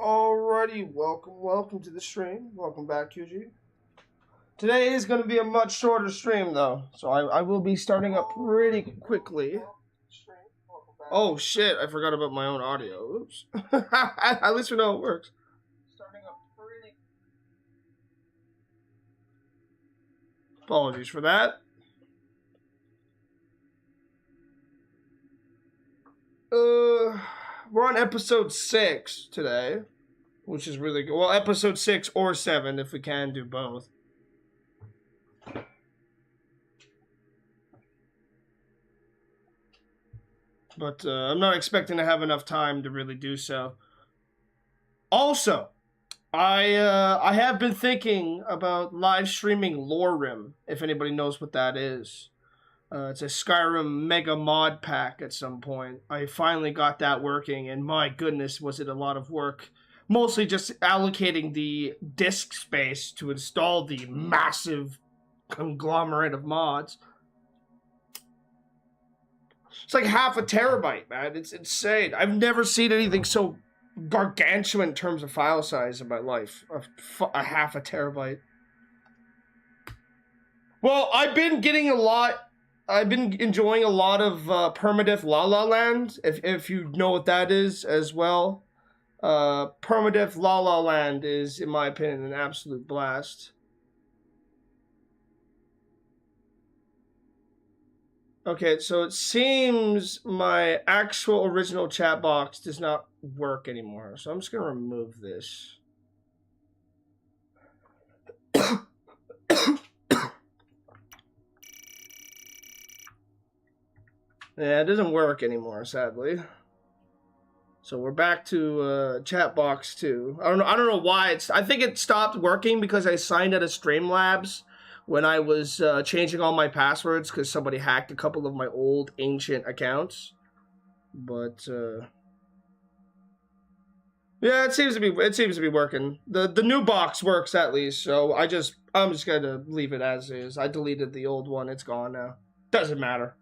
Alrighty, welcome to the stream. Welcome back, QG. Today is going to be a much shorter stream, though, so I will be starting up pretty quickly. Oh shit, I forgot about my own audio. Oops. At least we know it works. Starting up pretty. Apologies for that. We're on episode 6 today, which is really good. Well, episode 6 or 7 if we can do both. But I'm not expecting to have enough time to really do so. Also, I have been thinking about live streaming Lore, if anybody knows what that is. It's a Skyrim mega mod pack at some point. I finally got that working, and my goodness, was it a lot of work. Mostly just allocating the disk space to install the massive conglomerate of mods. It's like half a terabyte, man. It's insane. I've never seen anything so gargantuan in terms of file size in my life. A half a terabyte. Well, I've been enjoying a lot of permadeath La La Land, if you know what that is as well. Permadeath La La Land is, in my opinion, an absolute blast. Okay, so it seems my actual original chat box does not work anymore, so I'm just going to remove this. Yeah, it doesn't work anymore, sadly. So we're back to chat box 2. I don't know why I think it stopped working because I signed out of Streamlabs when I was changing all my passwords because somebody hacked a couple of my old ancient accounts. But yeah, it seems to be working. The new box works at least, so I'm just gonna leave it as is. I deleted the old one, it's gone now. Doesn't matter.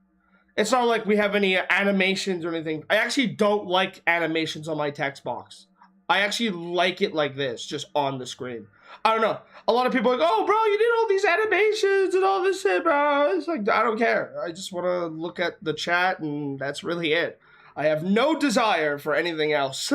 It's not like we have any animations or anything. I actually don't like animations on my text box. I actually like it like this, just on the screen. I don't know. A lot of people are like, oh, bro, you did all these animations and all this shit, bro. It's like, I don't care. I just want to look at the chat, and that's really it. I have no desire for anything else.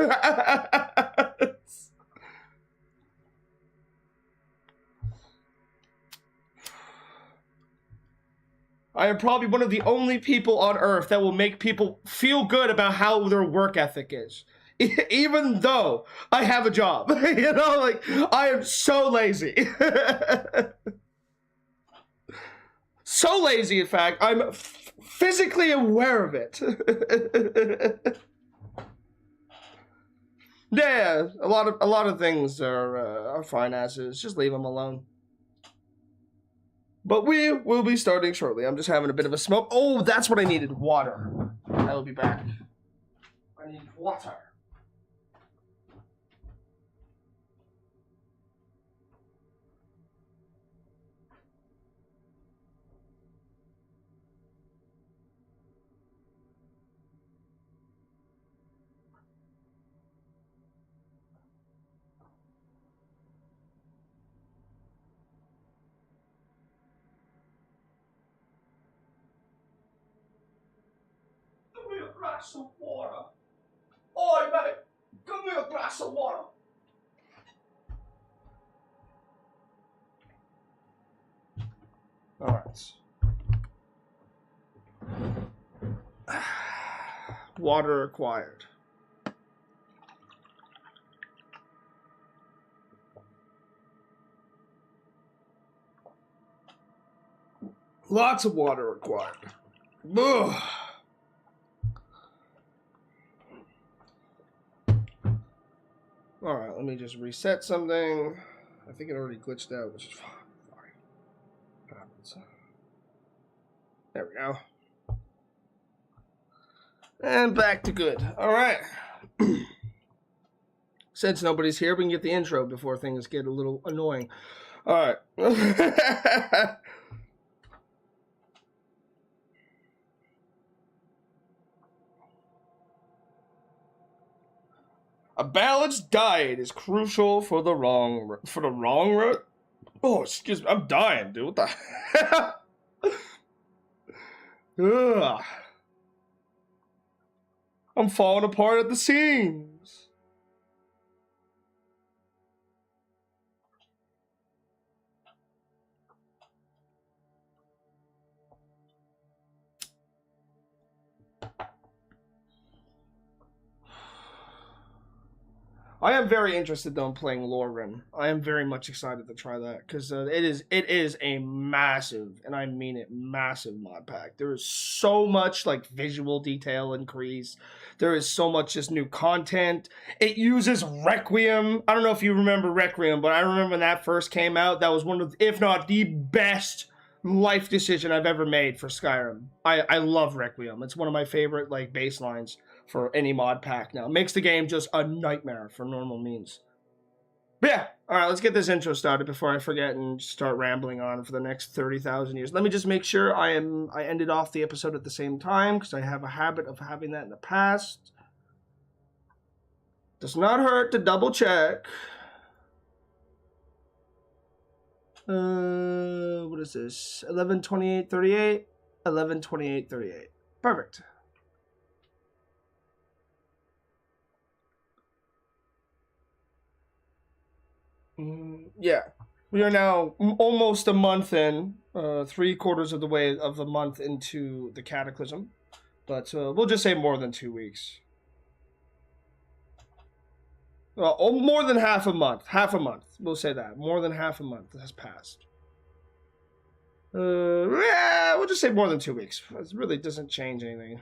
I am probably one of the only people on Earth that will make people feel good about how their work ethic is. Even though I have a job. You know, like, I am so lazy. So lazy, in fact, I'm physically aware of it. Yeah, a lot of things are fine as is. Just leave them alone. But we will be starting shortly. I'm just having a bit of a smoke. Oh, that's what I needed. Water. I will be back. I need water. Give me a glass of water. Oi, mate. Give me a glass of water. Alright. Water required. Lots of water required. Ugh. Alright, let me just reset something. I think it already glitched out, which is fine. What happens? There we go. And back to good. Alright. Since nobody's here, we can get the intro before things get a little annoying. Alright. A balanced diet is crucial for the wrong road. Oh, excuse me, I'm dying, dude. What the hell? Ugh. I'm falling apart at the seams. I am very interested though in playing Loren. I am very much excited to try that because it is a massive, and I mean it, massive mod pack. There is so much like visual detail increase. There is so much just new content. It uses Requiem. I don't know if you remember Requiem, but I remember when that first came out. That was one of, if not the best life decision I've ever made for Skyrim. I love Requiem. It's one of my favorite like baselines for any mod pack now. Makes the game just a nightmare for normal means. But yeah, alright, let's get this intro started before I forget and start rambling on for the next 30,000 years. Let me just make sure I ended off the episode at the same time, because I have a habit of having that in the past. Does not hurt to double check. What is this? 11:28:38. 11:28:38. Perfect. Yeah, we are now almost a month in, 3/4 of the way of the month into the Cataclysm, but we'll just say more than 2 weeks. More than half a month. Half a month. We'll say that. More than half a month has passed. Yeah, we'll just say more than 2 weeks. It really doesn't change anything.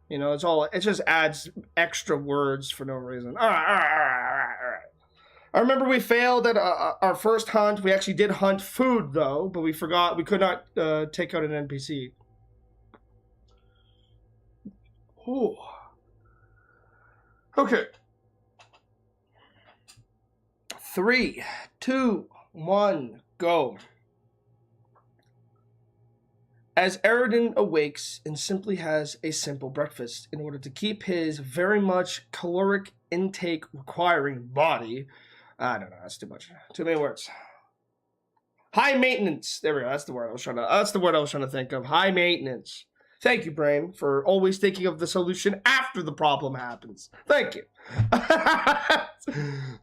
You know, it just adds extra words for no reason. All right. I remember we failed at our first hunt. We actually did hunt food, though, but we forgot we could not take out an NPC. Ooh. Okay. 3, 2, 1, go. As Eradine awakes and simply has a simple breakfast in order to keep his very much caloric intake requiring body. I don't know, that's too much. Too many words. High maintenance. There we go. That's the word I was trying to think of. High maintenance. Thank you, brain, for always thinking of the solution after the problem happens. Thank you.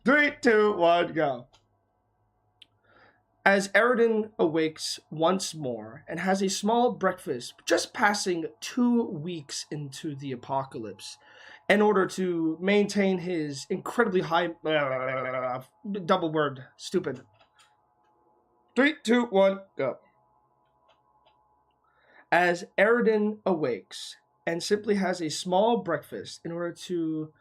3, 2, 1, go. As Eradine awakes once more and has a small breakfast, just passing 2 weeks into the apocalypse, in order to maintain his incredibly high... double word. Stupid. 3, 2, 1, go. As Eradine awakes and simply has a small breakfast in order to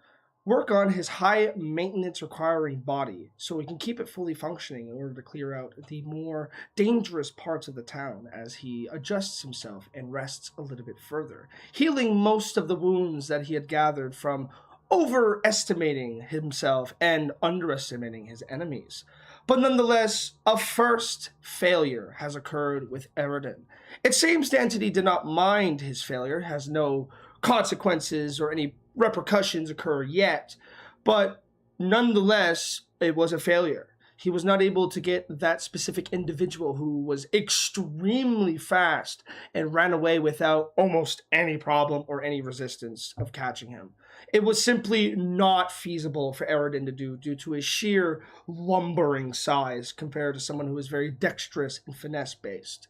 work on his high maintenance requiring body so he can keep it fully functioning in order to clear out the more dangerous parts of the town as he adjusts himself and rests a little bit further, healing most of the wounds that he had gathered from overestimating himself and underestimating his enemies. But nonetheless, a first failure has occurred with Eradine. It seems the entity did not mind his failure, has no consequences or any repercussions occur yet, but nonetheless, it was a failure. He was not able to get that specific individual who was extremely fast and ran away without almost any problem or any resistance of catching him. It was simply not feasible for Eradine to do due to his sheer lumbering size compared to someone who is very dexterous and finesse-based.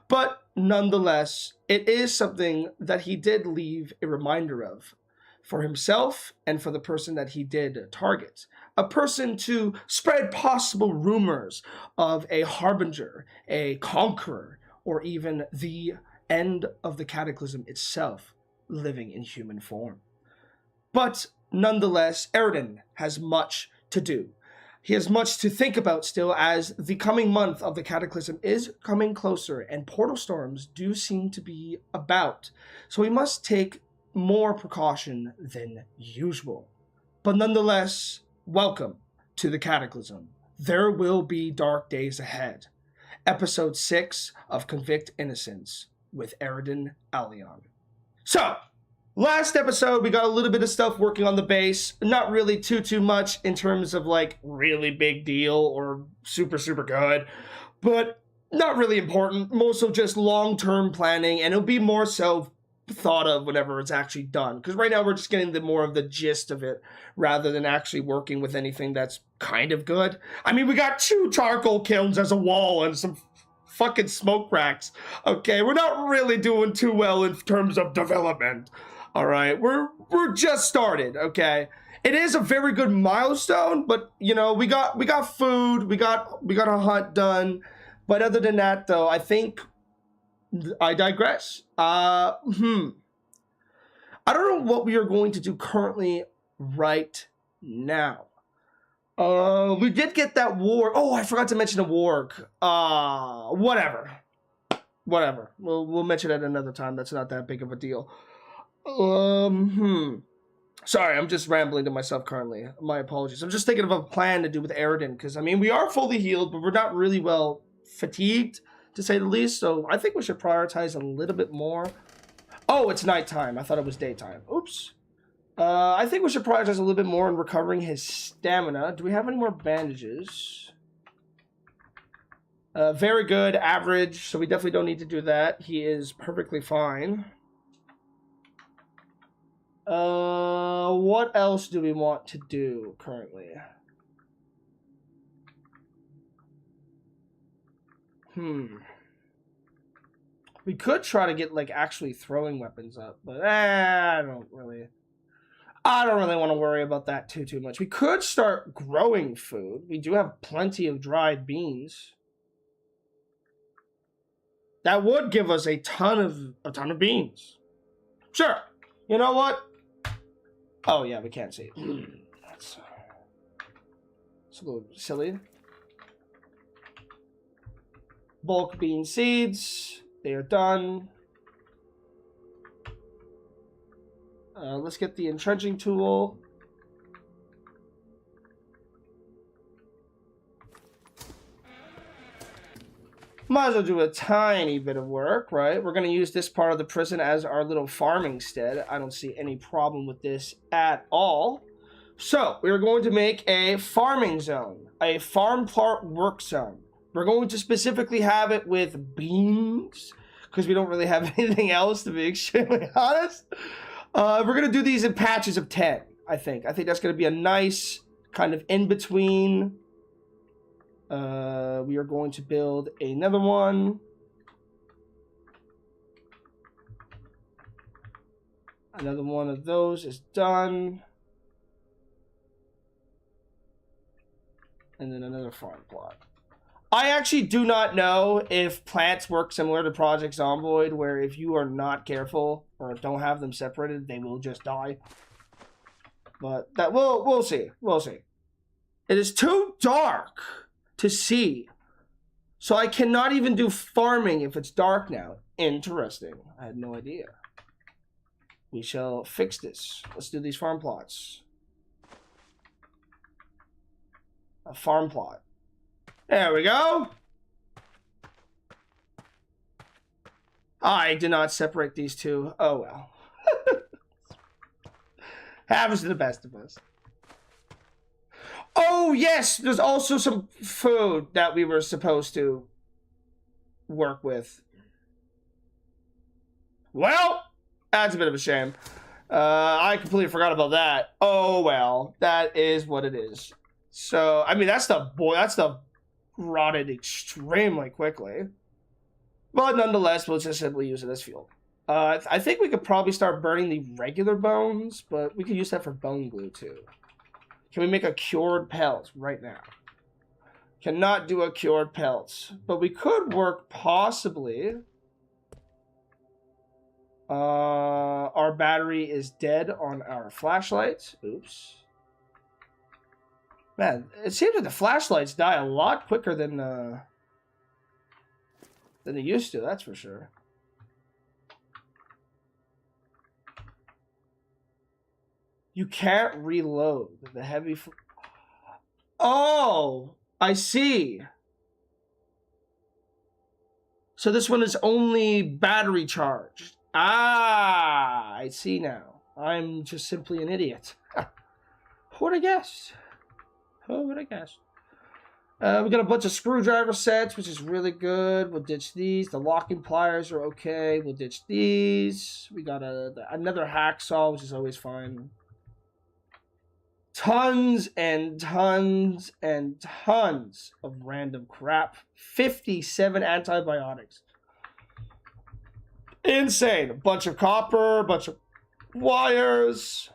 But nonetheless, it is something that he did leave a reminder of for himself and for the person that he did target. A person to spread possible rumors of a harbinger, a conqueror, or even the end of the Cataclysm itself living in human form. But nonetheless, Eradine has much to do. He has much to think about still, as the coming month of the Cataclysm is coming closer and portal storms do seem to be about. So he must take more precaution than usual. But nonetheless, welcome to the Cataclysm. There will be dark days ahead. Episode 6 of Convict Innocence with Eradine Allion. So, Last episode, we got a little bit of stuff working on the base. Not really too much in terms of like really big deal or super good, but not really important. Mostly just long-term planning, and it'll be more so thought of whenever it's actually done. Because right now we're just getting the more of the gist of it rather than actually working with anything that's kind of good. I mean, we got 2 charcoal kilns as a wall and some fucking smoke racks. Okay, we're not really doing too well in terms of development. All right, we're just started. Okay, it is a very good milestone, but you know we got food, we got a hunt done, but other than that, though, I think I digress. I don't know what we are going to do currently right now. We did get that warg. Oh, I forgot to mention the warg. Whatever. We'll mention it another time. That's not that big of a deal. Sorry, I'm just rambling to myself currently. My apologies. I'm just thinking of a plan to do with Eradine, because I mean we are fully healed, but we're not really well fatigued, to say the least. So I think we should prioritize a little bit more. Oh, it's nighttime. I thought it was daytime. Oops. I think we should prioritize a little bit more in recovering his stamina. Do we have any more bandages? Very good, average. So we definitely don't need to do that. He is perfectly fine. What else do we want to do currently? We could try to get like actually throwing weapons up, but I don't really want to worry about that too much. We could start growing food. We do have plenty of dried beans. That would give us a ton of beans. Sure. You know what? Oh yeah, we can't see. That's a little silly. Bulk bean seeds. They are done. Let's get the entrenching tool. Might as well do a tiny bit of work, right? We're going to use this part of the prison as our little farming stead. I don't see any problem with this at all. So, we're going to make a farming zone. A farm part work zone. We're going to specifically have it with beans, because we don't really have anything else, to be extremely honest. We're going to do these in patches of 10, I think. I think that's going to be a nice kind of in-between. We are going to build another one. Another one of those is done. And then another farm plot. I actually do not know if plants work similar to Project Zomboid, where if you are not careful or don't have them separated, they will just die. But that we'll see. We'll see. It is too dark to see. So I cannot even do farming if it's dark now. Interesting. I had no idea. We shall fix this. Let's do these farm plots. A farm plot. There we go. I did not separate these two. Oh well. Happens to the best of us. Oh, yes, there's also some food that we were supposed to work with. Well, that's a bit of a shame. I completely forgot about that. Oh, well, that is what it is. So, I mean, that stuff rotted extremely quickly. But nonetheless, we'll just simply use it as fuel. I think we could probably start burning the regular bones, but we could use that for bone glue, too. Can we make a cured pelt right now? Cannot do a cured pelt. But we could work possibly. Our battery is dead on our flashlights. Oops. Man, it seems like the flashlights die a lot quicker than they used to, that's for sure. You can't reload the heavy. Oh, I see. So this one is only battery charged. Ah, I see now. I'm just simply an idiot. Who would have guessed? Who would have guessed? We got a bunch of screwdriver sets, which is really good. We'll ditch these. The locking pliers are okay. We'll ditch these. We got another hacksaw, which is always fine. Tons and tons and tons of random crap. 57 antibiotics. Insane. A bunch of copper, a bunch of wires.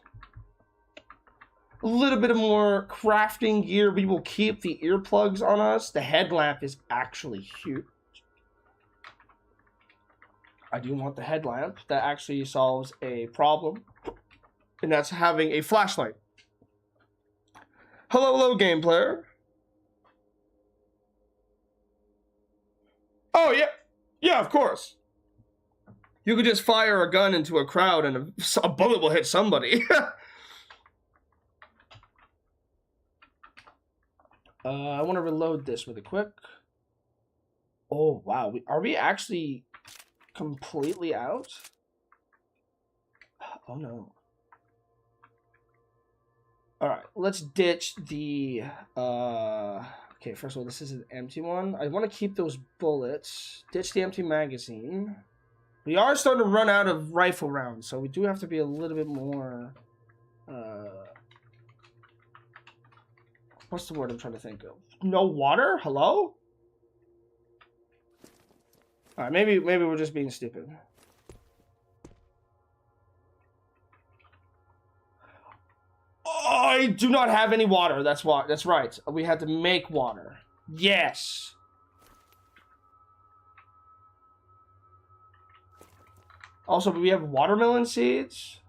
A little bit of more crafting gear. We will keep the earplugs on us. The headlamp is actually huge. I do want the headlamp. That actually solves a problem. And that's having a flashlight. Hello, hello, game player. Oh, yeah. Yeah, of course. You could just fire a gun into a crowd and a bullet will hit somebody. I want to reload this really quick. Oh, wow. Are we actually completely out? Oh, no. All right, let's ditch the... Okay, first of all, this is an empty one. I want to keep those bullets. Ditch the empty magazine. We are starting to run out of rifle rounds, so we do have to be a little bit more... What's the word I'm trying to think of? No water? Hello? All right, maybe we're just being stupid. I do not have any water. That's why. That's right. We had to make water. Yes. Also, do we have watermelon seeds?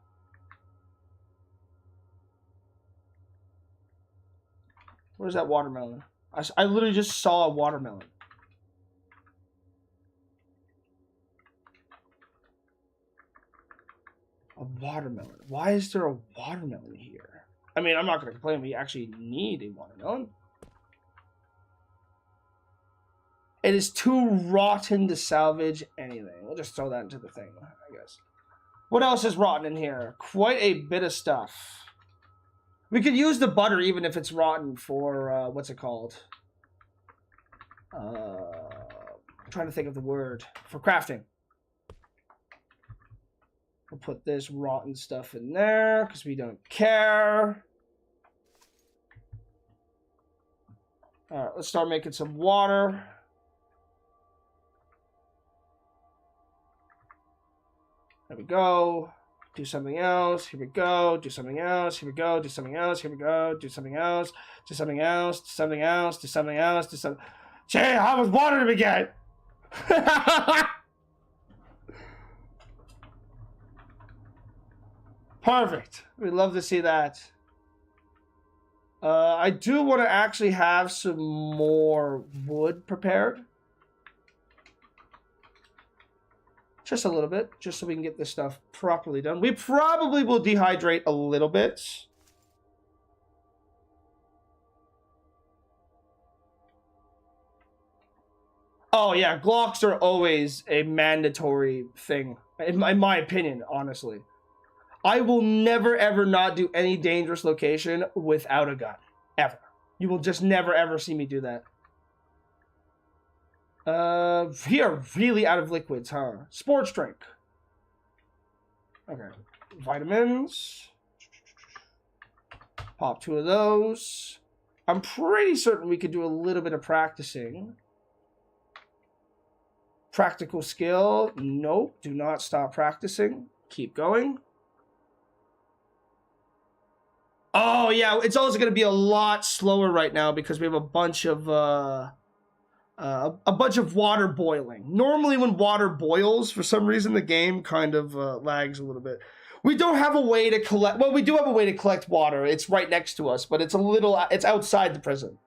Where's that watermelon? I literally just saw a watermelon. A watermelon. Why is there a watermelon here? I mean, I'm not going to complain. We actually need a watermelon. It is too rotten to salvage anything. We'll just throw that into the thing, I guess. What else is rotten in here? Quite a bit of stuff. We could use the butter even if it's rotten for, what's it called? I'm trying to think of the word. For crafting. We'll put this rotten stuff in there because we don't care. All right, let's start making some water. There we go. Do something else. Here we go. Do something else. Here we go. Do something else. Here we go. Do something else. Do something else. Do something else. Do something else. Do something. Jay, how much water did we get? Perfect. We'd love to see that. I do want to actually have some more wood prepared. Just a little bit, just so we can get this stuff properly done. We probably will dehydrate a little bit. Oh yeah, Glocks are always a mandatory thing, in my opinion, honestly. I will never, ever not do any dangerous location without a gun. Ever. You will just never, ever see me do that. We are really out of liquids, huh? Sports drink. Okay. Vitamins. Pop 2 of those. I'm pretty certain we could do a little bit of practicing. Practical skill. Nope. Do not stop practicing. Keep going. Oh, yeah. It's also going to be a lot slower right now because we have a bunch of water boiling. Normally when water boils, for some reason the game kind of lags a little bit. We don't have a way to collect... Well, we do have a way to collect water. It's right next to us, but it's a little... It's outside the prison.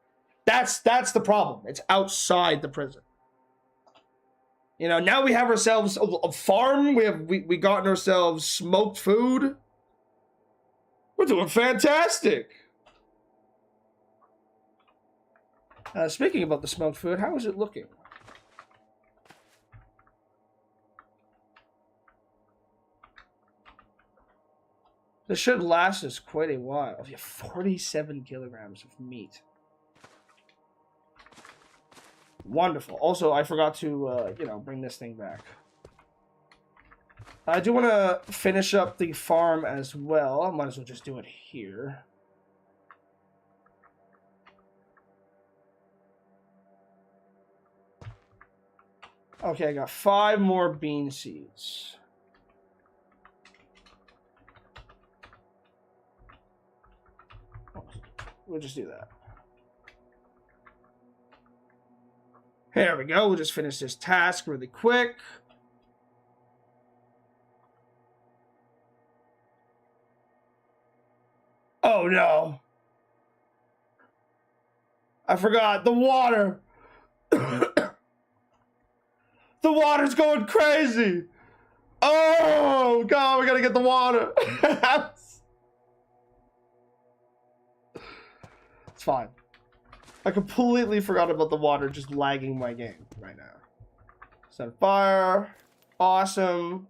That's the problem. It's outside the prison. You know, now we have ourselves a farm. We gotten ourselves smoked food. We're doing fantastic. Speaking about the smoked food, how is it looking? This should last us quite a while. We have 47 kilograms of meat. Wonderful. Also, I forgot to, you know, bring this thing back. I do want to finish up the farm as well. I might as well just do it here. Okay, I got 5 more bean seeds. We'll just do that. There we go. We'll just finish this task really quick. Oh no. I forgot the water. The water's going crazy. Oh god, we gotta get the water. It's fine. I completely forgot about the water just lagging my game right now. Set fire. Awesome.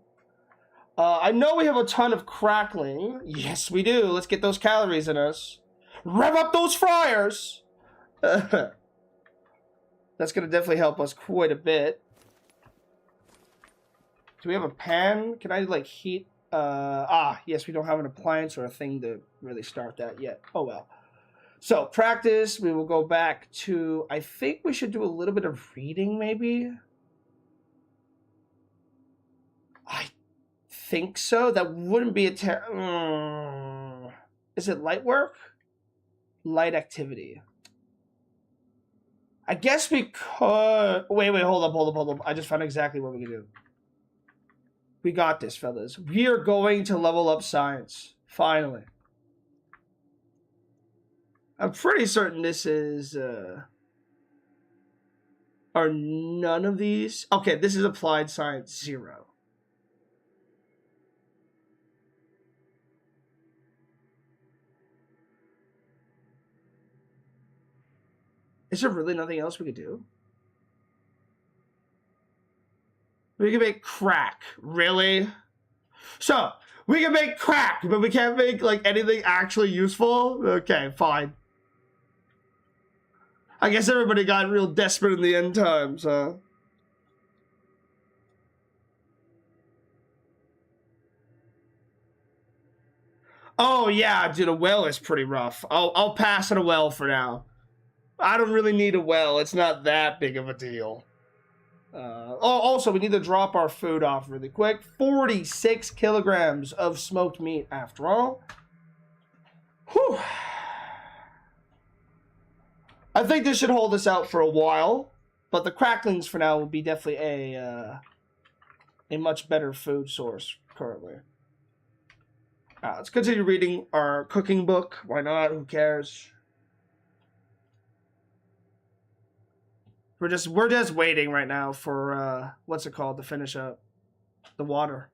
I know we have a ton of crackling. Yes, we do. Let's get those calories in us. Rev up those fryers. That's going to definitely help us quite a bit. Do we have a pan? Can I, like, heat? Yes, we don't have an appliance or a thing to really start that yet. Oh, well. So, practice. We will go back to... I think we should do a little bit of reading, maybe? I think so. That wouldn't be a Is it light work? Light activity. I guess we could... Wait, hold up. I just found exactly what we can do. We got this, fellas. We are going to level up science. Finally. I'm pretty certain this is... Are none of these... Okay, this is applied science 0. Is there really nothing else we could do? We can make crack. Really? So, we can make crack, but we can't make, like, anything actually useful? Okay, fine. I guess everybody got real desperate in the end times, huh? Oh, yeah, dude, a well is pretty rough. I'll pass on a well for now. I don't really need a well. It's not that big of a deal. Also, we need to drop our food off really quick. 46 kilograms of smoked meat, after all. Whew. I think this should hold us out for a while, but the cracklings for now will be definitely a much better food source currently. Let's continue reading our cooking book. Why not? Who cares? We're just waiting right now for what's it called to finish up the water.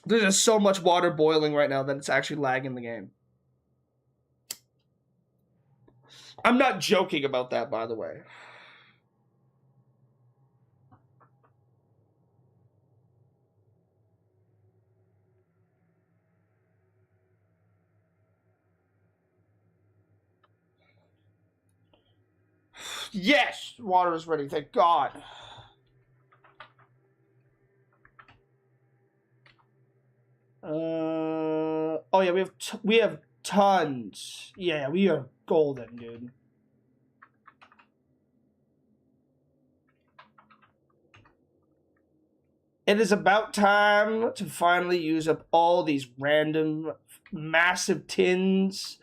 There's just so much water boiling right now that it's actually lagging the game. I'm not joking about that, by the way. Yes, water is ready. Thank God. Oh yeah, we have tons. Yeah, we are golden, dude. It is about time to finally use up all these random massive tins.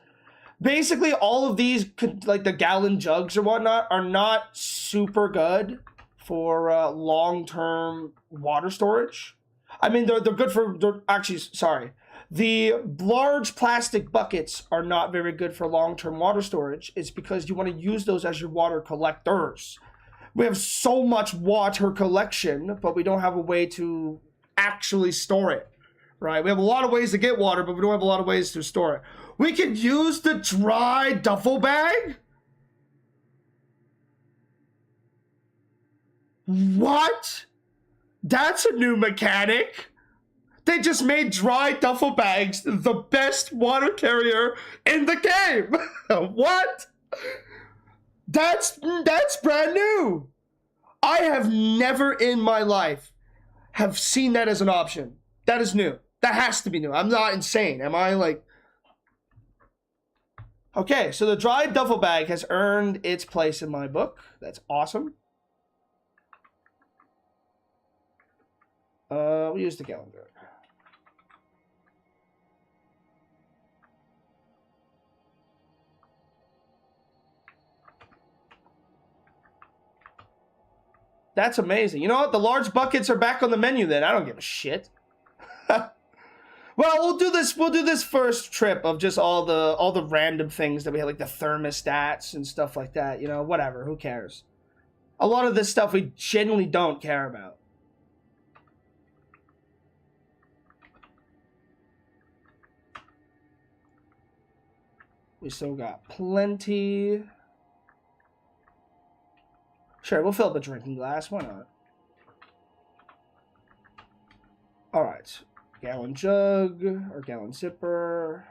Basically, all of these, like the gallon jugs or whatnot, are not super good for long-term water storage. I mean, they're good for... Actually, sorry. The large plastic buckets are not very good for long-term water storage. It's because you want to use those as your water collectors. We have so much water collection, but we don't have a way to actually store it. Right? We have a lot of ways to get water, but we don't have a lot of ways to store it. We can use the dry duffel bag? What? That's a new mechanic. They just made dry duffel bags the best water carrier in the game. What? That's brand new. I have never in my life have seen that as an option. That is new. That has to be new. I'm not insane. Am I like... Okay, so the dry duffel bag has earned its place in my book. That's awesome. We'll use the calendar. That's amazing. You know what? The large buckets are back on the menu then. I don't give a shit. Well, we'll do this first trip of just all the random things that we have, like the thermostats and stuff like that. You know, whatever. Who cares? A lot of this stuff we genuinely don't care about. We still got plenty. Sure, we'll fill up a drinking glass. Why not? All right. Gallon jug or gallon zipper.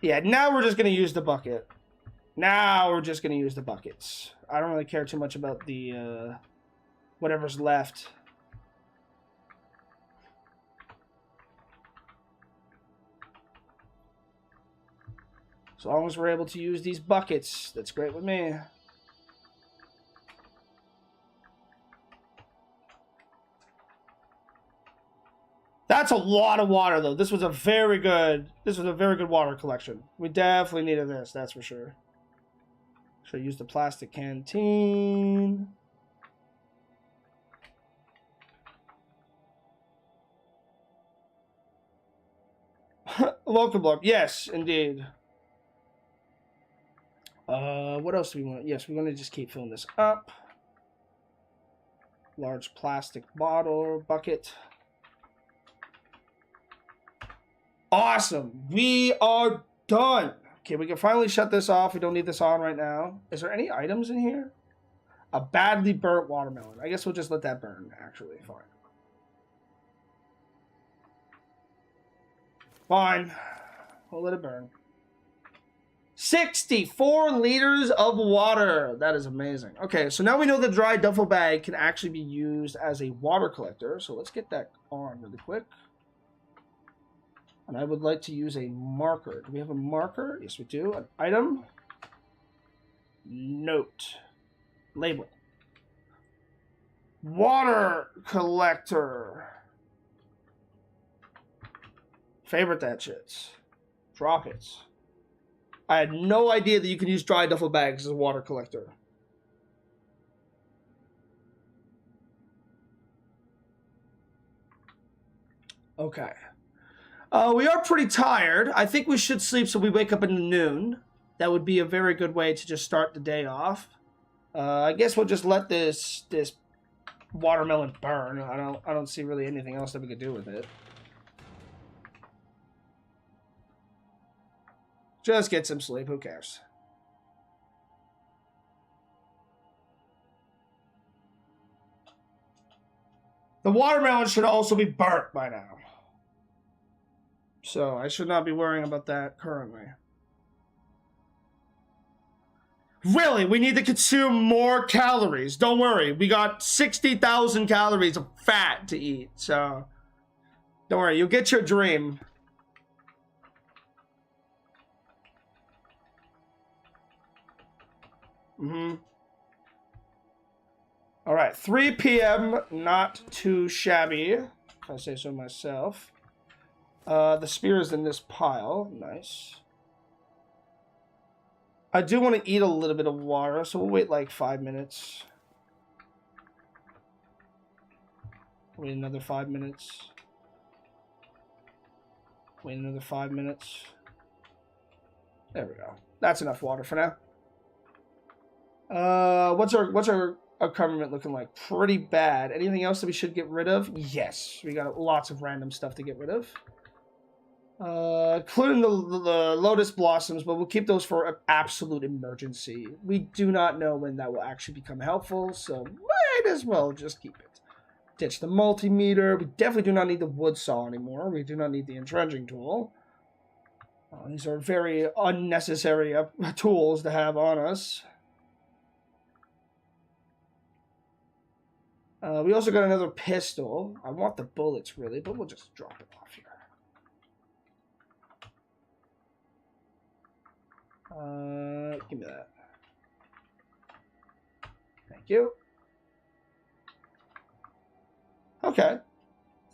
Yeah, now we're just going to use the bucket. Now we're just going to use the buckets. I don't really care too much about the whatever's left. As long as we're able to use these buckets, that's great with me. That's a lot of water, though. This was a very good water collection. We definitely needed this, that's for sure. Should I use the plastic canteen? Local block. Yes, indeed. What else do we want? Yes, we want to just keep filling this up. Large plastic bottle, bucket. Awesome. We are done. Okay, we can finally shut this off. We don't need this on right now. Is there any items in here? A badly burnt watermelon. I guess we'll just let that burn, actually. Fine. Fine. We'll let it burn. 64 liters of water. That is amazing. Okay, so now we know the dry duffel bag can actually be used as a water collector. So let's get that on really quick. And I would like to use a marker. Do we have a marker? Yes, we do. An item. Note. Label. Water collector. Favorite that shit. Drop it. I had no idea that you can use dry duffel bags as a water collector. Okay. We are pretty tired. I think we should sleep so we wake up in the noon. That would be a very good way to just start the day off. I guess we'll just let this watermelon burn. I don't see really anything else that we could do with it. Just get some sleep. Who cares? The watermelon should also be burnt by now. So I should not be worrying about that currently. Really, we need to consume more calories. Don't worry. We got 60,000 calories of fat to eat. So don't worry. You'll get your dream. All right, 3 p.m. Not too shabby, if I say so myself. The spear is in this pile. Nice. I do want to eat a little bit of water, so we'll wait like 5 minutes. Wait another 5 minutes. Wait another 5 minutes. There we go. That's enough water for now. What's our government looking like? Pretty bad. Anything else that we should get rid of? Yes, we got lots of random stuff to get rid of. Including the lotus blossoms, but we'll keep those for an absolute emergency. We do not know when that will actually become helpful, so might as well just keep it. Ditch the multimeter. We definitely do not need the wood saw anymore. We do not need the entrenching tool. These are very unnecessary tools to have on us. We also got another pistol. I want the bullets, really, but we'll just drop it off here. Give me that. Thank you. Okay.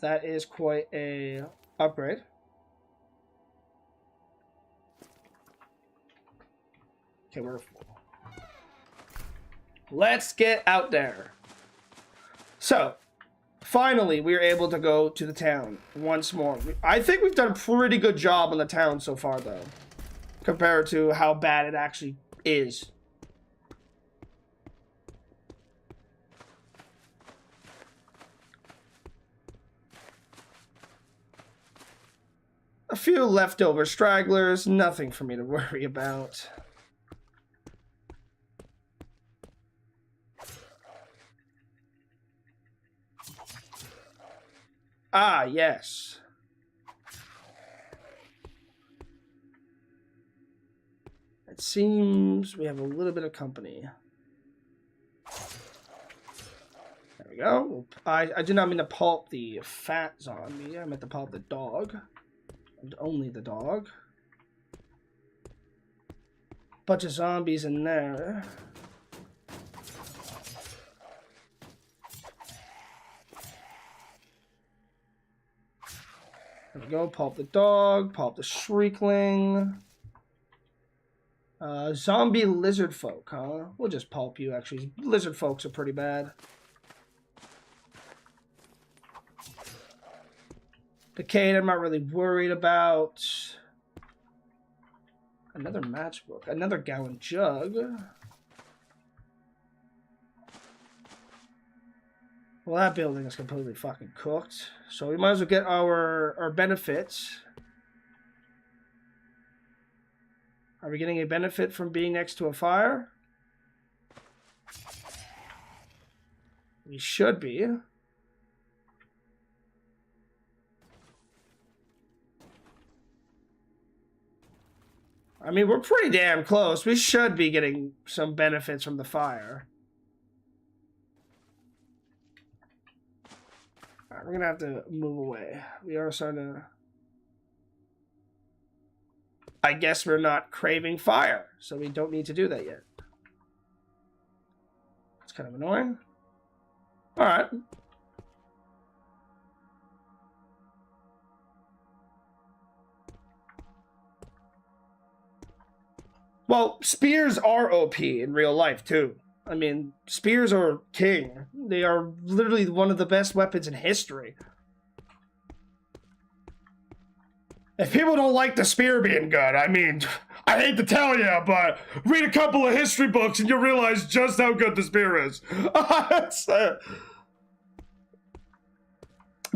That is quite a upgrade. Okay, we're full. Let's get out there. So, finally, we are able to go to the town once more. I think we've done a pretty good job on the town so far, though, compared to how bad it actually is. A few leftover stragglers, nothing for me to worry about. Ah, yes. It seems we have a little bit of company. There we go. I did not mean to pulp the fat zombie. I meant to pulp the dog. And only the dog. Bunch of zombies in there. There we go. Pulp the dog. Pulp the shriekling. Zombie lizard folk, huh? We'll just pulp you, actually. Lizard folks are pretty bad. Decayed, I'm not really worried about. Another matchbook. Another gallon jug. Well, that building is completely fucking cooked. So we might as well get our benefits. Are we getting a benefit from being next to a fire? We should be. I mean, we're pretty damn close. We should be getting some benefits from the fire. Alright, we're gonna have to move away. We are starting to... I guess we're not craving fire, so we don't need to do that yet. It's kind of annoying. Alright. Well, spears are OP in real life, too. I mean, spears are king. They are literally one of the best weapons in history. If people don't like the spear being good, I mean, I hate to tell you, but read a couple of history books and you'll realize just how good the spear is.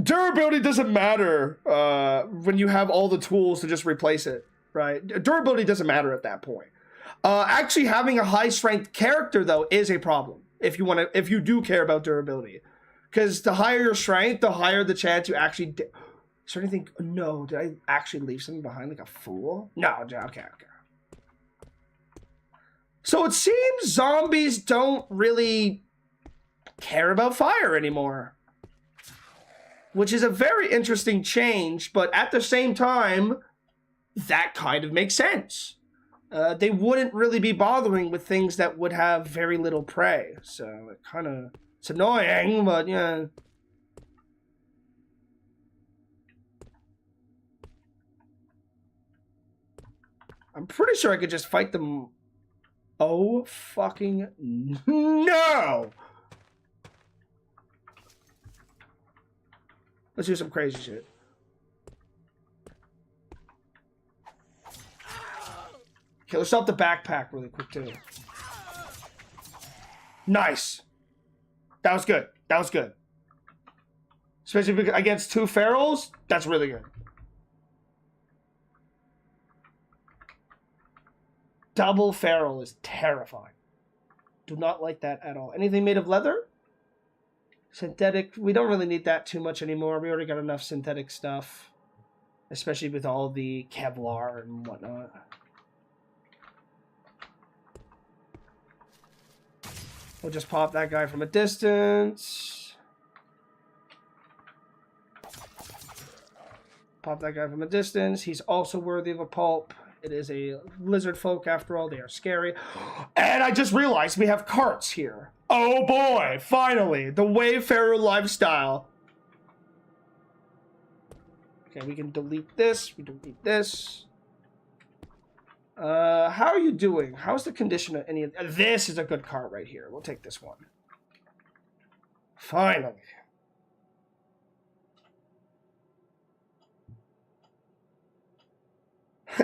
Durability doesn't matter when you have all the tools to just replace it, right? Durability doesn't matter at that point. Actually, having a high strength character though is a problem if you do care about durability, because the higher your strength, the higher the chance you actually. Is there anything? No, did I actually leave something behind like a fool? No, okay. So it seems zombies don't really care about fire anymore, which is a very interesting change. But at the same time, that kind of makes sense. They wouldn't really be bothering with things that would have very little prey. So it kind of, it's annoying, but yeah. I'm pretty sure I could just fight them. Oh, fucking no! Let's do some crazy shit. Okay, let's stop the backpack really quick, too. Nice. That was good. That was good. Especially against two ferals, that's really good. double ferrule is terrifying. Do not like that at all. Anything made of leather? Synthetic, we don't really need that too much anymore. We already got enough synthetic stuff. Especially with all the Kevlar and whatnot. We'll just pop that guy from a distance. Pop that guy from a distance. He's also worthy of a pulp. It is a lizard folk after all. They are scary. And I just realized we have carts here. Oh boy, finally. The Wayfarer lifestyle. Okay, we can delete this. We delete this. How are you doing? How's the condition of any of... This is a good cart right here. We'll take this one. Finally.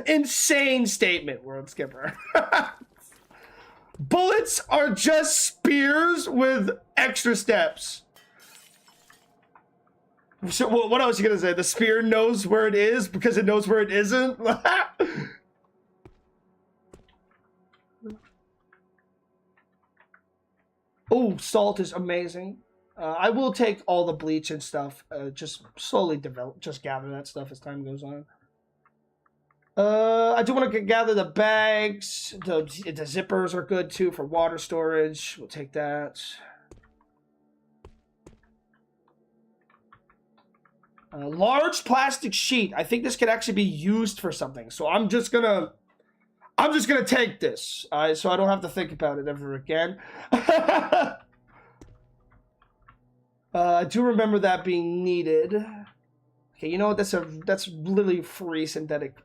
Insane statement, World Skipper. Bullets are just spears with extra steps. So, what else are you gonna say? The spear knows where it is because it knows where it isn't? Oh, salt is amazing. I will take all the bleach and stuff. Just slowly develop, just gather that stuff as time goes on. I do want to gather the bags. The zippers are good too for water storage. We'll take that. Large plastic sheet. I think this could actually be used for something. So I'm just gonna take this, so I don't have to think about it ever again. I do remember that being needed. Okay, you know what? That's literally free synthetic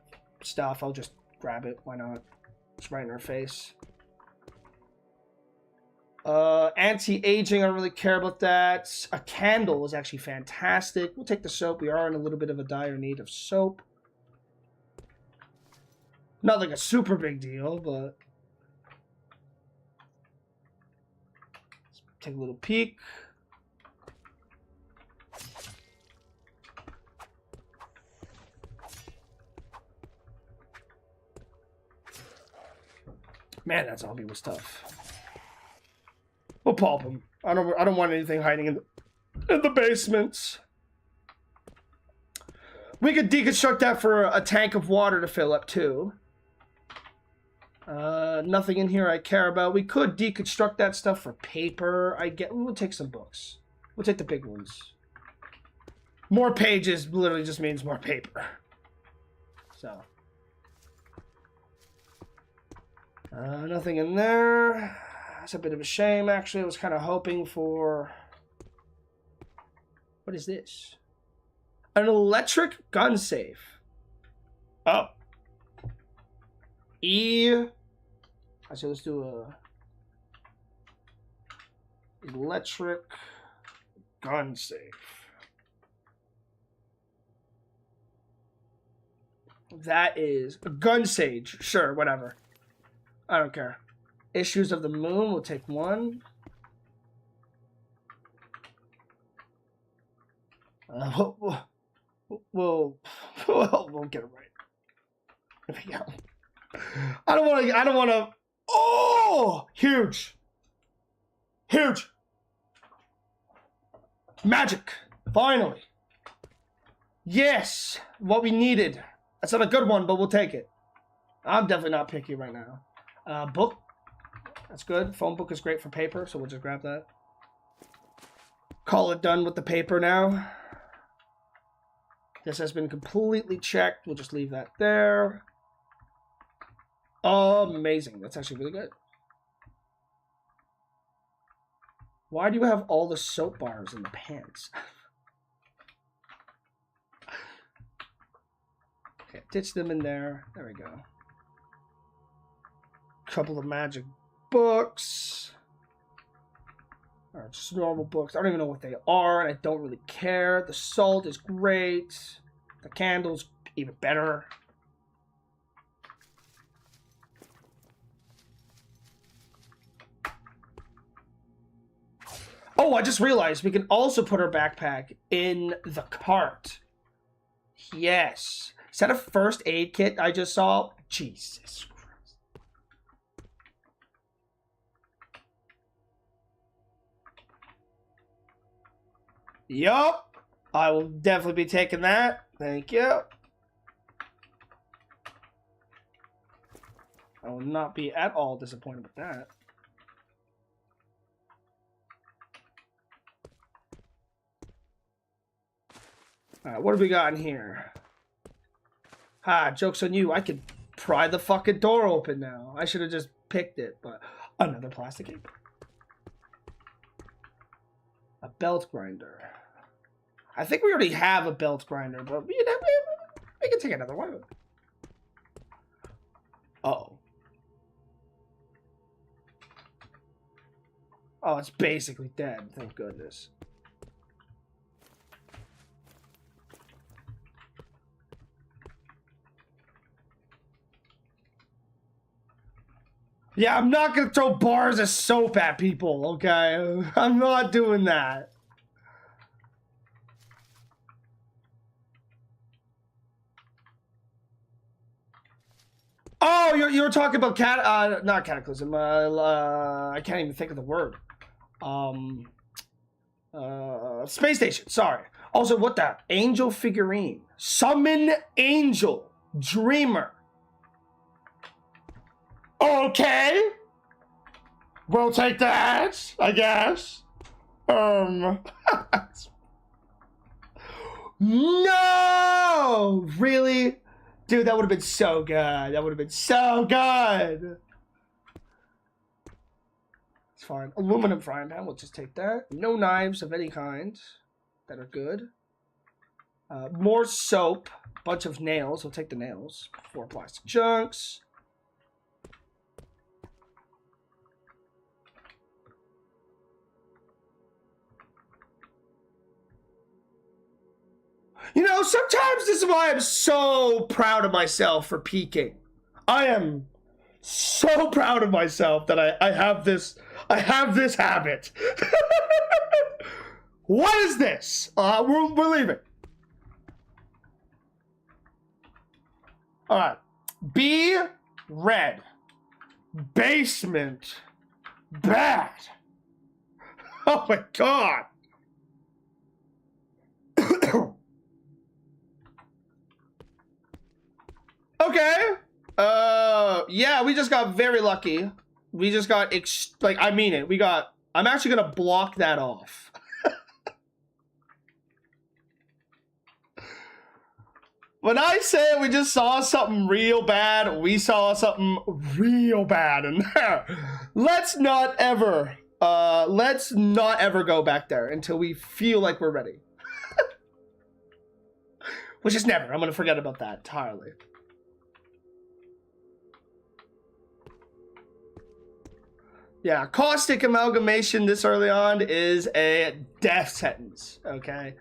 stuff. I'll just grab it. Why not? It's right in her face. Anti-aging, I don't really care about that. A candle is actually fantastic. We'll take the soap. We are in a little bit of a dire need of soap. Not like a super big deal, but... Let's take a little peek. Man, that zombie was tough. We'll pulp him. I don't want anything hiding in the basements. We could deconstruct that for a tank of water to fill up too. Nothing in here I care about. We could deconstruct that stuff for paper. We'll take some books. We'll take the big ones. More pages literally just means more paper. So. Nothing in there. That's a bit of a shame, actually. I was kind of hoping for... What is this? An electric gun safe. Oh. Actually, let's do a... electric gun safe. That is... a gun sage. Sure, whatever. I don't care. Issues of the Moon, we'll take one. We'll get it right. There we go. I don't want to. Oh, huge. Huge. Magic. Finally. Yes, what we needed. That's not a good one, but we'll take it. I'm definitely not picky right now. Book. That's good. Phone book is great for paper, so we'll just grab that. Call it done with the paper now. This has been completely checked. We'll just leave that there. Amazing. That's actually really good. Why do you have all the soap bars in the pants? Okay, ditch them in there. There we go. Couple of magic books. Or just normal books. I don't even know what they are, and I don't really care. The salt is great. The candle's even better. Oh, I just realized we can also put our backpack in the cart. Yes. Is that a first aid kit I just saw? Jesus Christ. Yup. I will definitely be taking that. Thank you. I will not be at all disappointed with that. Alright, what do we got in here? Ha, joke's on you. I could pry the fucking door open now. I should have just picked it, but another plastic cape. A belt grinder. I think we already have a belt grinder, but we can take another one. Uh-oh. Oh, it's basically dead, thank goodness. Yeah, I'm not gonna throw bars of soap at people, okay? I'm not doing that. Oh, you're talking about not Cataclysm. I can't even think of the word. Space Station. Sorry. Also, what the angel figurine? Summon angel dreamer. Okay. We'll take that, I guess. No! Really? Dude, that would have been so good. That would have been so good. It's fine. Aluminum frying pan. We'll just take that. No knives of any kind that are good. More soap. Bunch of nails. We'll take the nails. 4 plastic chunks. You know, sometimes this is why I'm so proud of myself for peeking. I am so proud of myself that I have this habit. What is this? We're leaving. All right. B red. Basement. Bad. Oh my god. Okay. Yeah, we just got very lucky. We just got, like, I mean it. I'm actually going to block that off. When I say we just saw something real bad, we saw something real bad in there. Let's not ever go back there until we feel like we're ready. Which is never. I'm going to forget about that entirely. Yeah, caustic amalgamation this early on is a death sentence, okay?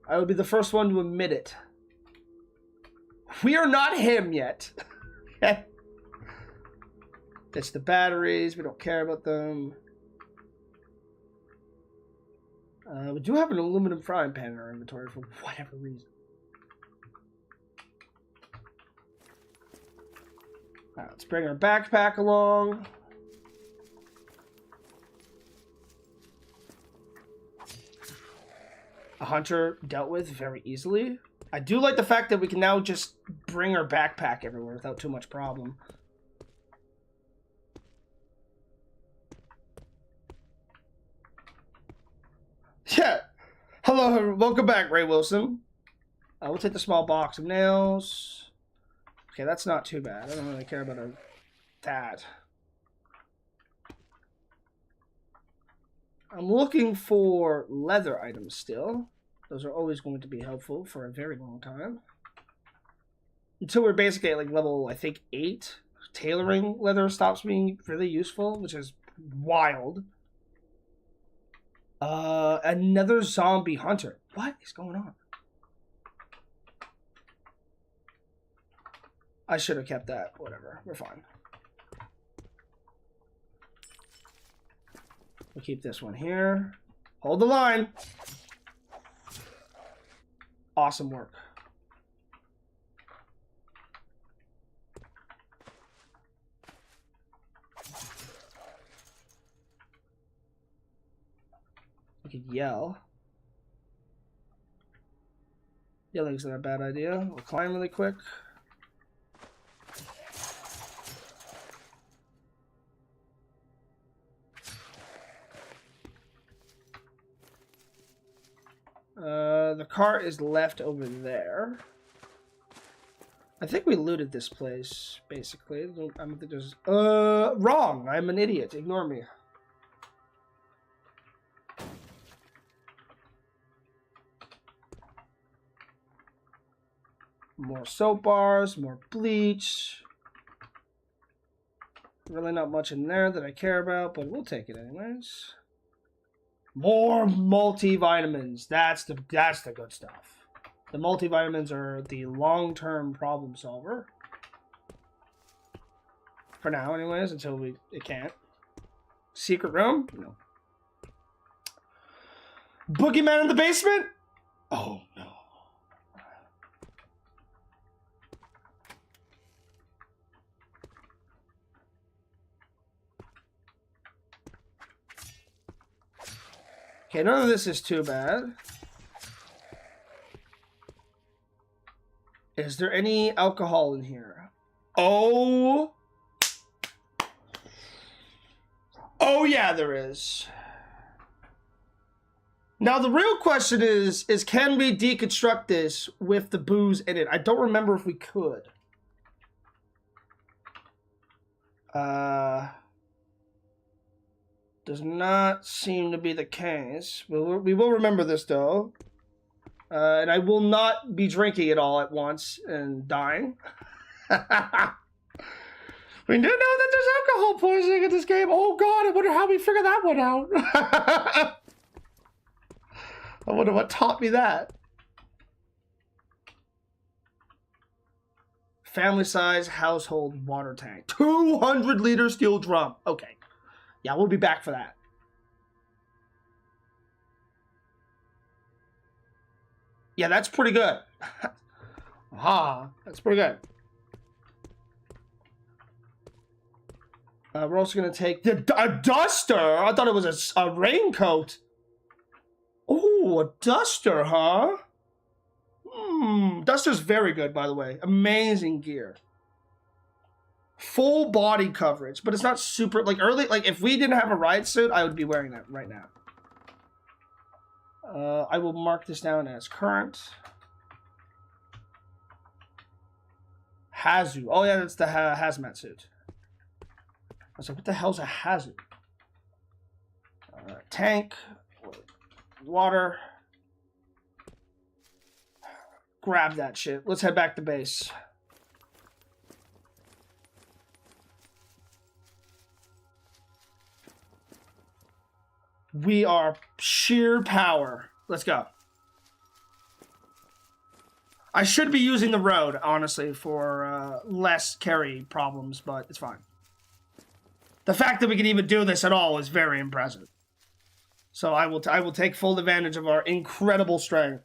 I will be the first one to admit it. We are not him yet. It's the batteries. We don't care about them. We do have an aluminum frying pan in our inventory for whatever reason. Alright, let's bring our backpack along. A hunter dealt with very easily. I do like the fact that we can now just bring our backpack everywhere without too much problem. Yeah. Hello, welcome back, Ray Wilson. We'll take the small box of nails. Okay, that's not too bad. I don't really care about that. I'm looking for leather items still. Those are always going to be helpful for a very long time. Until we're basically at like level, I think, 8. Tailoring leather stops being really useful, which is wild. Another zombie hunter. What is going on? I should have kept that. Whatever. We're fine. We'll keep this one here. Hold the line. Awesome work. We could yell. Yelling's not a bad idea. We'll climb really quick. The cart is left over there. I think we looted this place, basically. I don't think there's... wrong! I'm an idiot. Ignore me. More soap bars, more bleach. Really not much in there that I care about, but we'll take it anyways. More multivitamins. That's the good stuff. The multivitamins are the long-term problem solver. For now, anyways, until it can't. Secret room? No. Boogeyman in the basement? Oh, no. Okay, none of this is too bad. Is there any alcohol in here? Oh! Oh yeah, there is. Now the real question is can we deconstruct this with the booze in it? I don't remember if we could. Does not seem to be the case. We will remember this though. And I will not be drinking it all at once and dying. We do know that there's alcohol poisoning in this game. Oh god, I wonder how we figured that one out. I wonder what taught me that. Family size household water tank. 200-liter steel drum. Okay. Yeah, we'll be back for that. Yeah, that's pretty good. That's pretty good. We're also going to take a duster. I thought it was a raincoat. Oh, a duster, huh? Duster's very good, by the way. Amazing gear. Full body coverage, but it's not super, like, early, like, if we didn't have a riot suit, I would be wearing that right now. I will mark this down as current. Hazu. Oh, yeah, that's the hazmat suit. I was like, what the hell's a Hazu? Tank. Water. Grab that shit. Let's head back to base. We are sheer power. Let's go. I should be using the road, honestly, for less carry problems, but it's fine. The fact that we can even do this at all is very impressive. So I will take full advantage of our incredible strength.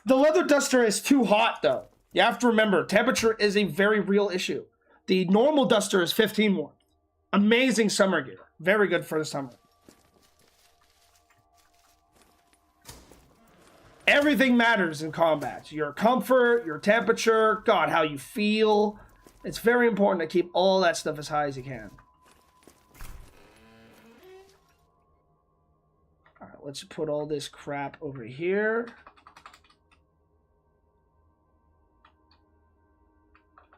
The leather duster is too hot, though. You have to remember, temperature is a very real issue. The normal duster is 15 warmth. Amazing summer gear. Very good for the summer. Everything matters in combat. Your comfort, your temperature, God, how you feel. It's very important to keep all that stuff as high as you can. Alright, let's put all this crap over here.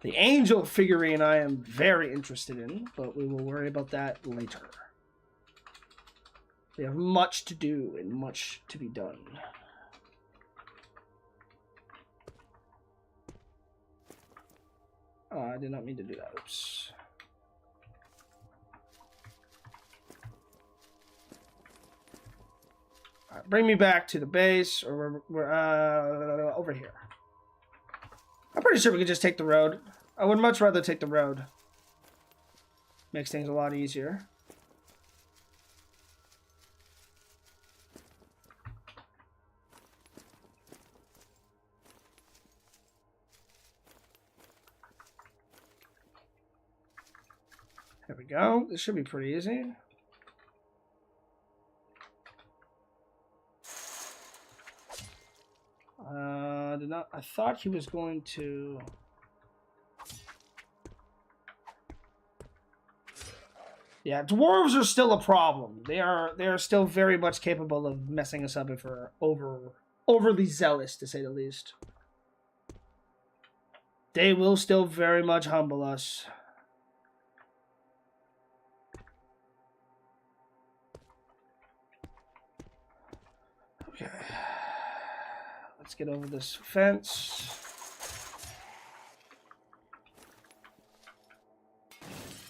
The angel figurine I am very interested in, but we will worry about that later. We have much to do and much to be done. Oh, I did not mean to do that. Oops. All right, bring me back to the base, or we're over here. I'm pretty sure we could just take the road. I would much rather take the road. Makes things a lot easier. There we go. This should be pretty easy. no, I thought he was going to... Yeah, dwarves are still a problem. They are still very much capable of messing us up if we're overly zealous, to say the least. They will still very much humble us. Okay. Let's get over this fence.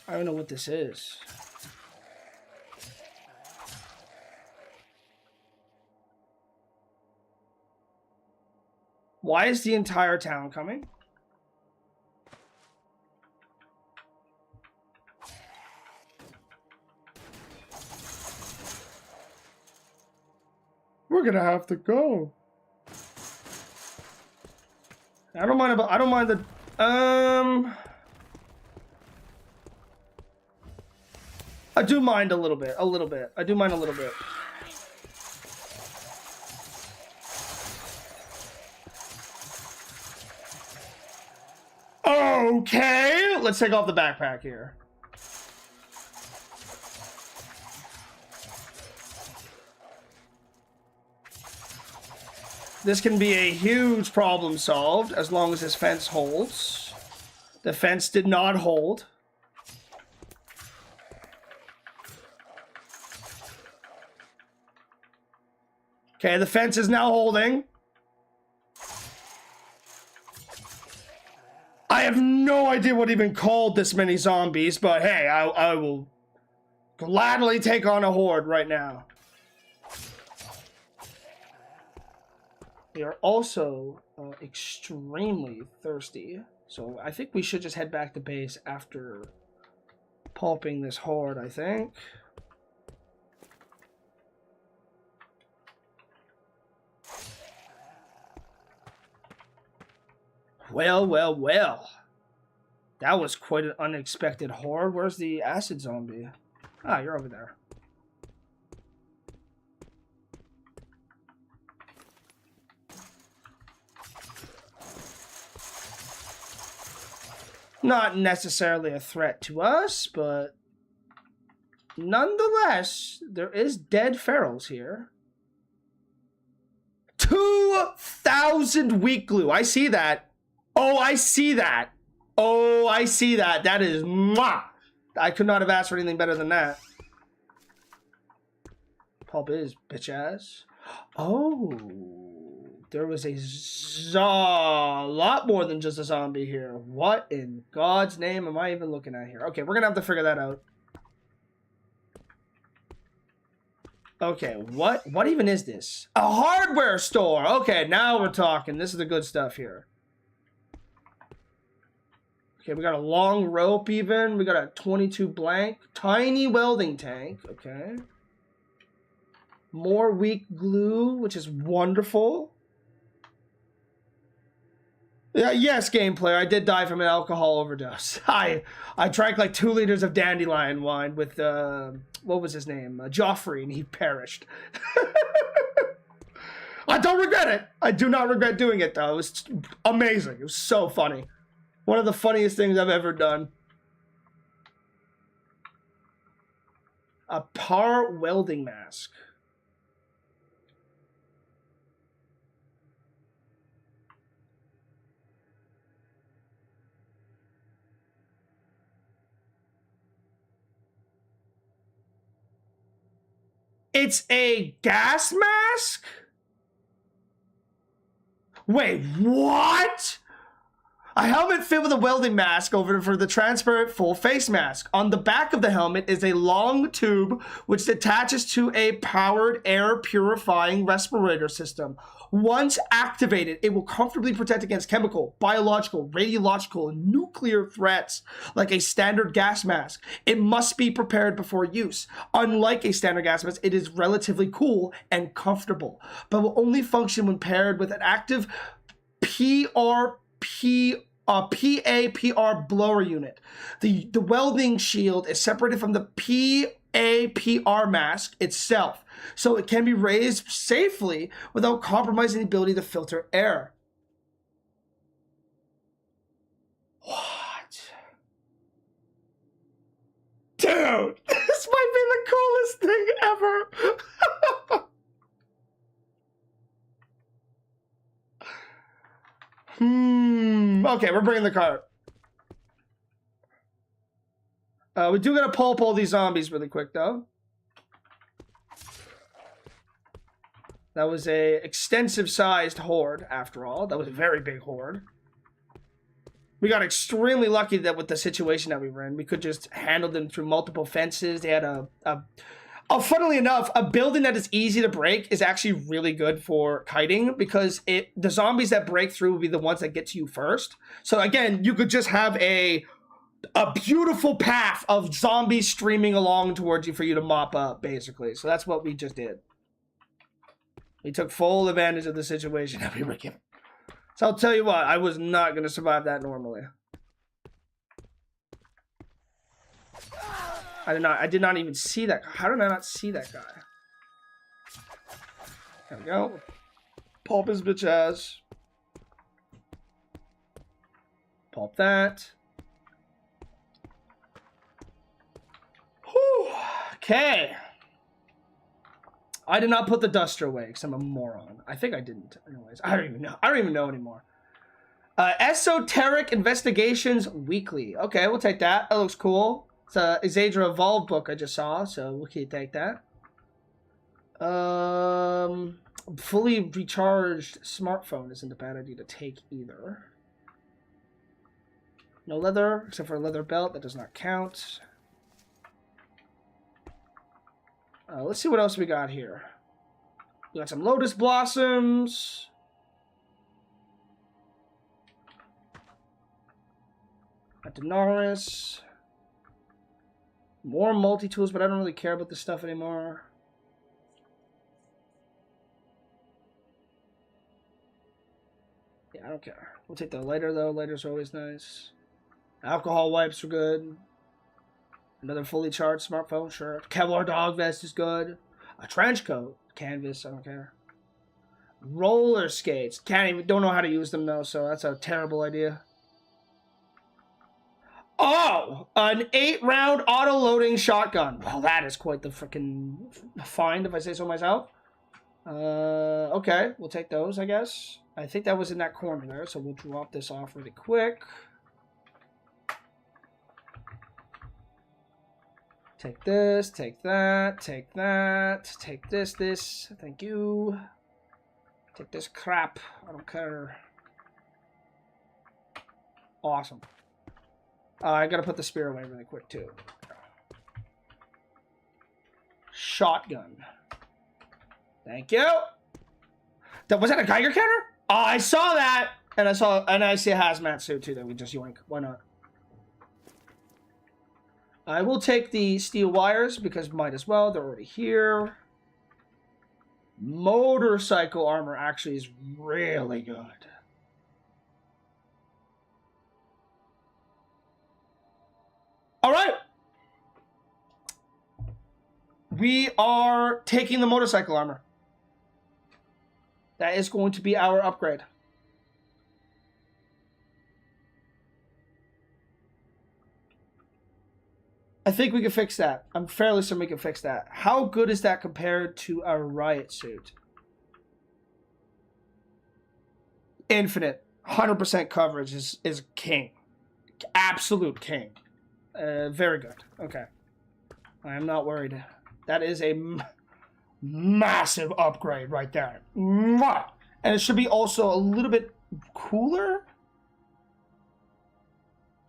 I don't know what this is. Why is the entire town coming? We're gonna have to go. I don't mind the I do mind a little bit. I do mind a little bit. Okay, let's take off the backpack here. This can be a huge problem solved as long as this fence holds. The fence did not hold. Okay, the fence is now holding. I have no idea what even called this many zombies, but hey, I will gladly take on a horde right now. We are also extremely thirsty, so I think we should just head back to base after pulping this horde, I think. Well, well, well. That was quite an unexpected horde. Where's the acid zombie? Ah, you're over there. Not necessarily a threat to us, but nonetheless, there is dead ferals here. 2,000 weak glue. I see that. Oh, I see that. Oh, I see that. That is mwah. I could not have asked for anything better than that. Pulp is bitch ass. Oh, there was a lot more than just a zombie here. What in God's name am I even looking at here? Okay, we're gonna have to figure that out. Okay, what even is this? A hardware store. Okay, now we're talking. This is the good stuff here. Okay, we got a long rope even. We got a 22 blank. Tiny welding tank. Okay. More weak glue, which is wonderful. Yeah, yes, game player. I did die from an alcohol overdose. I drank like 2 liters of dandelion wine with, what was his name? Joffrey, and he perished. I don't regret it. I do not regret doing it, though. It was amazing. It was so funny. One of the funniest things I've ever done. A par welding mask. It's a gas mask? Wait, what? A helmet fit with a welding mask over for the transparent full face mask. On the back of the helmet is a long tube which attaches to a powered air purifying respirator system. Once activated, it will comfortably protect against chemical, biological, radiological, and nuclear threats like a standard gas mask. It must be prepared before use. Unlike a standard gas mask, it is relatively cool and comfortable, but will only function when paired with an active PAPR blower unit. The welding shield is separated from the PAPR mask itself, so it can be raised safely without compromising the ability to filter air. Dude, this might be the coolest thing ever. Okay, we're bringing the cart. We do gotta pulp all these zombies really quick, though. That was a extensive-sized horde, after all. That was a very big horde. We got extremely lucky that with the situation that we were in, we could just handle them through multiple fences. They had funnily enough, a building that is easy to break is actually really good for kiting because the zombies that break through will be the ones that get to you first. So again, you could just have a beautiful path of zombies streaming along towards you for you to mop up, basically. So that's what we just did. We took full advantage of the situation that we were given. So I'll tell you what, I was not going to survive that normally. I did not even see that. How did I not see that guy? There we go. Pulp his bitch ass. Pulp that. Whew. Okay. I did not put the duster away because I'm a moron. I think I didn't. Anyways, I don't even know. I don't even know anymore. Esoteric Investigations Weekly. Okay, we'll take that. That looks cool. It's a Exadra Evolved book I just saw, so we'll take that. Fully recharged smartphone isn't a bad idea to take either. No leather, except for a leather belt. That does not count. Let's see what else we got here. We got some lotus blossoms. A Denaris. More multi-tools, but I don't really care about this stuff anymore. Yeah, I don't care. We'll take the lighter, though. Lighters are always nice. Alcohol wipes are good. Another fully charged smartphone, sure. Kevlar dog vest is good. A trench coat. Canvas, I don't care. Roller skates. Don't know how to use them, though, so that's a terrible idea. Oh! An 8-round auto-loading shotgun. Well, that is quite the freaking find, if I say so myself. Okay, we'll take those, I guess. I think that was in that corner there, so we'll drop this off really quick. Take this, take that, take that, take this, thank you. Take this crap, I don't care. Awesome. I gotta put the spear away really quick too. Shotgun. Thank you. Was that a Geiger counter? Oh, I saw that, and I see a hazmat suit too that we just yoink. Why not? I will take the steel wires because might as well. They're already here. Motorcycle armor actually is really good. All right. We are taking the motorcycle armor. That is going to be our upgrade. I think we can fix that. I'm fairly certain we can fix that. How good is that compared to a riot suit? Infinite. 100% coverage is king. Absolute king. Very good. Okay. I am not worried. That is a massive upgrade right there. Mwah! And it should be also a little bit cooler.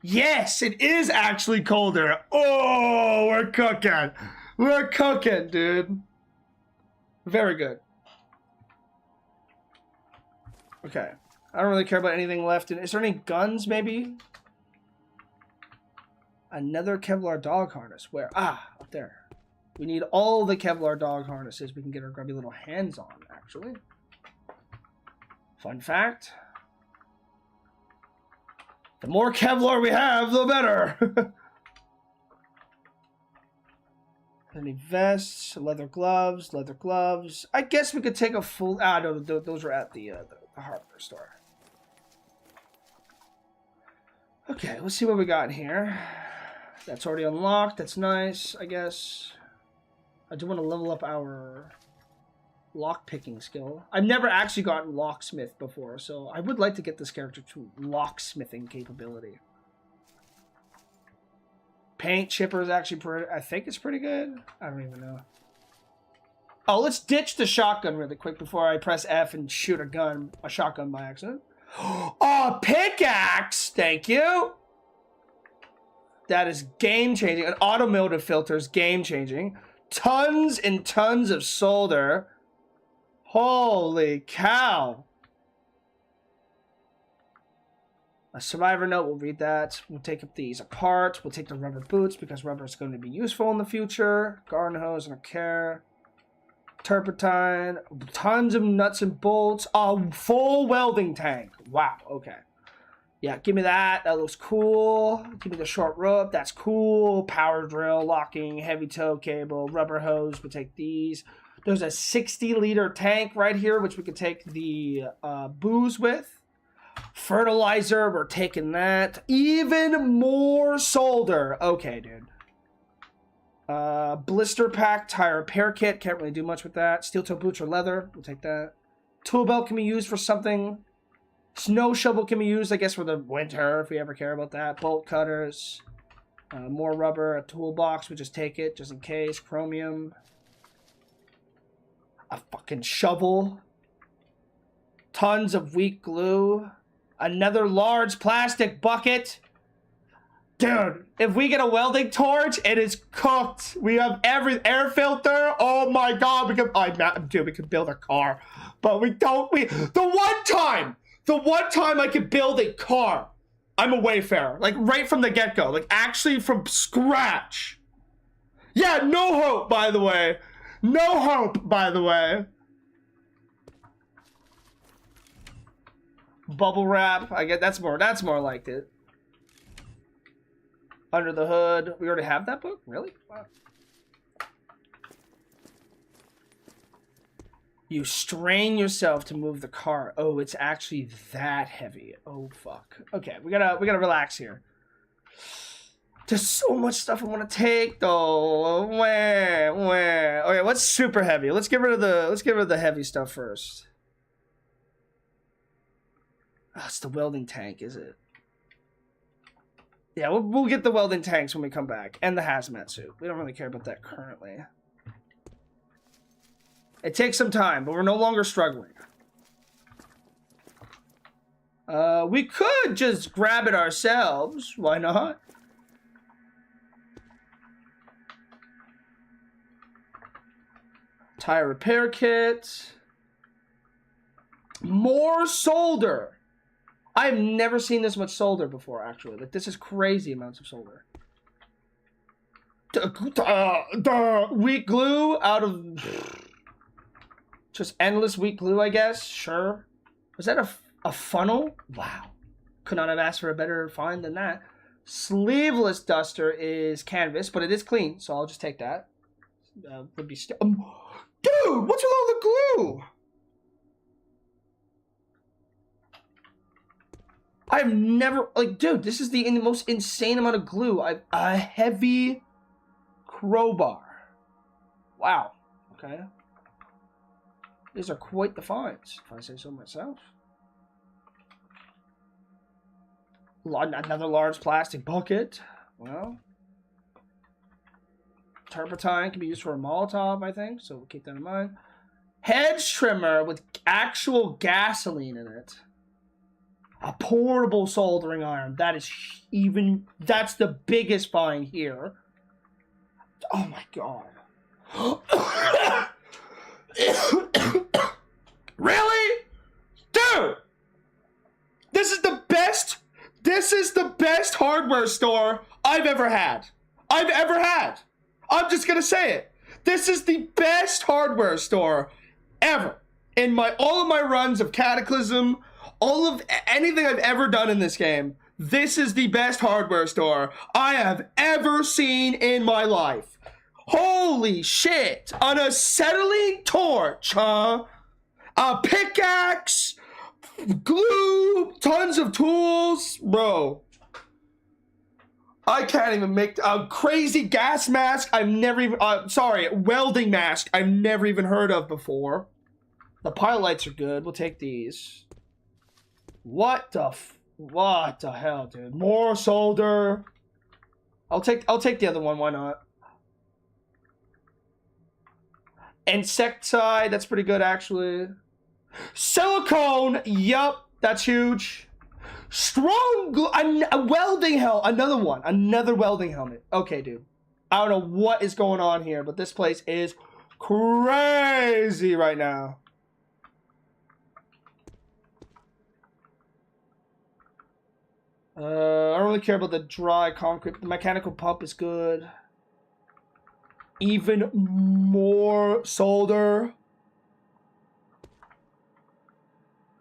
Yes, it is actually colder. Oh, we're cooking. We're cooking, dude. Very good. Okay. I don't really care about anything left. Is there any guns, maybe? Another Kevlar dog harness. Where? Ah, up there. We need all the Kevlar dog harnesses we can get our grubby little hands on, actually. Fun fact. The more Kevlar we have, the better. Any vests, leather gloves. I guess we could take a full... Ah, no, those are at the hardware store. Okay, let's see what we got in here. That's already unlocked. That's nice, I guess. I do want to level up our lock-picking skill. I've never actually gotten locksmith before, so I would like to get this character to locksmithing capability. Paint chipper is actually pretty... I think it's pretty good. I don't even know. Oh, let's ditch the shotgun really quick before I press F and shoot a shotgun by accident. Oh, pickaxe! Thank you! That is game-changing. An automotive filter is game-changing. Tons and tons of solder. Holy cow. A survivor note, we'll read that. We'll take up these apart. We'll take the rubber boots because rubber is going to be useful in the future. Garden hose, I don't care. Turpentine. Tons of nuts and bolts. A full welding tank. Wow, okay. Yeah, give me that. That looks cool. Give me the short rope. That's cool. Power drill, locking, heavy tow cable, rubber hose. We'll take these. There's a 60-liter tank right here, which we could take the booze with. Fertilizer, we're taking that. Even more solder. Okay, dude. Blister pack, tire repair kit. Can't really do much with that. Steel toe boots or leather. We'll take that. Tool belt can be used for something. Snow shovel can be used, I guess, for the winter, if we ever care about that. Bolt cutters. More rubber. A toolbox. We just take it, just in case. Chromium. A fucking shovel. Tons of weak glue. Another large plastic bucket. Dude, if we get a welding torch, it is cooked. We have every air filter. Oh my god, we could build a car. But we don't. The one time I could build a car, I'm a wayfarer. Like right from the get-go. Like actually from scratch. Yeah, no hope, by the way. No hope, by the way. Bubble wrap. I get that's more like it. Under the hood. We already have that book? Really? Wow. You strain yourself to move the car. Oh, it's actually that heavy. Oh fuck. Okay, we gotta relax here. There's so much stuff I want to take though. Where? Okay, what's super heavy? Let's get rid of the heavy stuff first. Oh, it's the welding tank, is it? Yeah, we'll get the welding tanks when we come back. And the hazmat suit. We don't really care about that currently. It takes some time, but we're no longer struggling. We could just grab it ourselves. Why not? Tire repair kit. More solder. I've never seen this much solder before, actually. Like, this is crazy amounts of solder. Weak glue out of... Just endless weak glue, I guess. Sure. Was that a funnel? Wow. Could not have asked for a better find than that. Sleeveless duster is canvas, but it is clean, so I'll just take that. Would be dude, what's with all the glue? I've never, like, dude, this is the most insane amount of glue. A heavy crowbar. Wow. Okay. These are quite the finds, if I say so myself. Another large plastic bucket. Well. Turpentine can be used for a Molotov, I think, so we'll keep that in mind. Hedge trimmer with actual gasoline in it. A portable soldering iron. That is that's the biggest find here. Oh my god. Really? Dude! This is the best hardware store I've ever had. I'm just gonna say it. This is the best hardware store ever. In all of my runs of Cataclysm, all of anything I've ever done in this game, this is the best hardware store I have ever seen in my life. Holy shit. An acetylene torch, huh? A pickaxe, glue, tons of tools. Bro. I can't even make a crazy gas mask. I've never even, sorry, welding mask. I've never even heard of before. The pilot lights are good. We'll take these. What the hell, dude? More solder. I'll take the other one. Why not? Insecticide. That's pretty good, actually. Silicone. Yup. That's huge. Strong glue. A welding helmet. Another one. Another welding helmet. Okay, dude. I don't know what is going on here, but this place is crazy right now. I don't really care about the dry concrete. The mechanical pump is good. Even more solder.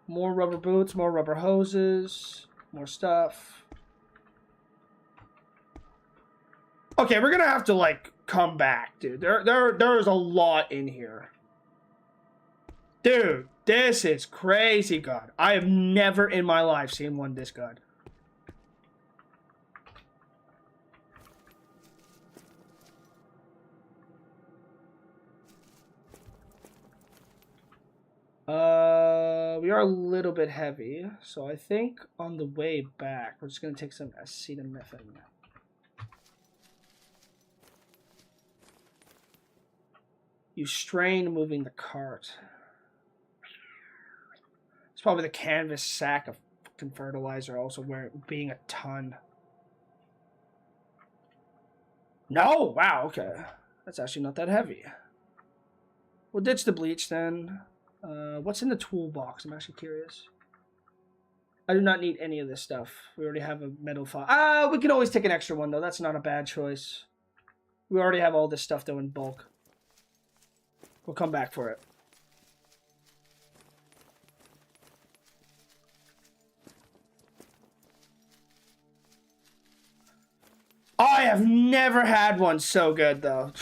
More rubber boots, more rubber hoses, more stuff. Okay, we're gonna have to, like, come back, dude. There is a lot in here. Dude, this is crazy good. I have never in my life seen one this good. We are a little bit heavy, so I think on the way back, we're just gonna take some acetaminophen. You strain moving the cart. It's probably the canvas sack of fucking fertilizer also being a ton. No! Wow, okay. That's actually not that heavy. We'll ditch the bleach then. What's in the toolbox? I'm actually curious. I do not need any of this stuff. We already have a metal file. We can always take an extra one, though. That's not a bad choice. We already have all this stuff, though, in bulk. We'll come back for it. I have never had one so good, though.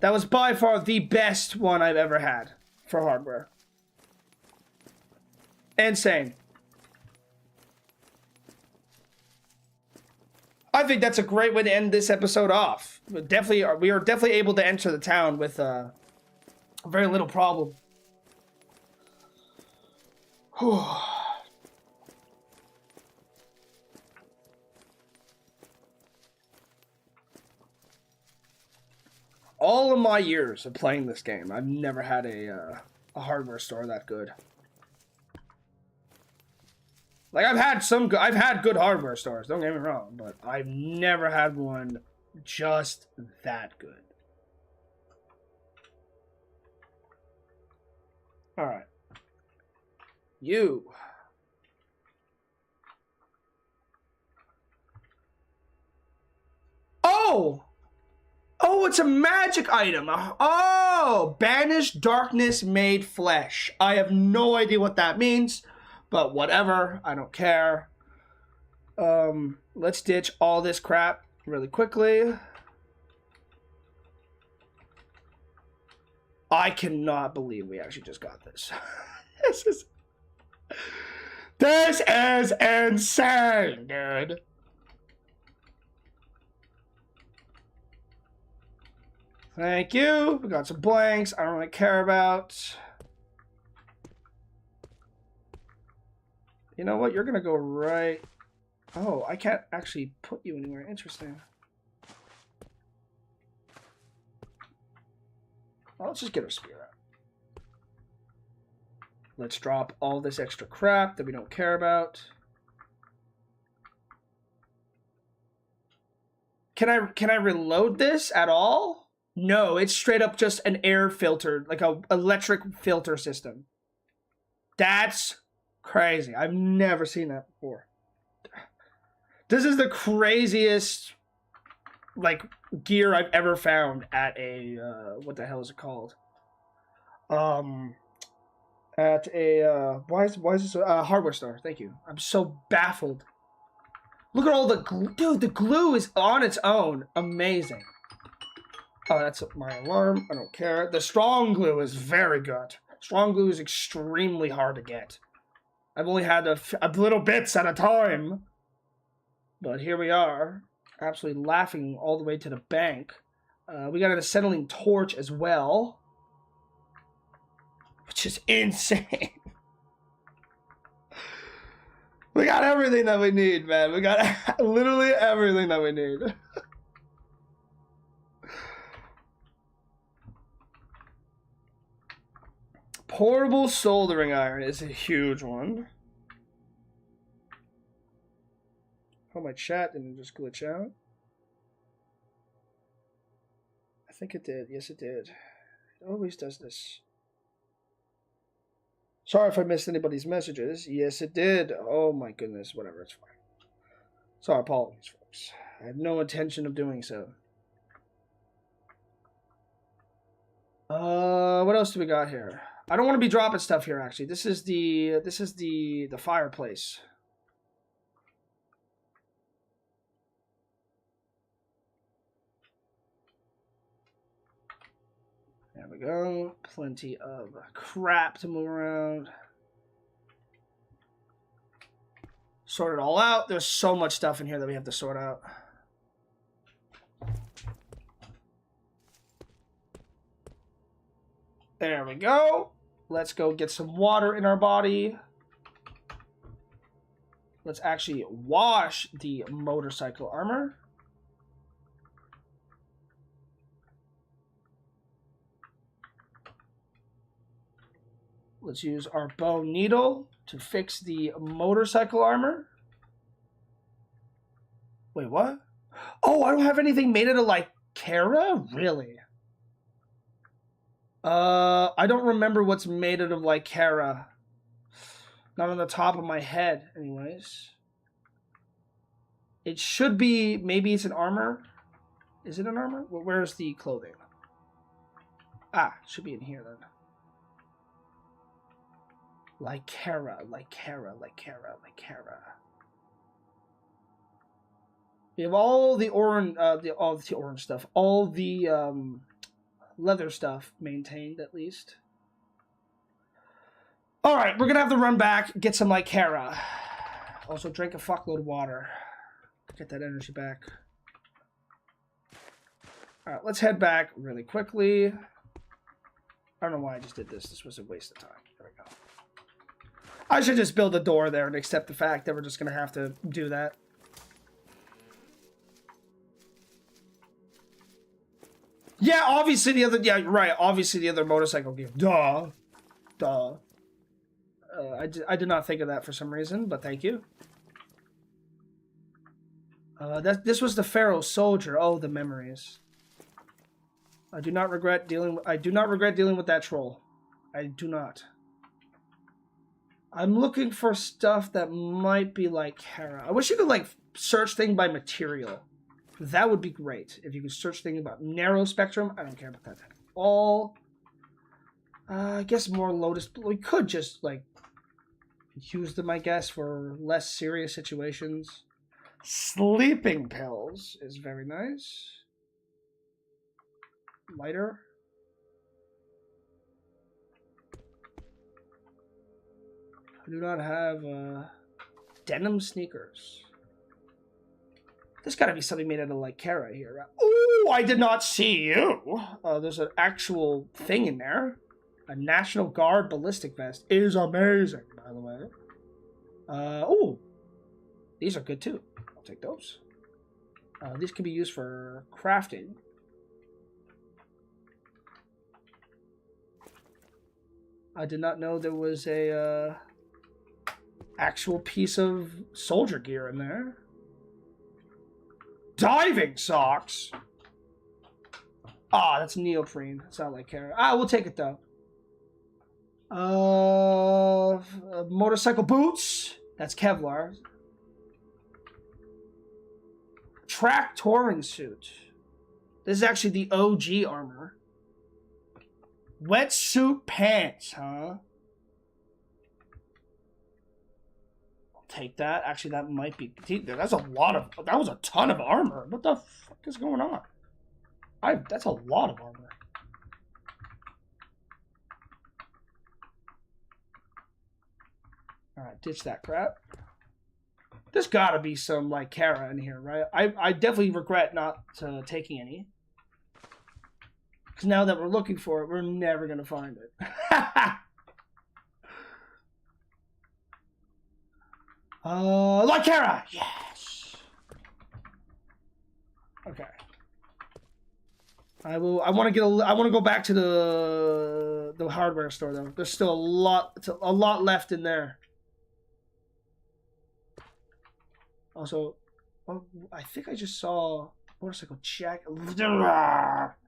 That was by far the best one I've ever had for hardware. Insane. I think that's a great way to end this episode off. We are definitely able to enter the town with very little problem. Whew. All of my years of playing this game, I've never had a hardware store that good. Like, I've had good hardware stores, don't get me wrong, but I've never had one just that good. Alright. You. Oh! Oh, it's a magic item. Oh, banished darkness made flesh. I have no idea what that means, but whatever. I don't care. Let's ditch all this crap really quickly. I cannot believe we actually just got this. This is insane, dude. Thank you. We got some blanks I don't really care about. You know what? You're going to go right... Oh, I can't actually put you anywhere. Interesting. Well, let's just get our spear out. Let's drop all this extra crap that we don't care about. Can I reload this at all? No, it's straight up just an air filter, like a electric filter system. That's crazy. I've never seen that before. This is the craziest, like, gear I've ever found at a, what the hell is it called? At a, why is this a hardware store? Thank you. I'm so baffled. Look at all the glue. Dude, the glue is on its own. Amazing. Oh, that's my alarm. I don't care. The strong glue is very good. Strong glue is extremely hard to get. I've only had a little bits at a time. But here we are, absolutely laughing all the way to the bank. We got an acetylene torch as well, which is insane. We got everything that we need, man. We got literally everything that we need. Portable soldering iron is a huge one. Oh, my chat didn't just glitch out. I think it did. Yes, it did. It always does this. Sorry if I missed anybody's messages. Yes, it did. Oh my goodness. Whatever, it's fine. Sorry, apologies, folks. I had no intention of doing so. What else do we got here? I don't want to be dropping stuff here. Actually, this is the fireplace. There we go. Plenty of crap to move around. Sort it all out. There's so much stuff in here that we have to sort out. There we go. Let's go get some water in our body. Let's actually wash the motorcycle armor. Let's use our bone needle to fix the motorcycle armor. Wait, what? Oh, I don't have anything made out of Lycara? Really? I don't remember what's made out of Lycara. Not on the top of my head, anyways. It should be, maybe it's an armor. Is it an armor? Well, where's the clothing? Ah, should be in here then. Lycara. We have all the orange, all the orange stuff, all the leather stuff maintained at least. All right, we're gonna have to run back, get some Lycara. Also, drink a fuckload of water. Get that energy back. All right, let's head back really quickly. I don't know why I just did this. This was a waste of time. There we go. I should just build a door there and accept the fact that we're just gonna have to do that. Yeah, obviously the other, yeah, right, obviously the other motorcycle game. Duh. I did not think of that for some reason, but thank you. This was the Pharaoh soldier. Oh, the memories. I do not regret dealing with that troll. I do not. I'm looking for stuff that might be Lycara. I wish you could search thing by material. That would be great. If you could search things about narrow spectrum. I don't care about that at all. I guess more Lotus. We could just use them, I guess, for less serious situations. Sleeping pills is very nice. Lighter. I do not have denim sneakers. There's got to be something made out of Lycara here. Ooh, I did not see you. There's an actual thing in there. A National Guard ballistic vest is amazing, by the way. Oh, these are good too. I'll take those. These can be used for crafting. I did not know there was a actual piece of soldier gear in there. Diving socks. Ah, that's neoprene. It's not Lycara. Ah, we'll take it though. Motorcycle boots. That's Kevlar. Track touring suit. This is actually the OG armor. Wetsuit pants, huh? I'll take that. Actually, that might be... That's a lot of... That was a ton of armor. What the fuck is going on? That's a lot of armor. Alright, ditch that crap. There's gotta be some, like, Kara in here, right? I definitely regret not taking any. Because now that we're looking for it, we're never gonna find it. Like Kara! Yes! Okay. I want to go back to the hardware store though. There's still a lot left in there. Also, oh, I think I just saw motorcycle jacket.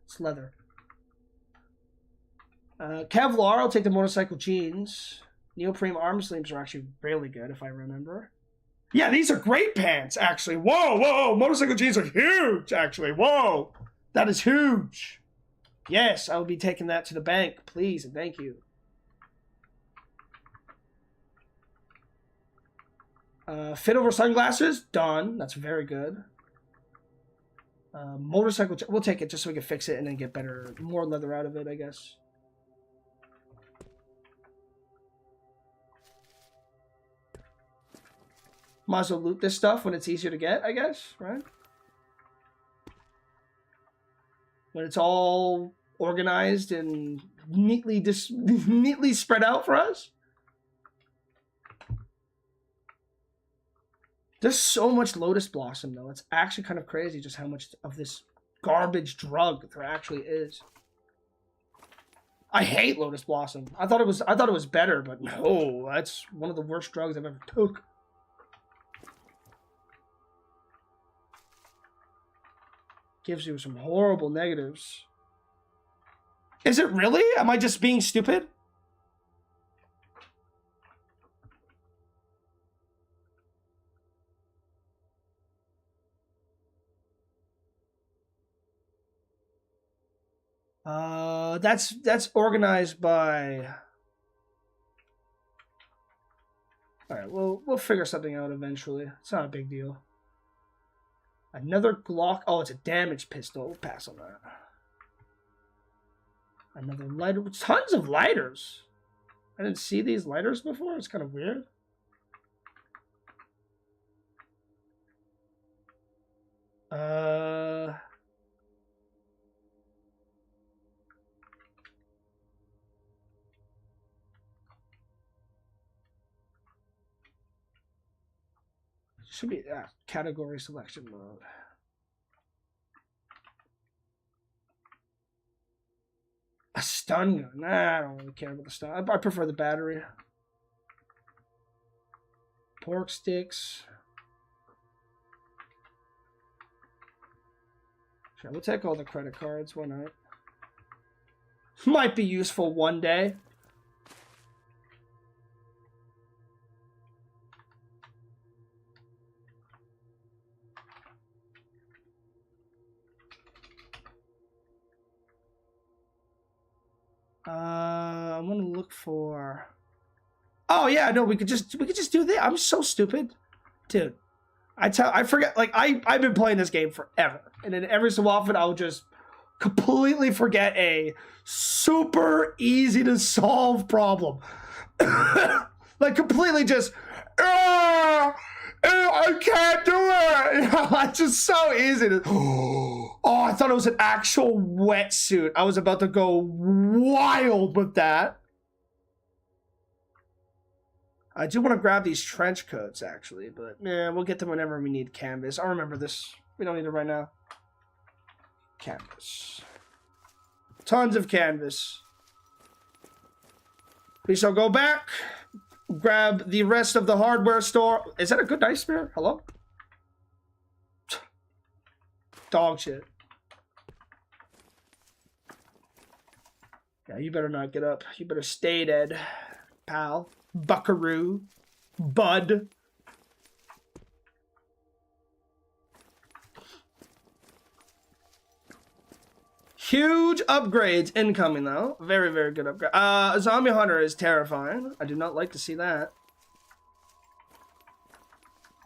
It's leather. Kevlar, I'll take the motorcycle jeans. Neoprene arm sleeves are actually really good if I remember. Yeah, these are great pants actually. Whoa, whoa, motorcycle jeans are huge actually. Whoa. That is huge. Yes, I will be taking that to the bank, please, and thank you. Fit over sunglasses, done. That's very good. Motorcycle, we'll take it just so we can fix it and then get more leather out of it, I guess. Might as well loot this stuff when it's easier to get, I guess, right? When it's all organized and neatly spread out for us. There's so much Lotus Blossom though. It's actually kind of crazy just how much of this garbage drug there actually is. I hate Lotus Blossom. I thought it was better, but no, that's one of the worst drugs I've ever took. Gives you some horrible negatives. Is it really? Am I just being stupid? That's organized by. All right, we'll figure something out eventually. It's not a big deal. Another Glock. Oh, it's a damaged pistol. We'll pass on that. Another lighter. Tons of lighters. I didn't see these lighters before. It's kind of weird. Should be category selection mode. A stun gun. Nah, I don't really care about the stun. I prefer the battery. Pork sticks. Sure, we'll take all the credit cards. Why not? Might be useful one day. I'm gonna look for. Oh yeah, no, we could just do this. I'm so stupid, dude. I forget. Like I've been playing this game forever, and then every so often I'll just completely forget a super easy to solve problem. Like completely just. I can't do it. You know, it's just so easy to. Oh, I thought it was an actual wetsuit. I was about to go wild with that. I do want to grab these trench coats actually, but yeah, we'll get them whenever we need canvas. I remember this. We don't need it right now. Canvas. Tons of canvas. We shall go back. Grab the rest of the hardware store. Is that a good knife spear? Hello? Dog shit. Yeah, you better not get up. You better stay dead, pal. Buckaroo. Bud. Huge upgrades incoming, though. Very, very good upgrade. Zombie Hunter is terrifying. I do not like to see that.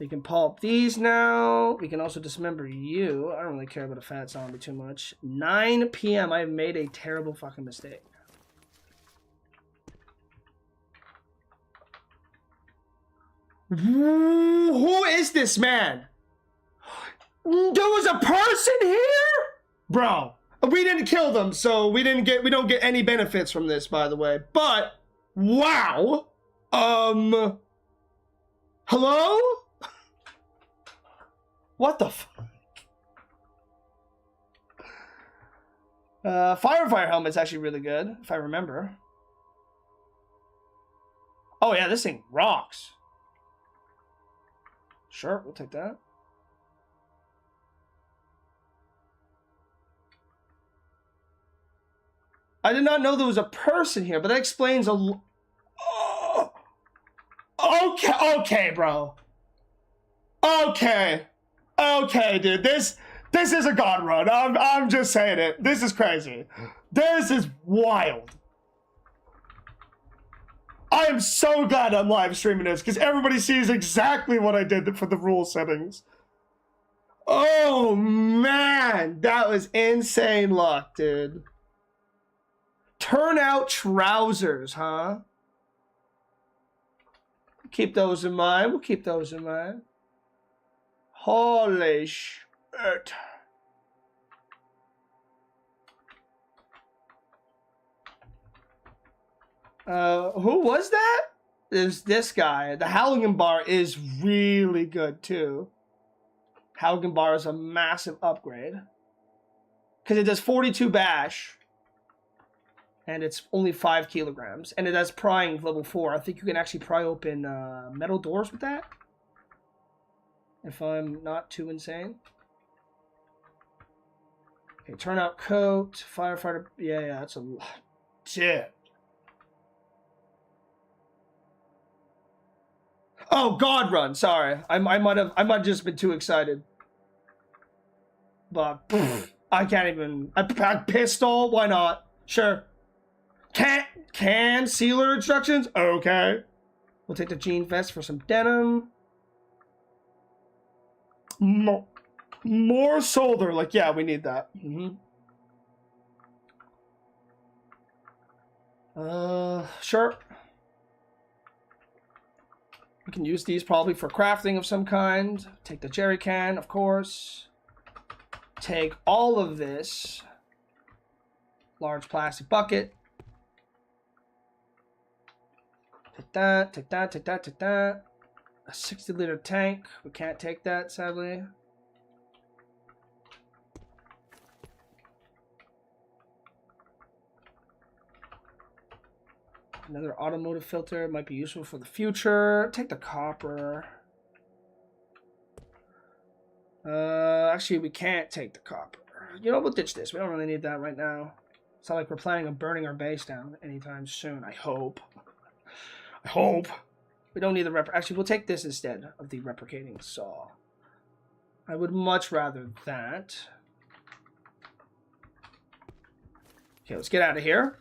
We can pulp these now. We can also dismember you. I don't really care about a fat zombie too much. 9 p.m. I've made a terrible fucking mistake. Who is this man? There was a person here? Bro, we didn't kill them, so we don't get any benefits from this, by the way. But, wow. Hello? What the fuck? Firefighter helmet's actually really good, if I remember. Oh yeah, this thing rocks. Sure, we'll take that. I did not know there was a person here, but that explains a... Oh. Okay, bro. Okay, dude. This is a god run. I'm just saying it. This is crazy. This is wild. I am so glad I'm live streaming this because everybody sees exactly what I did for the rule settings. Oh man, that was insane luck, dude. Turnout trousers, huh? Keep those in mind. We'll keep those in mind. Holy shit. Who was that? Is this guy. The Halligan bar is really good too. Halligan bar is a massive upgrade. Because it does 42 bash. And it's only 5 kilograms. And it has prying level 4. I think you can actually pry open metal doors with that. If I'm not too insane. Okay, turnout coat. Firefighter. Yeah, that's a lot. Shit. Oh, God run. Sorry. I might have just been too excited. But I can't even. A pistol? Why not? Sure. Can sealer instructions? Okay. We'll take the jean vest for some denim. More solder. Like, yeah, we need that. Sure. We can use these probably for crafting of some kind. Take the jerry can, of course. Take all of this. Large plastic bucket. Take that, take that, take that, take that. A 60-liter tank. We can't take that, sadly. Another automotive filter might be useful for the future. Take the copper. Actually, we can't take the copper. You know, we'll ditch this. We don't really need that right now. It's not like we're planning on burning our base down anytime soon. I hope. I hope. We don't need the Actually, we'll take this instead of the replicating saw. I would much rather that. Okay, let's get out of here.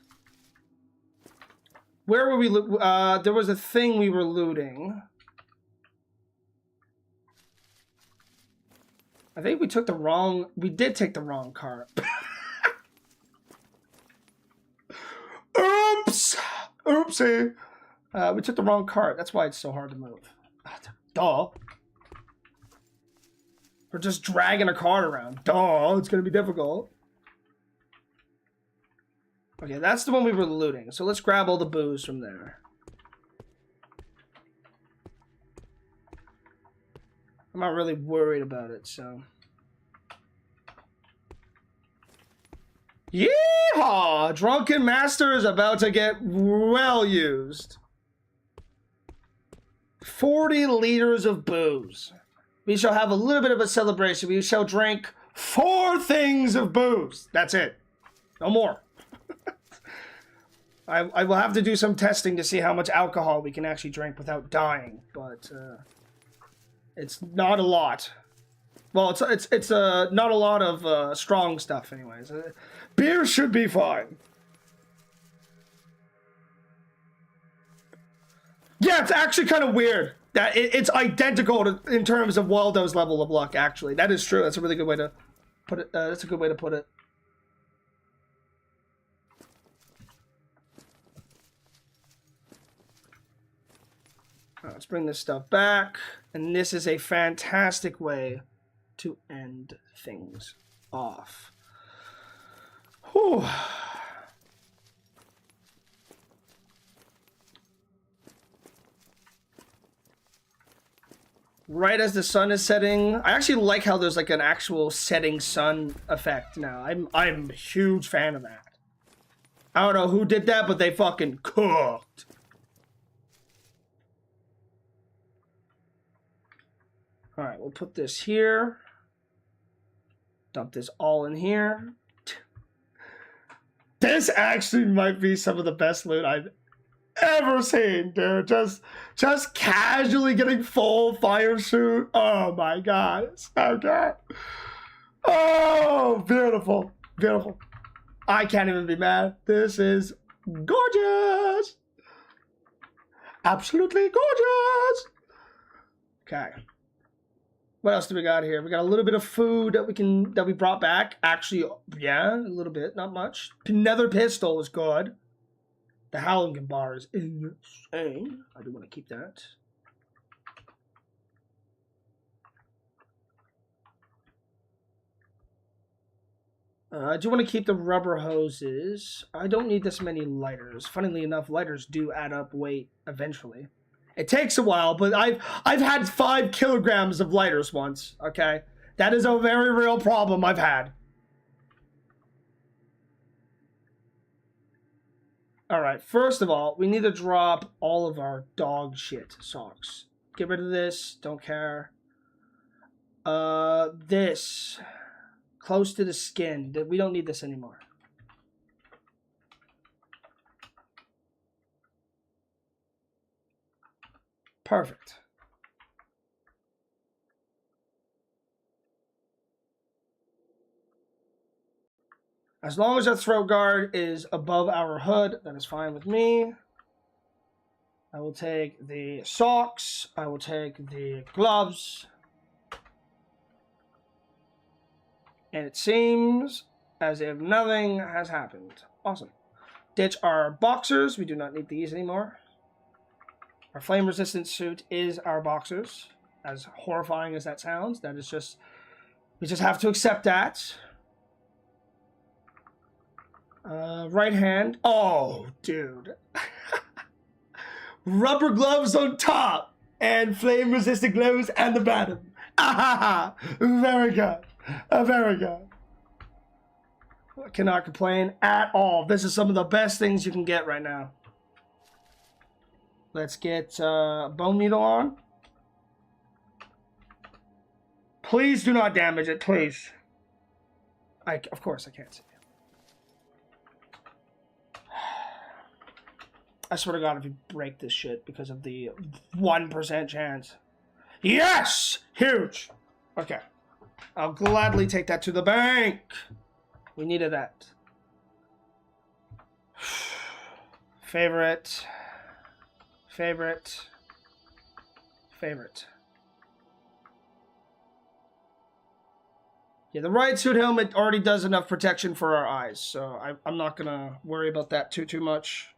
Where were we? There was a thing we were looting. I think we took the wrong... We did take the wrong cart. Oops! Oopsie. We took the wrong cart. That's why it's so hard to move. Duh. We're just dragging a cart around. Duh. It's going to be difficult. Okay, that's the one we were looting. So let's grab all the booze from there. I'm not really worried about it, so... Yeehaw! Drunken Master is about to get well used. 40 liters of booze. We shall have a little bit of a celebration. We shall drink 4 things of booze. That's it. No more. I will have to do some testing to see how much alcohol we can actually drink without dying, but it's not a lot. Well, it's not a lot of strong stuff, anyways. Beer should be fine. Yeah, it's actually kind of weird that it's identical to, in terms of Waldo's level of luck. Actually, that is true. That's a really good way to put it. That's a good way to put it. Let's bring this stuff back. And this is a fantastic way to end things off. Whew. Right as the sun is setting. I actually like how there's like an actual setting sun effect now. I'm a huge fan of that. I don't know who did that, but they fucking cooked. Alright, we'll put this here. Dump this all in here. This actually might be some of the best loot I've ever seen, dude. Just casually getting full fire suit. Oh my god, it's so good. Oh, beautiful, beautiful. I can't even be mad. This is gorgeous. Absolutely gorgeous. Okay. What else do we got here? We got a little bit of food that we brought back. Actually, yeah, a little bit, not much. Another pistol is good. The Howling bar is insane. I do want to keep that. I do want to keep the rubber hoses. I don't need this many lighters. Funnily enough, lighters do add up weight eventually. It takes a while, but I've had 5 kilograms of lighters once, okay? That is a very real problem I've had. Alright, first of all, we need to drop all of our dog shit socks. Get rid of this, don't care. This. Close to the skin. We don't need this anymore. Perfect. As long as our throat guard is above our hood, that is fine with me. I will take the socks. I will take the gloves. And it seems as if nothing has happened. Awesome. Ditch our boxers. We do not need these anymore. Our flame-resistant suit is our boxers. As horrifying as that sounds, that is just... we just have to accept that. Right hand. Oh, dude. Rubber gloves on top. And flame-resistant gloves at the bottom. Ah, very good. Very good. I cannot complain at all. This is some of the best things you can get right now. Let's get bone needle on. Please do not damage it, please. Of course I can't see you. I swear to God, if you break this shit because of the 1% chance. Yes! Huge! Okay. I'll gladly take that to the bank. We needed that. Favorite. Favorite. Favorite. Yeah, the riot suit helmet already does enough protection for our eyes, so I'm not gonna worry about that too much.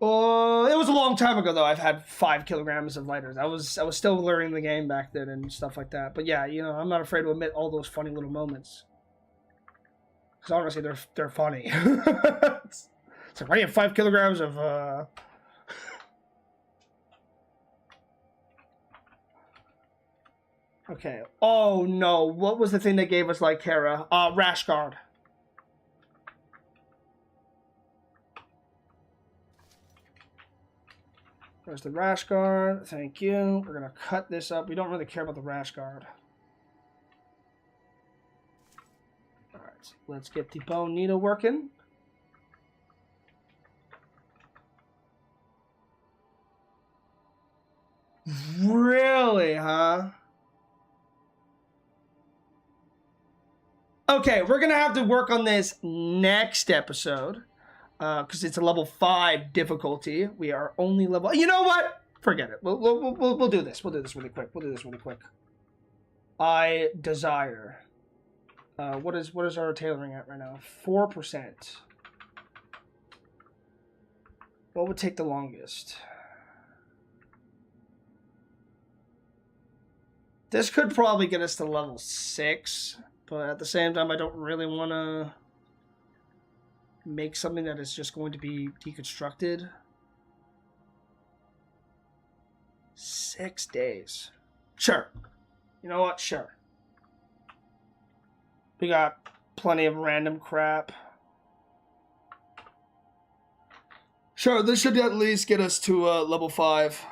It was a long time ago though. I've had 5 kilograms of lighters. I was still learning the game back then and stuff like that. But yeah, you know, I'm not afraid to admit all those funny little moments. Because honestly, they're funny. It's like, why do you have 5 kilograms of Okay. Oh no, what was the thing they gave us like Kara? Rash guard. There's the rash guard. Thank you. We're gonna cut this up. We don't really care about the rash guard. Alright, let's get the bone needle working. Really, huh? Okay, we're gonna have to work on this next episode. Because it's a level 5 difficulty. We are only level... You know what? Forget it. We'll do this. We'll do this really quick. We'll do this really quick. I desire. What is our tailoring at right now? 4%. What would take the longest? This could probably get us to level 6, but at the same time, I don't really want to make something that is just going to be deconstructed. 6 days. Sure. You know what? Sure. We got plenty of random crap. Sure, this should at least get us to level 5.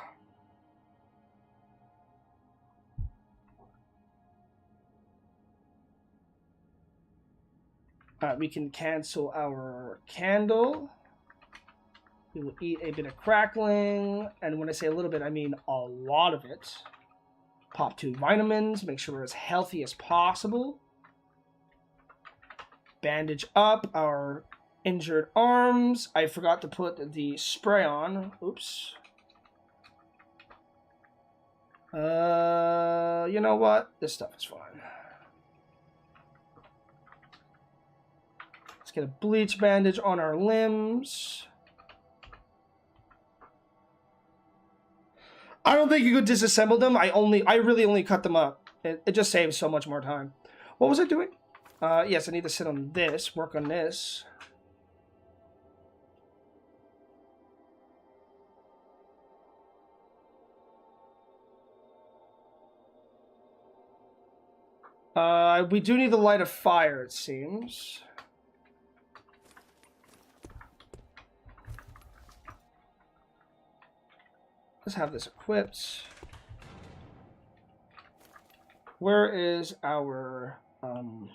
We can cancel our candle. We will eat a bit of crackling. And when I say a little bit, I mean a lot of it. Pop 2 vitamins. Make sure we're as healthy as possible. Bandage up our injured arms. I forgot to put the spray on. Oops. You know what? This stuff is fine. Let's get a bleach bandage on our limbs. I don't think you could disassemble them. I really only cut them up. It just saves so much more time. What was I doing? Yes, I need to sit on this, work on this. We do need to light a fire, it seems. Let's have this equipped. Where is our... Okay,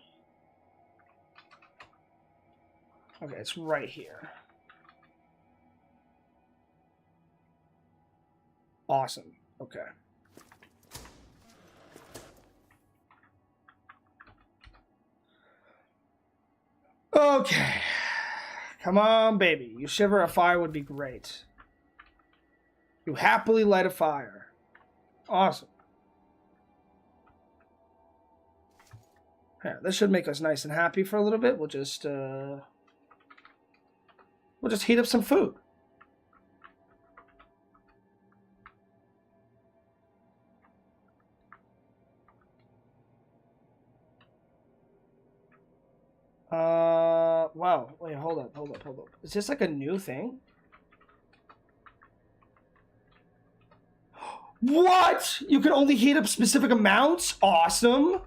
it's right here. Awesome. Okay. Okay. Come on, baby. You shiver a fire would be great. You happily light a fire. Awesome. Yeah, this should make us nice and happy for a little bit. We'll just heat up some food. Wow. Wait, hold up. Is this like a new thing? What? You can only heat up specific amounts? Awesome.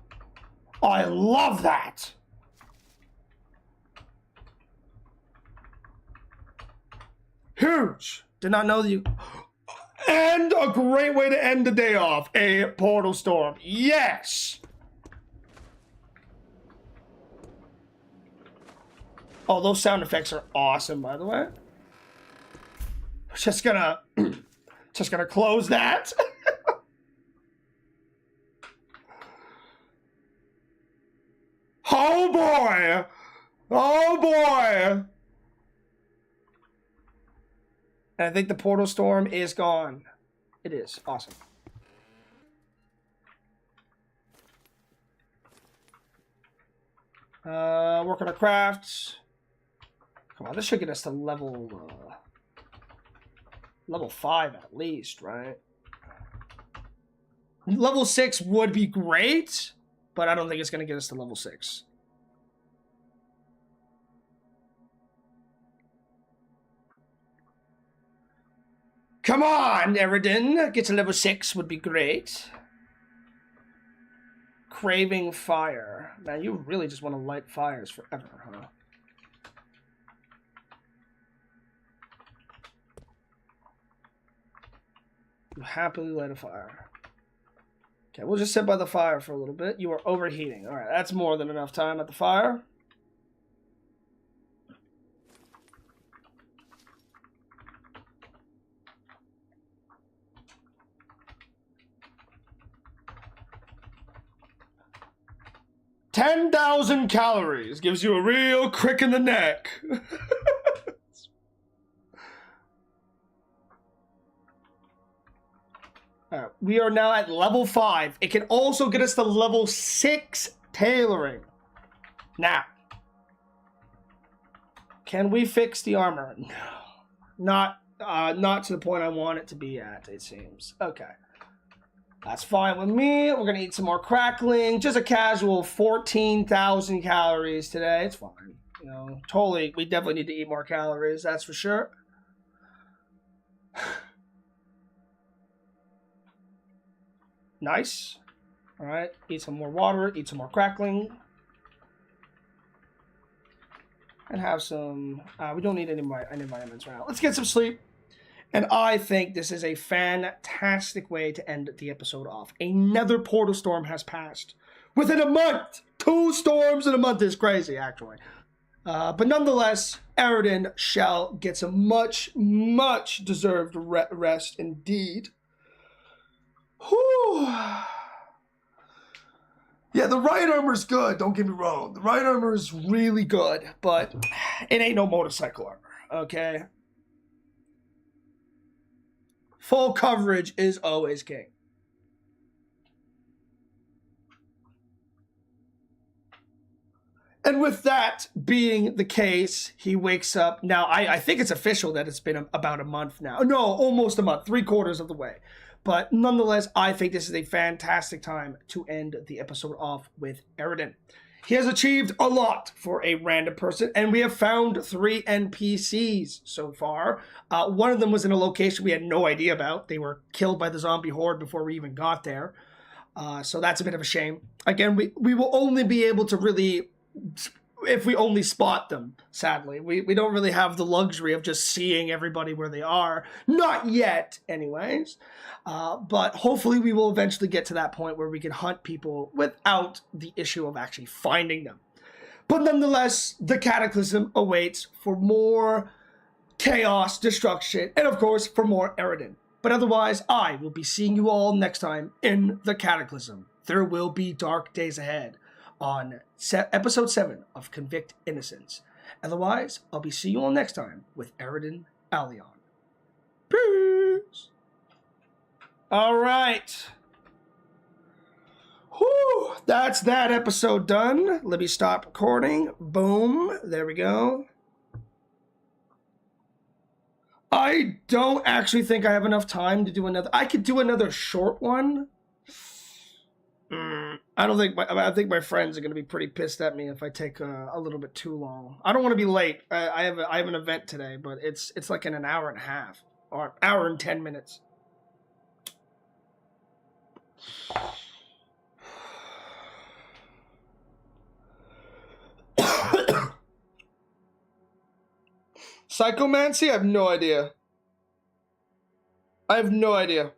I love that. Huge. Did not know that you... And a great way to end the day off. A portal storm. Yes. Oh, those sound effects are awesome, by the way. Just gonna close that. Oh boy! Oh boy! And I think the portal storm is gone. It is. Awesome. Work on our crafts. Come on, this should get us to level 5 at least, right? Level 6 would be great, but I don't think it's going to get us to level 6. Come on, Eradine. Get to level 6 would be great. Craving fire. Man, you really just want to light fires forever, huh? You happily light a fire. Okay, we'll just sit by the fire for a little bit. You are overheating. All right, that's more than enough time at the fire. $10,000 calories gives you a real crick in the neck. Alright, we are now at level 5. It can also get us to level 6 tailoring. Now, can we fix the armor? No. Not to the point I want it to be at, it seems. Okay. That's fine with me. We're going to eat some more crackling. Just a casual 14,000 calories today. It's fine. You know, totally, we definitely need to eat more calories, that's for sure. Nice. All right, eat some more water, eat some more crackling. And have some, we don't need any vitamins right now. Let's get some sleep. And I think this is a fantastic way to end the episode off. Another portal storm has passed. Within a month! 2 storms in a month is crazy, actually. But nonetheless, Eradine shall get some much, much deserved rest indeed. Whew. Yeah, the right armor is good, don't get me wrong. The right armor is really good, but it ain't no motorcycle armor, okay? Full coverage is always king. And with that being the case, he wakes up. Now, I think it's official that it's been about a month now. No, almost a month, 3/4 of the way. But nonetheless, I think this is a fantastic time to end the episode off with Eradine. He has achieved a lot for a random person, and we have found 3 NPCs so far. One of them was in a location we had no idea about. They were killed by the zombie horde before we even got there. So that's a bit of a shame. Again, we will only be able to really, if we only spot them, sadly. We don't really have the luxury of just seeing everybody where they are. Not yet, anyways. But hopefully we will eventually get to that point where we can hunt people without the issue of actually finding them. But nonetheless, the Cataclysm awaits for more chaos, destruction, and of course, for more Eradine. But otherwise, I will be seeing you all next time in the Cataclysm. There will be dark days ahead on episode 7 of Convict, Innocence. Otherwise, I'll be seeing you all next time with Eradine Allion. Peace! Alright. Whew, that's that episode done. Let me stop recording. Boom. There we go. I don't actually think I have enough time to do another. I could do another short one. I think my friends are going to be pretty pissed at me if I take a little bit too long. I don't want to be late. I have an event today, but it's like in an hour and a half or an hour and 10 minutes. Psychomancy? I have no idea. I have no idea.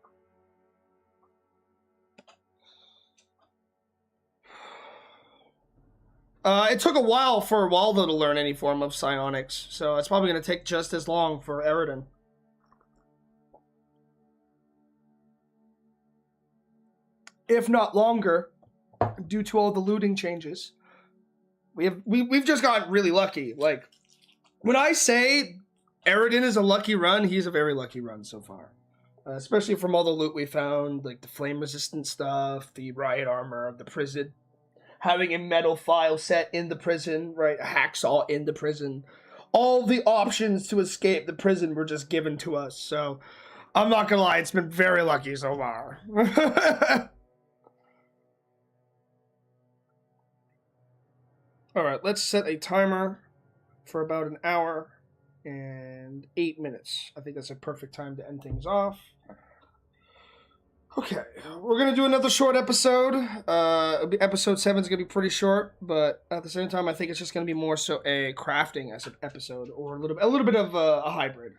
It took a while for Waldo to learn any form of psionics, so it's probably going to take just as long for Eradine. If not longer, due to all the looting changes. We've just gotten really lucky. Like, when I say Eradine is a lucky run, he's a very lucky run so far. Especially from all the loot we found, like the flame-resistant stuff, the riot armor, the prison, having a metal file set in the prison, right? A hacksaw in the prison. All the options to escape the prison were just given to us. So, I'm not gonna lie, it's been very lucky so far. Alright, let's set a timer for about an hour and 8 minutes. I think that's a perfect time to end things off. Okay, we're going to do another short episode. Episode 7 is going to be pretty short, but at the same time, I think it's just going to be more so a crafting as an episode, or a little bit of a hybrid.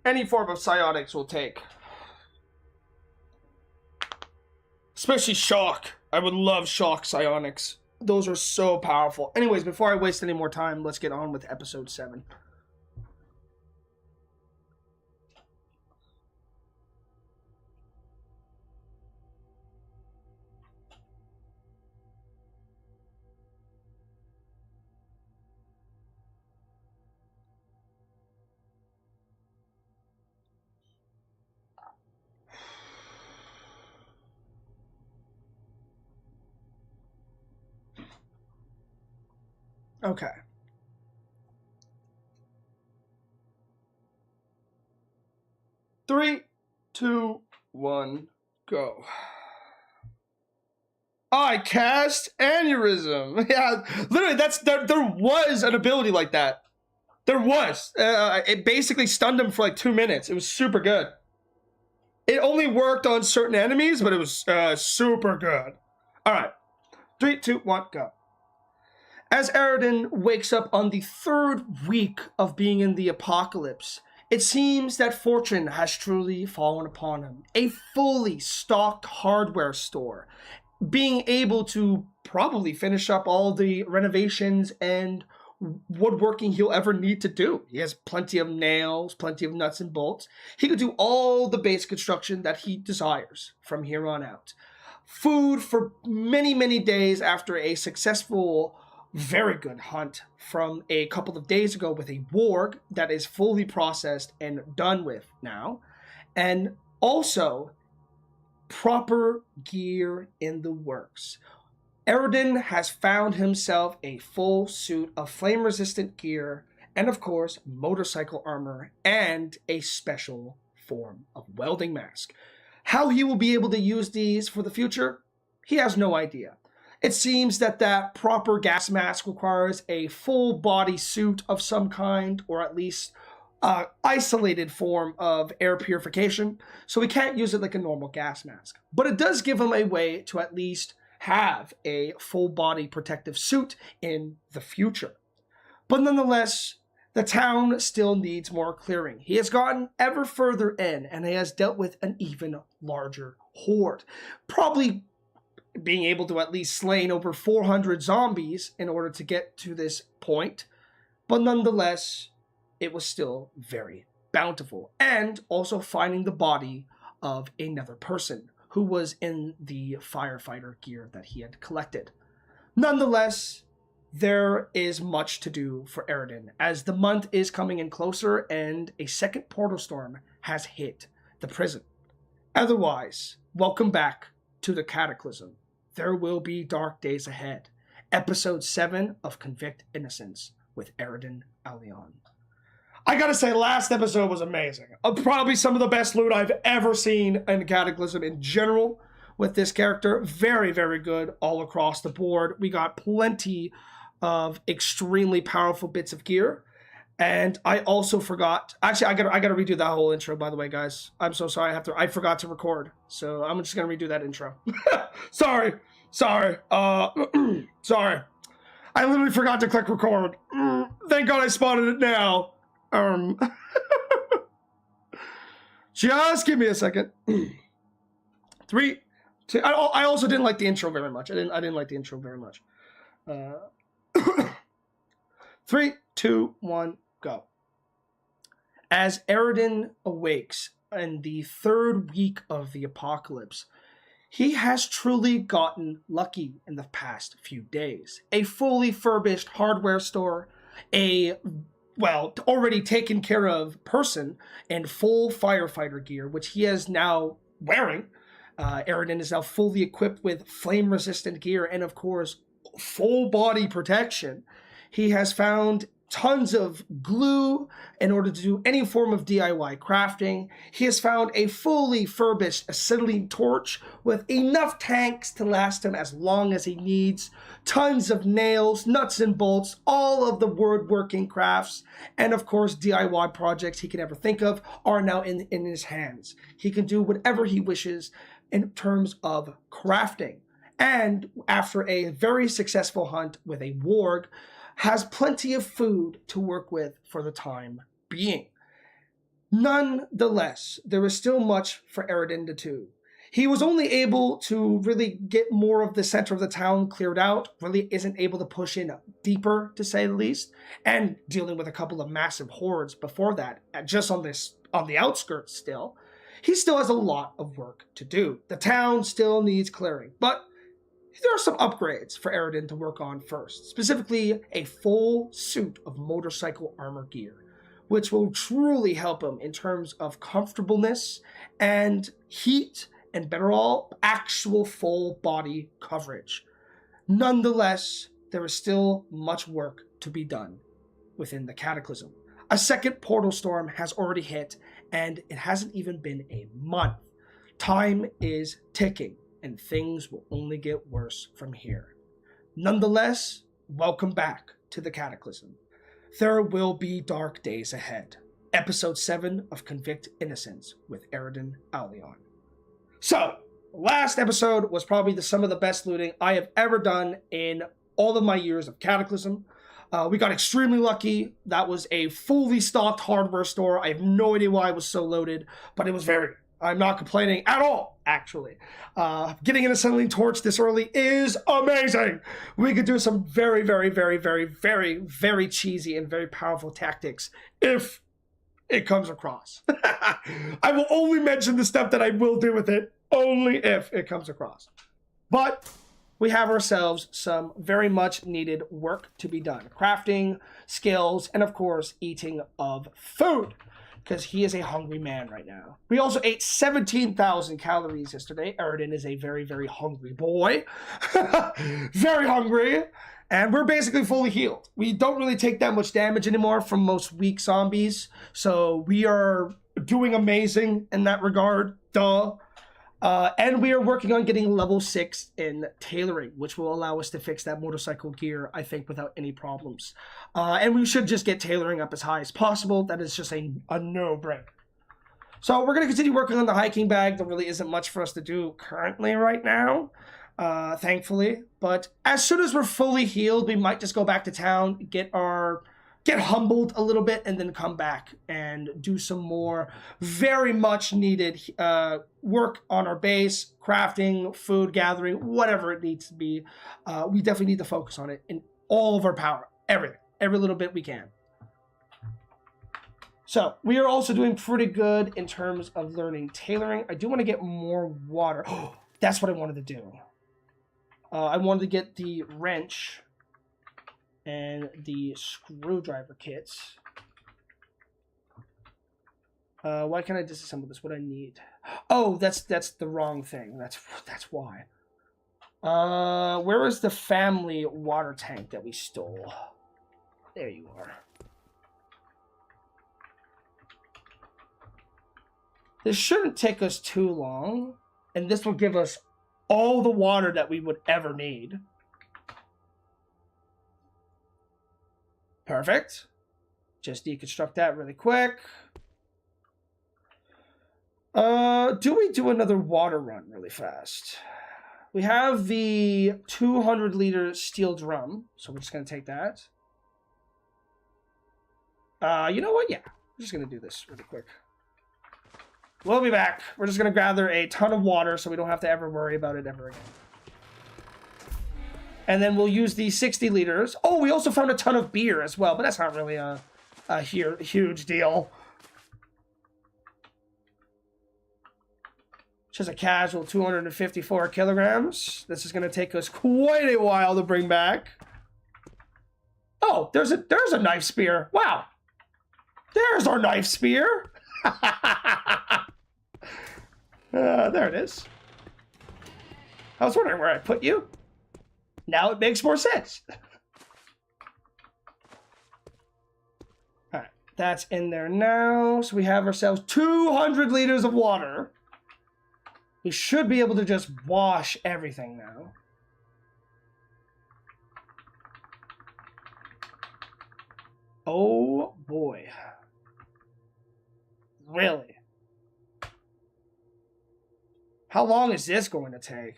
Any form of psionics will take. Especially shock. I would love shock psionics. Those are so powerful. Anyways, before I waste any more time, let's get on with episode 7. Okay. Three, two, one, go. I cast aneurysm. Yeah, literally, there was an ability like that. There was. It basically stunned him for like 2 minutes. It was super good. It only worked on certain enemies, but it was super good. All right. 3, 2, 1, go. As Eradine wakes up on the 3rd week of being in the apocalypse, it seems that fortune has truly fallen upon him. A fully stocked hardware store, being able to probably finish up all the renovations and woodworking he'll ever need to do. He has plenty of nails, plenty of nuts and bolts. He could do all the base construction that he desires from here on out. Food for many, many days after a successful, very good hunt from a couple of days ago with a warg that is fully processed and done with now. And also proper gear in the works. Eradine has found himself a full suit of flame-resistant gear and, of course, motorcycle armor and a special form of welding mask. How he will be able to use these for the future, he has no idea. It seems that proper gas mask requires a full body suit of some kind, or at least isolated form of air purification, so he can't use it like a normal gas mask. But it does give him a way to at least have a full body protective suit in the future. But nonetheless, the town still needs more clearing. He has gotten ever further in, and he has dealt with an even larger horde. Probably being able to at least slay over 400 zombies in order to get to this point. But nonetheless, it was still very bountiful. And also finding the body of another person who was in the firefighter gear that he had collected. Nonetheless, there is much to do for Eradine, as the month is coming in closer and a second portal storm has hit the prison. Otherwise, welcome back to the Cataclysm. There will be dark days ahead. Episode 7 of Convict Innocence with Eradine Allion. I gotta say, last episode was amazing. Probably some of the best loot I've ever seen in Cataclysm in general with this character. Very, very good all across the board. We got plenty of extremely powerful bits of gear. And I also forgot, actually, I gotta redo that whole intro, by the way, guys. I'm so sorry, I forgot to record. So I'm just gonna redo that intro. Sorry. Sorry. I literally forgot to click record. Thank God I spotted it now. Just give me a second. 3, 2. I also didn't like the intro very much. I didn't like the intro very much. 3, 2, 1, go. As Eradine awakes in the 3rd week of the apocalypse, he has truly gotten lucky in the past few days. A fully furbished hardware store, already taken care of person, and full firefighter gear, which he is now wearing. Eradine is now fully equipped with flame-resistant gear and, of course, full body protection. He has found tons of glue in order to do any form of DIY crafting. He has found a fully furbished acetylene torch with enough tanks to last him as long as he needs. Tons of nails, nuts and bolts, all of the woodworking crafts, and of course DIY projects he can ever think of are now in his hands. He can do whatever he wishes in terms of crafting. And after a very successful hunt with a warg, has plenty of food to work with for the time being. Nonetheless, there is still much for Eradine to do. He was only able to really get more of the center of the town cleared out, really isn't able to push in deeper, to say the least, and dealing with a couple of massive hordes before that, just on the outskirts still. He still has a lot of work to do. The town still needs clearing, but there are some upgrades for Eradine to work on first, specifically a full suit of motorcycle armor gear, which will truly help him in terms of comfortableness and heat, and better all, actual full body coverage. Nonetheless, there is still much work to be done within the Cataclysm. A second portal storm has already hit, and it hasn't even been a month. Time is ticking, and things will only get worse from here. Nonetheless, welcome back to the Cataclysm. There will be dark days ahead. Episode 7 of Convict Innocence with Eradine Allion. So, last episode was probably some of the best looting I have ever done in all of my years of Cataclysm. We got extremely lucky. That was a fully stocked hardware store. I have no idea why it was so loaded, but it was very... I'm not complaining at all, actually. Getting an acetylene torch this early is amazing. We could do some very, very, very, very, very, very cheesy and very powerful tactics if it comes across. I will only mention the stuff that I will do with it, only if it comes across. But we have ourselves some very much needed work to be done. Crafting, skills, and of course, eating of food. Because he is a hungry man right now. We also ate 17,000 calories yesterday. Eradine is a very, very hungry boy. Very hungry. And we're basically fully healed. We don't really take that much damage anymore from most weak zombies. So we are doing amazing in that regard. Duh. And we are working on getting level 6 in tailoring, which will allow us to fix that motorcycle gear, I think, without any problems. And we should just get tailoring up as high as possible. That is just a no-brainer. So we're going to continue working on the hiking bag. There really isn't much for us to do currently right now, thankfully. But as soon as we're fully healed, we might just go back to town, get humbled a little bit, and then come back and do some more very much needed work on our base, crafting, food gathering, whatever it needs to be. We definitely need to focus on it in all of our power, everything, every little bit we can. So we are also doing pretty good in terms of learning tailoring. I do want to get more water. That's what I wanted to do. I wanted to get the wrench and the screwdriver kits. Why can't I disassemble this? What I need? Oh, that's the wrong thing. That's why. Where is the family water tank that we stole? There you are. This shouldn't take us too long, and this will give us all the water that we would ever need. Perfect. Just deconstruct that really quick. Do we do another water run really fast? We have the 200-liter steel drum, so we're just going to take that. You know what? Yeah, we're just going to do this really quick. We'll be back. We're just going to gather a ton of water so we don't have to ever worry about it ever again. And then we'll use the 60 liters. Oh, we also found a ton of beer as well, but that's not really a huge deal. Just a casual 254 kilograms. This is going to take us quite a while to bring back. Oh, there's a knife spear. Wow. There's our knife spear. There it is. I was wondering where I put you. Now it makes more sense. All right, that's in there now. So we have ourselves 200 liters of water. We should be able to just wash everything now. Oh boy. Really? How long is this going to take?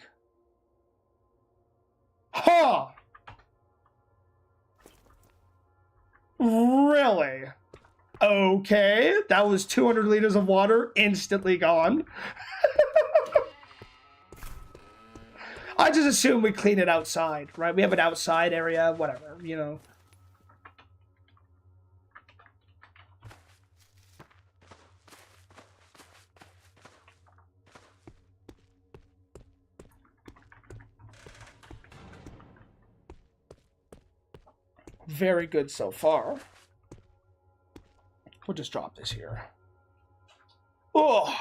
Huh! Really? Okay, that was 200 liters of water instantly gone. I just assume we clean it outside, right? We have an outside area, whatever, you know. Very good so far. We'll just drop this here. Oh.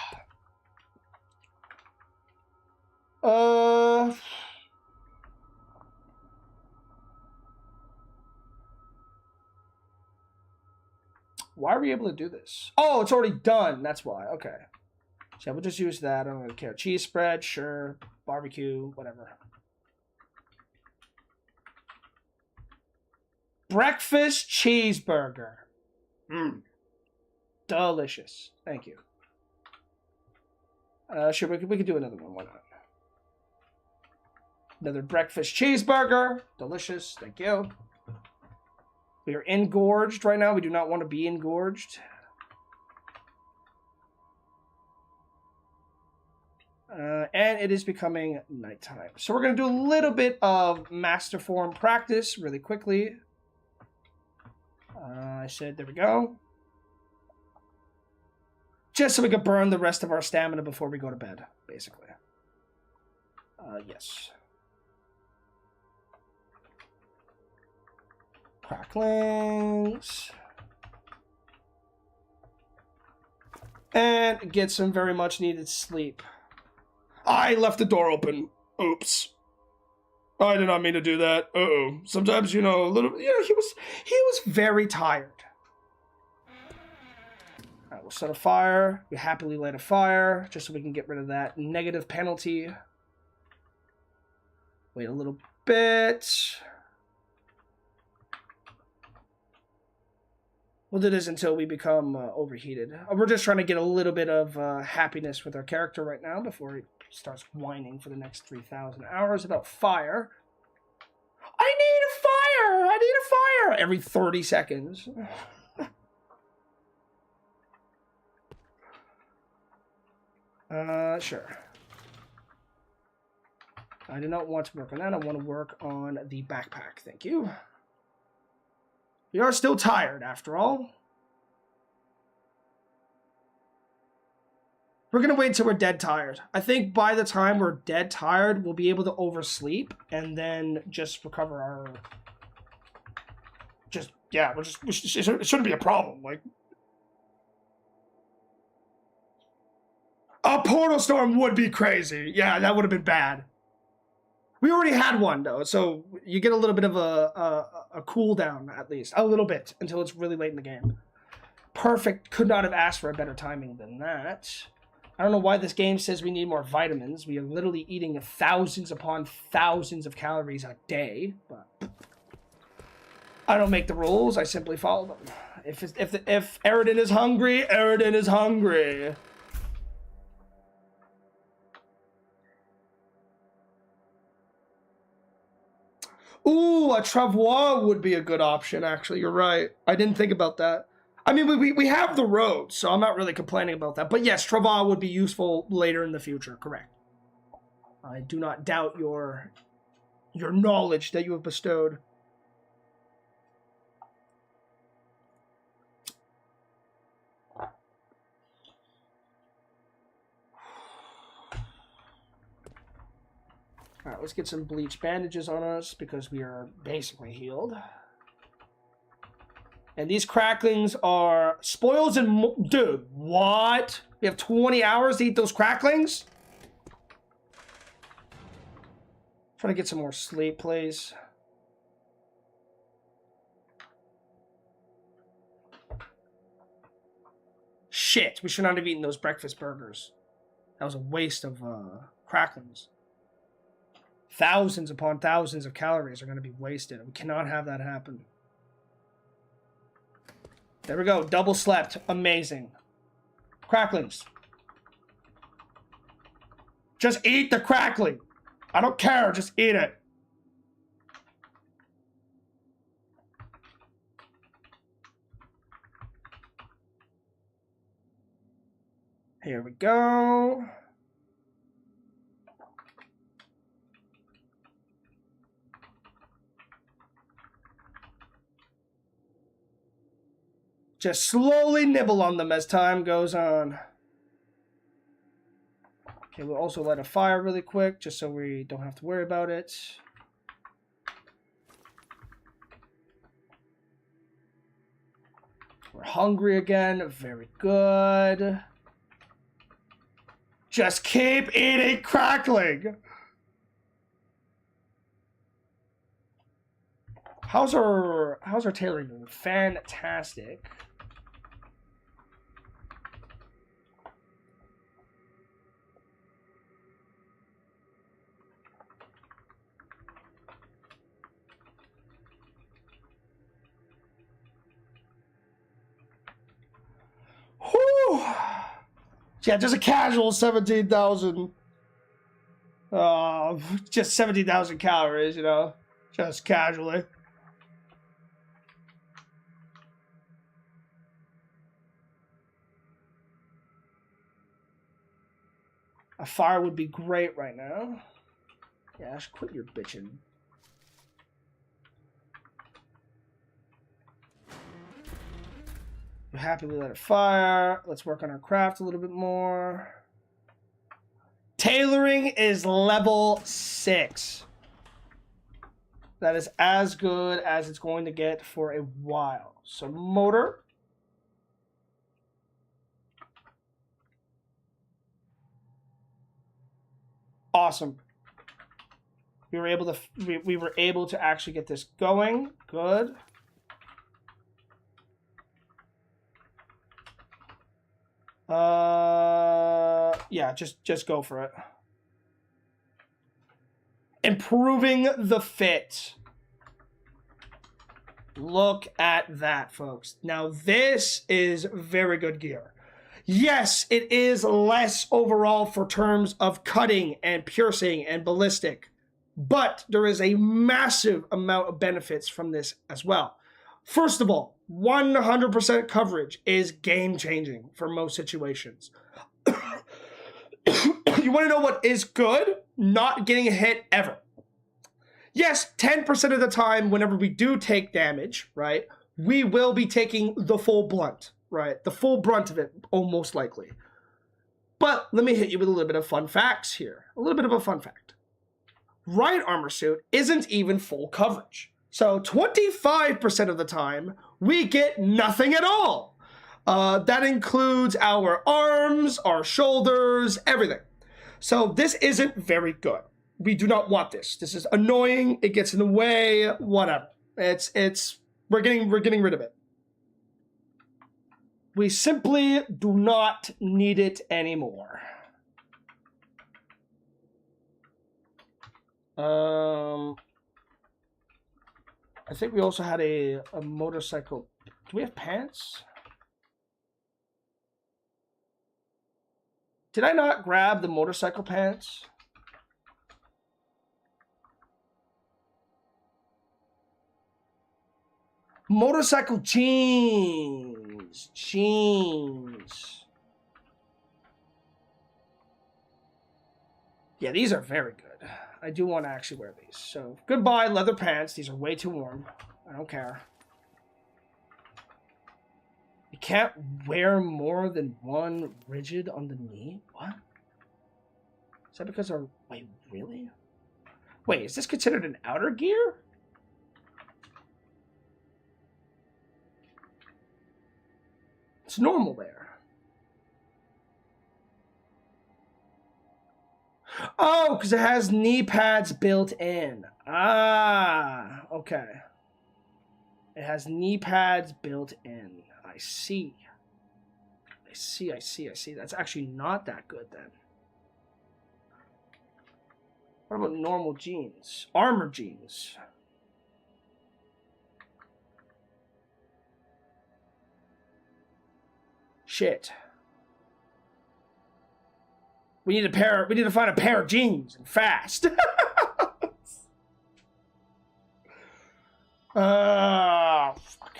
Why are we able to do this? Oh, it's already done. That's why. Okay. So we'll just use that. I don't really care. Cheese spread, sure. Barbecue, whatever. Breakfast cheeseburger. Mmm. Delicious. Thank you. Sure, we could do another one. Why not? Another breakfast cheeseburger. Delicious. Thank you. We are engorged right now. We do not want to be engorged. And it is becoming nighttime. So we're going to do a little bit of master form practice really quickly. I said, there we go. Just so we can burn the rest of our stamina before we go to bed, basically. Yes. Cracklings. And get some very much needed sleep. I left the door open. Oops. I did not mean to do that. Uh-oh. Sometimes, you know, a little, you know, he was very tired. All right, we'll set a fire. We happily light a fire just so we can get rid of that negative penalty. Wait a little bit. We'll do this until we become overheated. We're just trying to get a little bit of happiness with our character right now before he starts whining for the next 3,000 hours about fire. I need a fire! I need a fire! Every 30 seconds. Sure. I do not want to work on that. I want to work on the backpack. Thank you. We are still tired, after all. We're going to wait until we're dead tired. I think by the time we're dead tired, we'll be able to oversleep and then just recover our... Yeah, it shouldn't be a problem. Like, a portal storm would be crazy. Yeah, that would have been bad. We already had one, though, so you get a little bit of a cooldown, at least. A little bit, until it's really late in the game. Perfect. Could not have asked for a better timing than that. I don't know why this game says we need more vitamins. We are literally eating thousands upon thousands of calories a day, but I don't make the rules. I simply follow them. If Eradine is hungry, Eradine is hungry. Ooh, a travois would be a good option, actually. You're right. I didn't think about that. I mean, we have the road, so I'm not really complaining about that. But yes, travois would be useful later in the future, correct. I do not doubt your knowledge that you have bestowed. All right, let's get some bleach bandages on us because we are basically healed. And these cracklings are spoils and... Dude, what? We have 20 hours to eat those cracklings? Trying to get some more sleep, please. Shit, we should not have eaten those breakfast burgers. That was a waste of cracklings. Thousands upon thousands of calories are going to be wasted. We cannot have that happen. There we go. Double slept. Amazing. Cracklings. Just eat the crackling. I don't care. Just eat it. Here we go. Just slowly nibble on them as time goes on. Okay, we'll also light a fire really quick, just so we don't have to worry about it. We're hungry again. Very good. Just keep eating crackling. How's our Taylor doing? Fantastic. Yeah, just a casual 17,000. Just 17,000 calories, you know, just casually. A fire would be great right now. Yeah, Ash, quit your bitching. Happily let it fire. Let's work on our craft a little bit more. Tailoring is level 6. That is as good as it's going to get for a while. So motor. Awesome. We were able to actually get this going. Good. Yeah, just go for it. Improving the fit. Look at that, folks. Now this is very good gear. Yes, it is less overall for terms of cutting and piercing and ballistic, but there is a massive amount of benefits from this as well. First of all, 100% coverage is game-changing for most situations. You want to know what is good? Not getting a hit ever. Yes, 10% of the time, whenever we do take damage, right, we will be taking the full blunt, right? The full brunt of it, almost likely. But let me hit you with a little bit of fun facts here. A little bit of a fun fact. Riot armor suit isn't even full coverage. So 25% of the time, we get nothing at all. That includes our arms, our shoulders, everything. So this isn't very good. We do not want this. This is annoying. It gets in the way. Whatever. We're getting rid of it. We simply do not need it anymore. I think we also had a motorcycle. Do we have pants? Did I not grab the motorcycle pants? Motorcycle jeans. Jeans. Yeah, these are very good. I do want to actually wear these. So, goodbye, leather pants. These are way too warm. I don't care. You can't wear more than one rigid on the knee? What? Is that because our... Wait, really? Wait, is this considered an outer gear? It's normal there. Oh, because it has knee pads built in. Ah, okay. It has knee pads built in. I see. I see. That's actually not that good then. What about normal jeans? Armor jeans. Shit. We need to find a pair of jeans and fast. Fuck.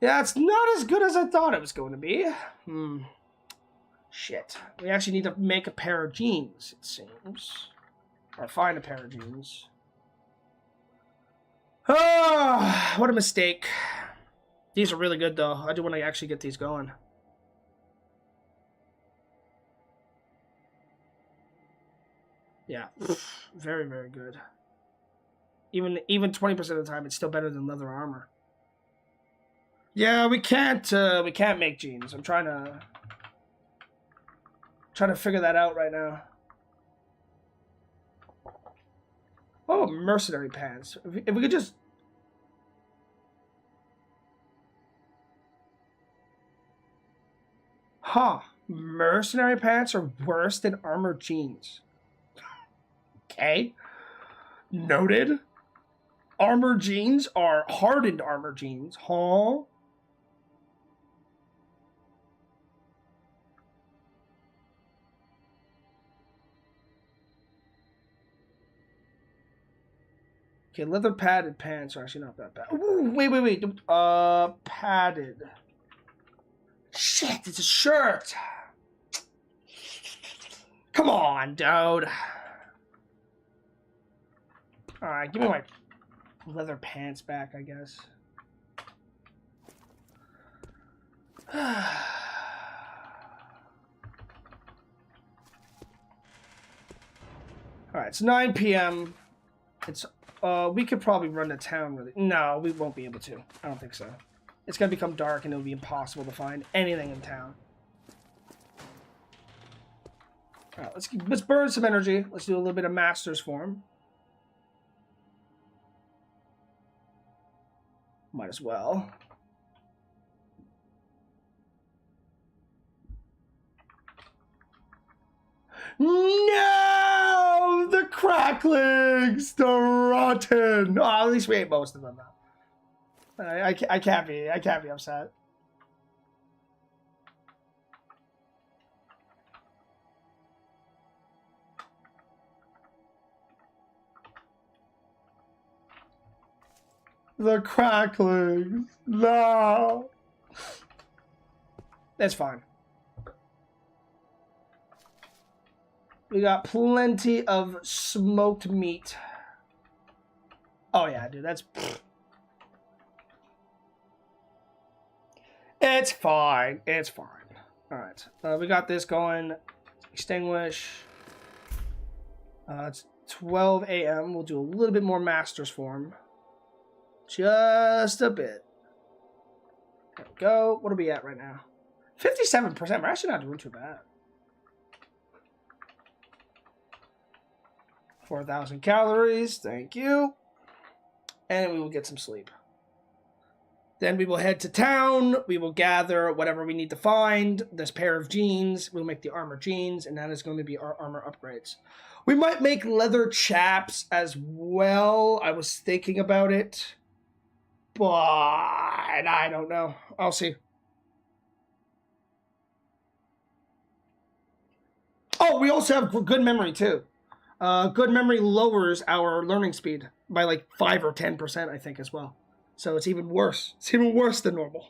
Yeah, it's not as good as I thought it was going to be. Shit. We actually need to make a pair of jeans, it seems. Or find a pair of jeans. Oh, what a mistake. These are really good, though. I do want to actually get these going. Yeah, very, very good. Even 20% of the time, it's still better than leather armor. Yeah, we can't make jeans. I'm trying to figure that out right now. Oh, mercenary pants. If we could just... Huh. Mercenary pants are worse than armored jeans. Okay. Noted. Armor jeans are hardened armor jeans, huh? Okay, leather padded pants are actually not that bad. Ooh, wait. Padded. Shit, it's a shirt. Come on, dude. Alright, give me my leather pants back, I guess. Alright, it's 9 p.m. It's we could probably run to town really. No, we won't be able to. I don't think so. It's gonna become dark and it'll be impossible to find anything in town. Alright, let's burn some energy. Let's do a little bit of master's form. Might as well. No! The cracklings! The rotten! Oh, at least we ate most of them now. I can't be upset. The cracklings. No. That's fine. We got plenty of smoked meat. Oh yeah, dude, that's... It's fine. It's fine. Alright. We got this going. Extinguish. It's 12 a.m. We'll do a little bit more master's form. Just a bit. There we go. What are we at right now? 57%. We're actually not doing too bad. 4,000 calories. Thank you. And we will get some sleep. Then we will head to town. We will gather whatever we need to find. This pair of jeans. We'll make the armor jeans. And that is going to be our armor upgrades. We might make leather chaps as well. I was thinking about it. But I don't know. I'll see. Oh, we also have good memory too. Good memory lowers our learning speed by like 5 or 10%, I think, as well. So it's even worse. It's even worse than normal.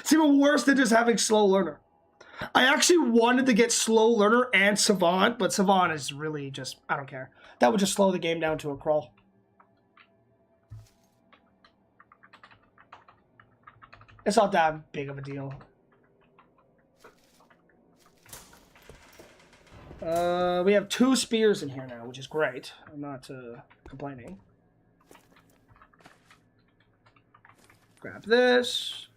It's even worse than just having slow learner. I actually wanted to get slow learner and savant, but savant is really just, I don't care. That would just slow the game down to a crawl. It's not that big of a deal. We have 2 spears in here now, which is great. I'm not complaining. Grab this.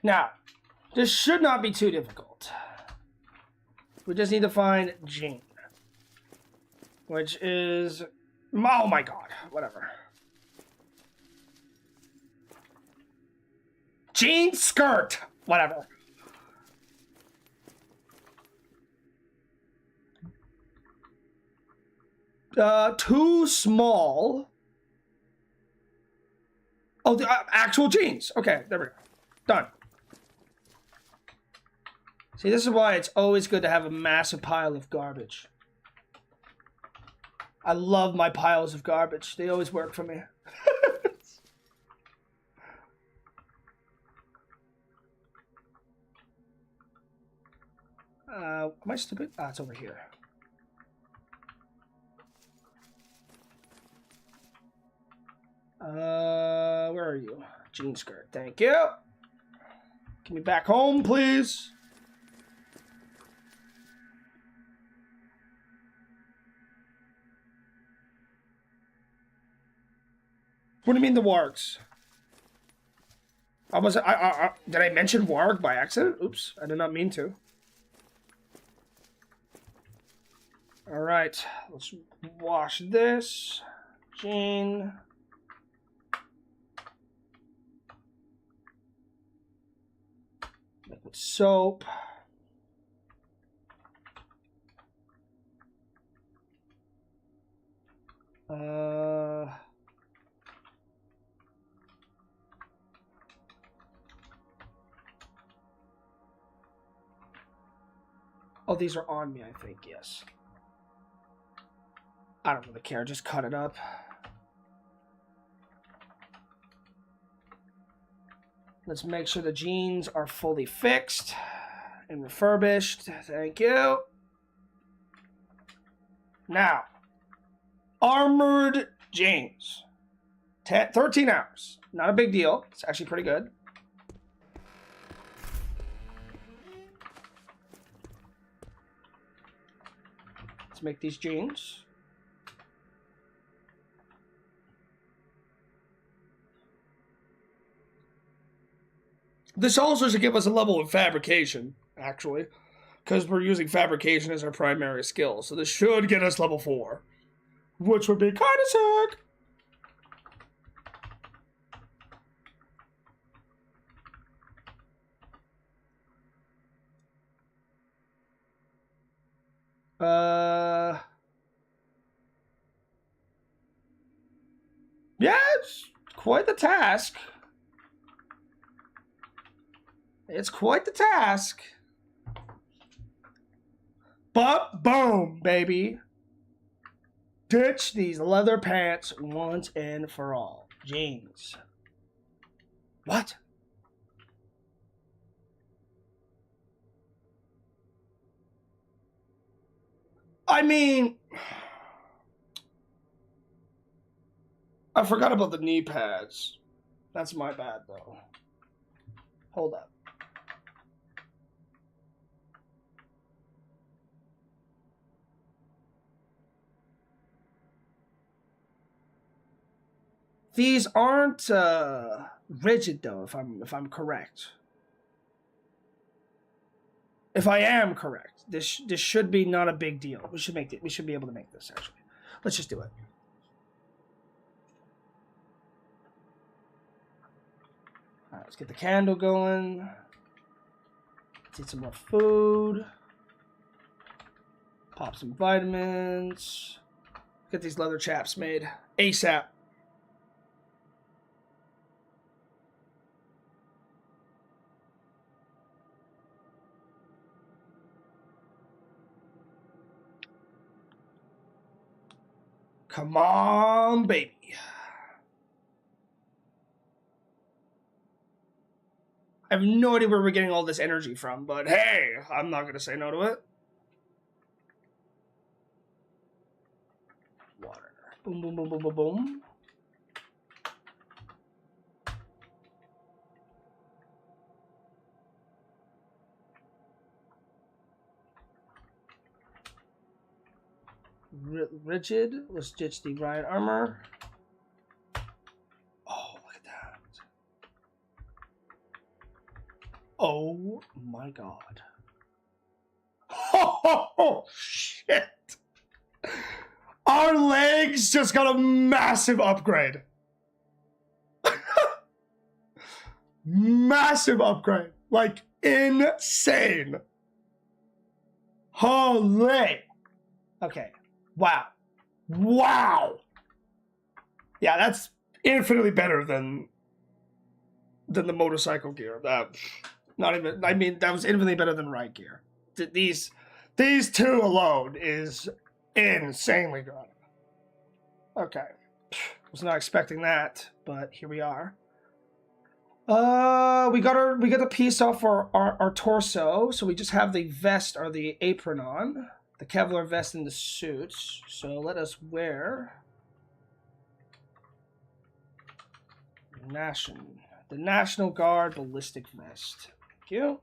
Now, this should not be too difficult. We just need to find Jean. Which is... Oh my god, whatever. Jean skirt! Whatever. Too small. Oh, the actual jeans. Okay, there we go. Done. See, this is why it's always good to have a massive pile of garbage. I love my piles of garbage. They always work for me. Am I stupid? Ah, it's over here. Where are you? Jean skirt. Thank you. Get me back home, please. What do you mean the wargs? Did I mention warg by accident? Oops, I did not mean to. All right, let's wash this. Jean. Soap. Oh, these are on me, I think, yes. I don't really care, just cut it up. Let's make sure the jeans are fully fixed and refurbished. Thank you. Now, armored jeans. 13 hours. Not a big deal. It's actually pretty good. Let's make these jeans. This also should give us a level of fabrication, actually, because we're using fabrication as our primary skill. So this should get us level 4, which would be kind of sick. Yeah, it's quite the task. It's quite the task. But boom, baby. Ditch these leather pants once and for all. Jeans. What? I mean, I forgot about the knee pads. That's my bad, though. Hold up. These aren't rigid, though, if I'm correct. If I am correct, this should be not a big deal. We should make it. We should be able to make this, actually. Let's just do it. All right, let's get the candle going. Let's eat some more food. Pop some vitamins. Get these leather chaps made ASAP. Come on, baby. I have no idea where we're getting all this energy from, but hey, I'm not going to say no to it. Water. Boom, boom, boom, boom, boom, boom. Rigid. Let's ditch the riot armor. Oh, look at that. Oh my god. Oh, shit. Our legs just got a massive upgrade. Massive upgrade. Like, insane. Holy. Okay. Wow. Wow. Yeah, that's infinitely better than the motorcycle gear. Not even, I mean, that was infinitely better than right gear. These two alone is insanely good. Okay. Was not expecting that, but here we are. We got the piece off our torso, so we just have the vest or the apron on. The Kevlar vest and the suits. So let us wear the National Guard ballistic vest. Thank you.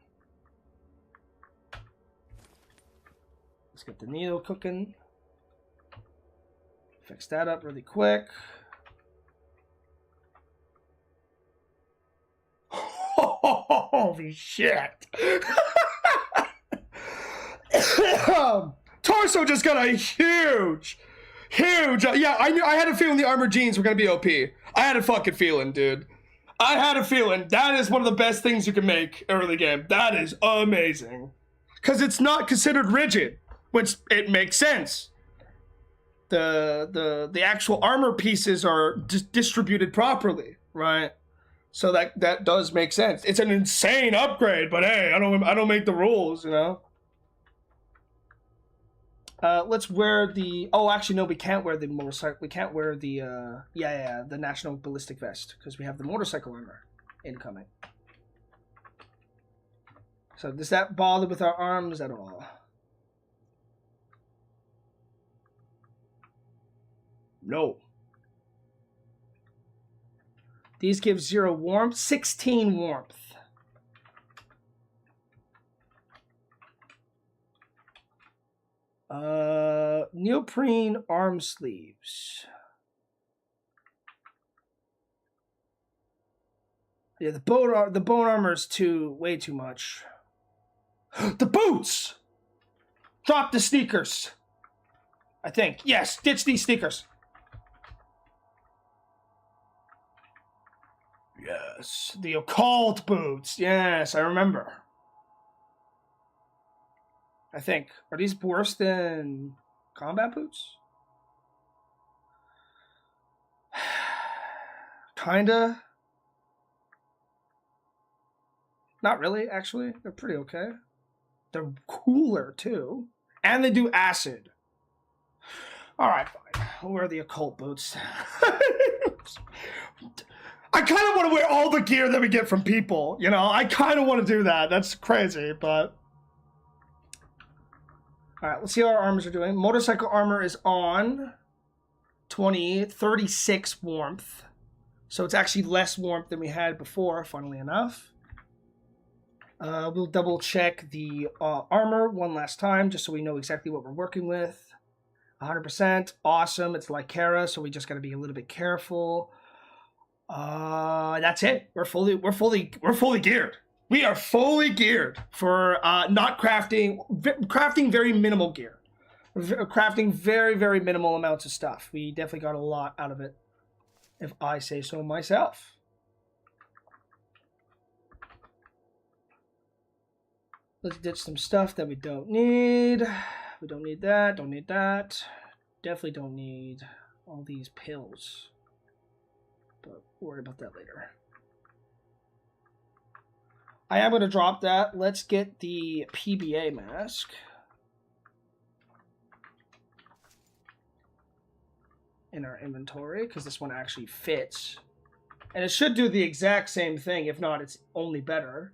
Let's get the needle cooking. Fix that up really quick. Holy shit. Torso just got a huge. Yeah, I had a feeling the armored jeans were gonna be OP. I had a fucking feeling, dude. I had a feeling that is one of the best things you can make early game. That is amazing. Because it's not considered rigid, which it makes sense. The actual armor pieces are distributed properly, right? So that does make sense. It's an insane upgrade, but hey, I don't make the rules, you know. Let's wear the. Oh, actually, no, we can't wear the motorcycle. We can't wear the. The National Ballistic Vest because we have the motorcycle armor incoming. So does that bother with our arms at all? No. These give 0 warmth, 16 warmth. Neoprene arm sleeves. Yeah, the bone armor is way too much. The boots! Drop the sneakers. I think. Yes, ditch these sneakers. Yes, the occult boots. Yes, I remember. I think. Are these worse than combat boots? Kinda. Not really, actually. They're pretty okay. They're cooler, too. And they do acid. Alright, fine. I'll wear the occult boots. I kind of want to wear all the gear that we get from people, you know? I kind of want to do that. That's crazy, but... Alright, let's see how our armors are doing. Motorcycle armor is on 36 warmth. So it's actually less warmth than we had before, funnily enough. We'll double check the armor one last time, just so we know exactly what we're working with. 100%, awesome. It's Lycara, so we just got to be a little bit careful. That's it. We're fully geared. We are fully geared for not crafting very minimal gear, crafting very, very minimal amounts of stuff. We definitely got a lot out of it, if I say so myself. Let's ditch some stuff that we don't need. We don't need that, don't need that. Definitely don't need all these pills. But we'll worry about that later. I am going to drop that. Let's get the PBA mask. In our inventory, because this one actually fits. And it should do the exact same thing. If not, it's only better.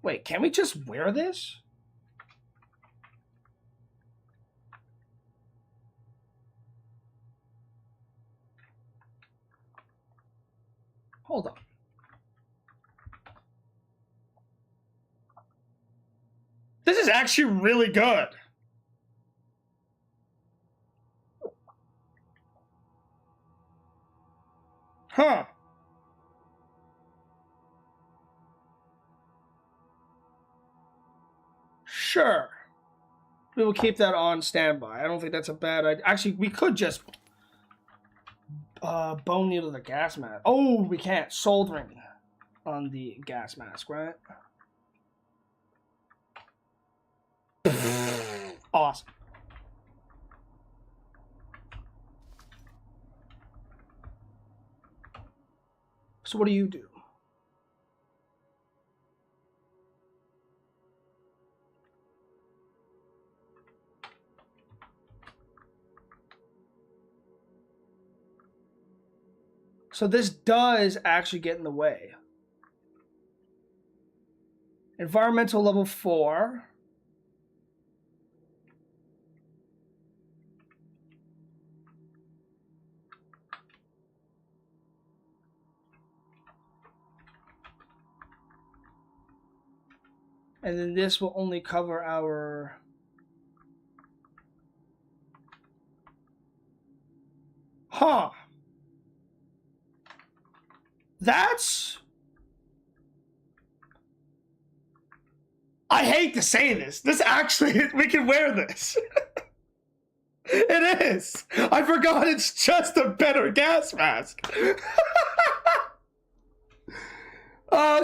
Wait, can we just wear this? Hold on. This is actually really good. Huh. Sure. We will keep that on standby. I don't think that's a bad idea. Actually, we could just bone needle the gas mask. Oh, we can't. Soldering on the gas mask, right? Awesome. So what do you do? So this does actually get in the way. Environmental level 4. And then this will only cover our... Huh. That's... I hate to say this. This actually, we can wear this. It is. I forgot it's just a better gas mask.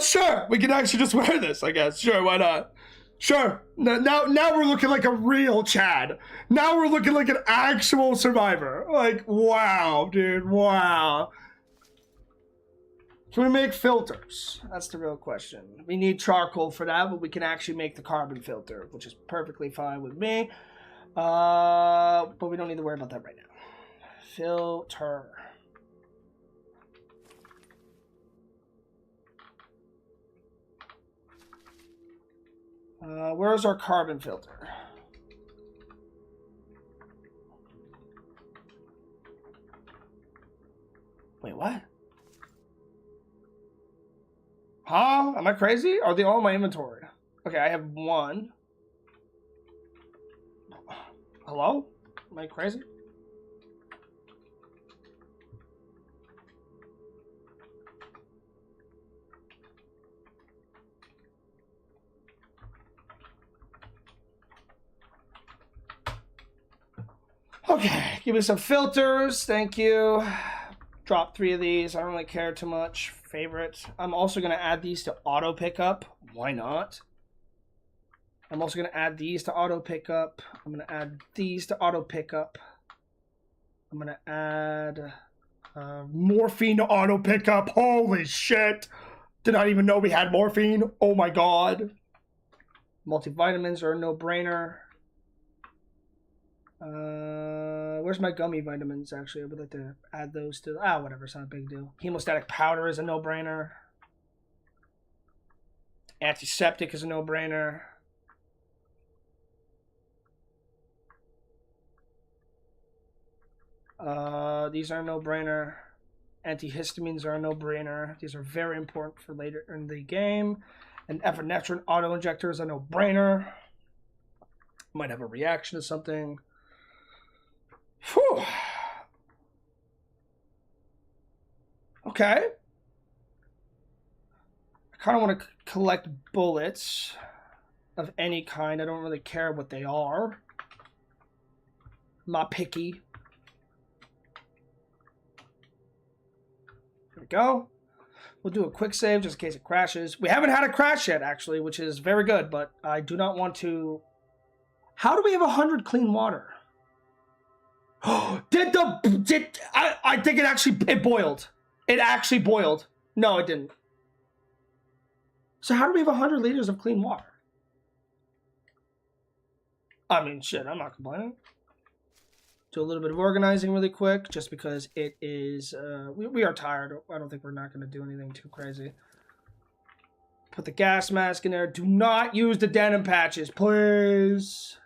Sure. We can actually just wear this, I guess. Sure, why not? Sure. Now we're looking like a real Chad. Now we're looking like an actual survivor. Like, wow, dude, wow. Can we make filters? That's the real question. We need charcoal for that, but we can actually make the carbon filter, which is perfectly fine with me. But we don't need to worry about that right now. Filter. Where's our carbon filter? Wait, what? Huh? Am I crazy? Are they all in my inventory? Okay, I have one. Hello? Am I crazy? Okay, give me some filters. Thank you. Drop 3 of these. I don't really care too much. Favorite. I'm also going to add these to auto pickup. Why not? I'm also going to add these to auto pickup. I'm going to add these to auto pickup. I'm going to add morphine to auto pickup. Holy shit. Did not even know we had morphine. Oh my god. Multivitamins are a no-brainer. Where's my gummy vitamins, actually? I would like to add those to... whatever, it's not a big deal. Hemostatic powder is a no-brainer. Antiseptic is a no-brainer. These are a no-brainer. Antihistamines are a no-brainer. These are very important for later in the game. And epinephrine auto-injector is a no-brainer. Might have a reaction to something. Whew. Okay. I kind of want to collect bullets of any kind. I don't really care what they are. I'm not picky. There we go. We'll do a quick save just in case it crashes. We haven't had a crash yet, actually, which is very good, but I do not want to... How do we have 100 clean water? I think it actually, it boiled. It actually boiled. No, it didn't. So how do we have 100 liters of clean water? I mean, shit, I'm not complaining. Do a little bit of organizing really quick, just because it is, we are tired. I don't think we're not going to do anything too crazy. Put the gas mask in there. Do not use the denim patches, please.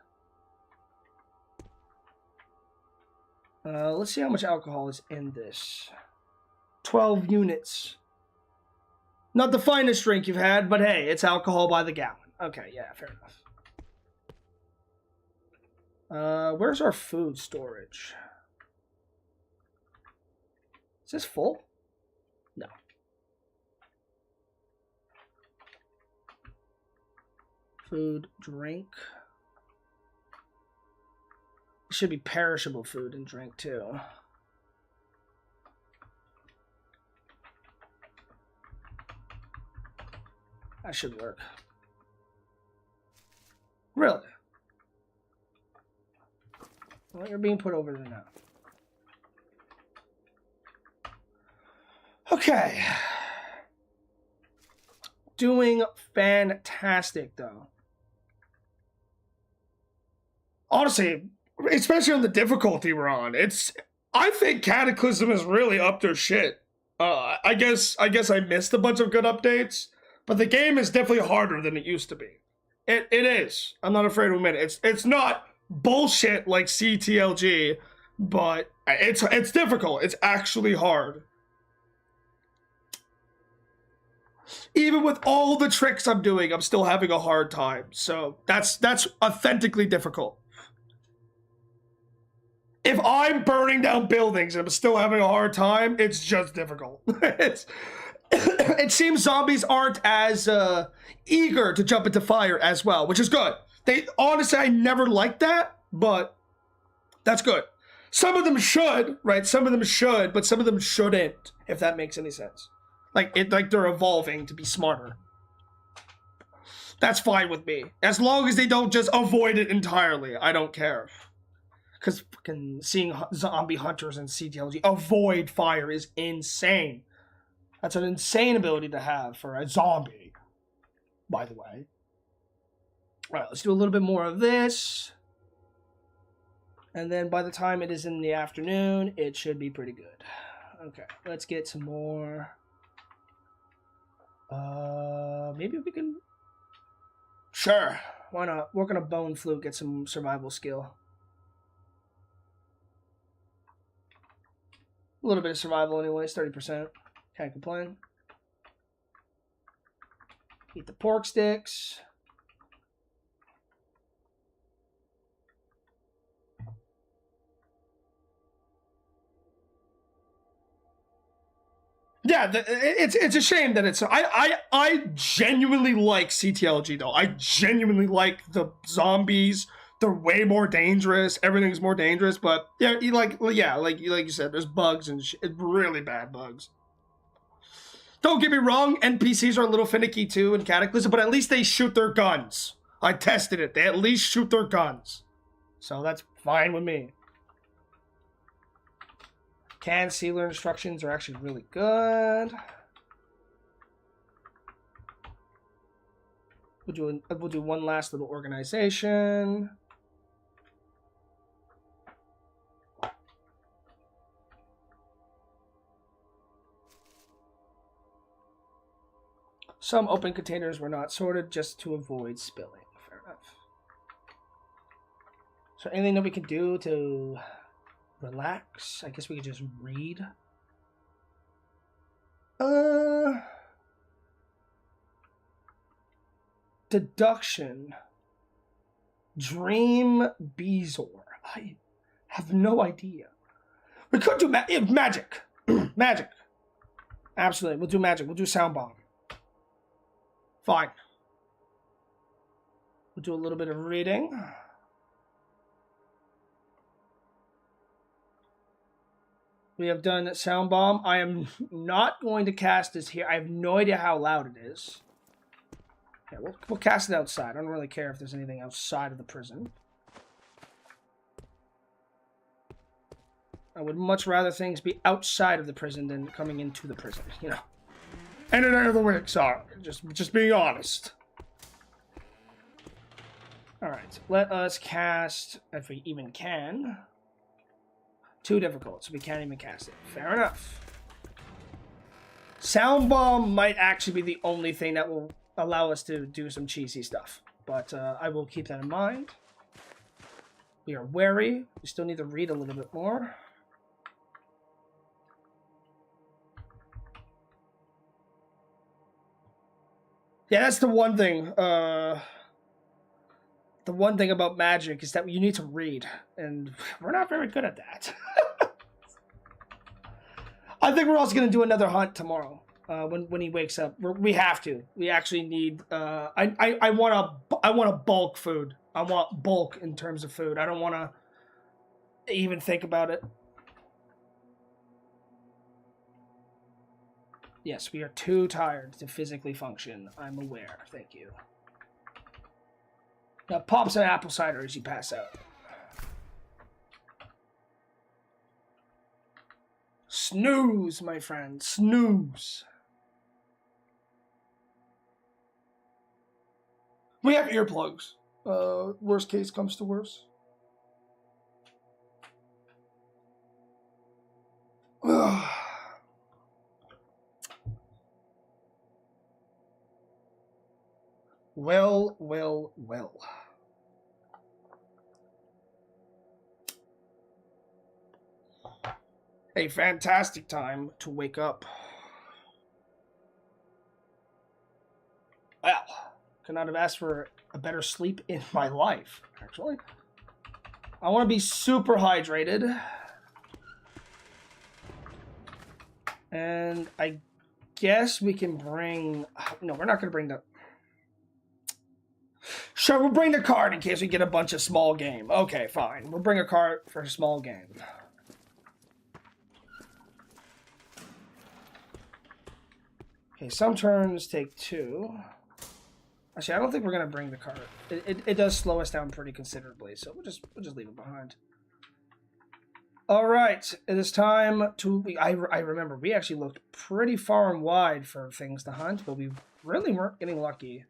Let's see how much alcohol is in this. 12 units. Not the finest drink you've had, but hey, it's alcohol by the gallon. Okay, yeah, fair enough. Where's our food storage? Is this full? No. Food, drink. It should be perishable food and drink too. That should work. Really? Well, you're being put over there now. Okay. Doing fantastic, though. Honestly, especially on the difficulty we're on, I think Cataclysm is really up their shit. I guess I missed a bunch of good updates, but the game is definitely harder than it used to be. It is. I'm not afraid to admit it. It's not bullshit like CTLG, but it's difficult. It's actually hard. Even with all the tricks I'm doing, I'm still having a hard time. So that's authentically difficult. If I'm burning down buildings and I'm still having a hard time, it's just difficult. it seems zombies aren't as eager to jump into fire as well, which is good. They honestly, I never liked that, but that's good. Some of them should, right? Some of them should, but some of them shouldn't, if that makes any sense. Like they're evolving to be smarter. That's fine with me. As long as they don't just avoid it entirely, I don't care. Because fucking seeing zombie hunters in CTLG avoid fire is insane. That's an insane ability to have for a zombie, by the way. All right, let's do a little bit more of this. And then by the time it is in the afternoon, it should be pretty good. Okay, let's get some more. Maybe we can... Sure, why not? Work on a bone fluke, get some survival skill. A little bit of survival anyways, 30%. Can't complain. Eat the pork sticks. Yeah, it's a shame that it's... I genuinely like CTLG, though. I genuinely like the zombies. They're way more dangerous. Everything's more dangerous, but yeah, like you said, there's bugs and shit, really bad bugs. Don't get me wrong, NPCs are a little finicky too in Cataclysm, but at least they shoot their guns. I tested it. They at least shoot their guns. So that's fine with me. Canned sealer instructions are actually really good. We'll do one last little organization. Some open containers were not sorted just to avoid spilling. Fair enough. Is there anything that we can do to relax? I guess we could just read. Deduction. Dream Beezor. I have no idea. We could do magic. Magic. Absolutely. We'll do magic. We'll do sound bomb. Fine. We'll do a little bit of reading. We have done sound bomb. I am not going to cast this here. I have no idea how loud it is. Yeah, we'll cast it outside. I don't really care if there's anything outside of the prison. I would much rather things be outside of the prison than coming into the prison, you know. And in other words, sorry, just being honest. All right, let us cast, if we even can. Too difficult, so we can't even cast it. Fair enough. Sound bomb might actually be the only thing that will allow us to do some cheesy stuff, but I will keep that in mind. We are wary. We still need to read a little bit more. Yeah, that's the one thing. The one thing about magic is that you need to read, and we're not very good at that. I think we're also going to do another hunt tomorrow when he wakes up. We have to. We actually need. I want a bulk food. I want bulk in terms of food. I don't want to even think about it. Yes, we are too tired to physically function. I'm aware. Thank you. Now pop some apple cider as you pass out. Snooze, my friend. Snooze. We have earplugs. Worst case comes to worst. Ugh. Well, well, well. A fantastic time to wake up. Well, could not have asked for a better sleep in my life, actually. I want to be super hydrated. And I guess we can bring... No, we're not going to bring the... Sure, we'll bring the card in case we get a bunch of small game. Okay, fine. We'll bring a card for a small game. Okay, some turns take 2. Actually, I don't think we're going to bring the card. It does slow us down pretty considerably, so we'll just leave it behind. All right, it is time to... I remember, we actually looked pretty far and wide for things to hunt, but we really weren't getting lucky.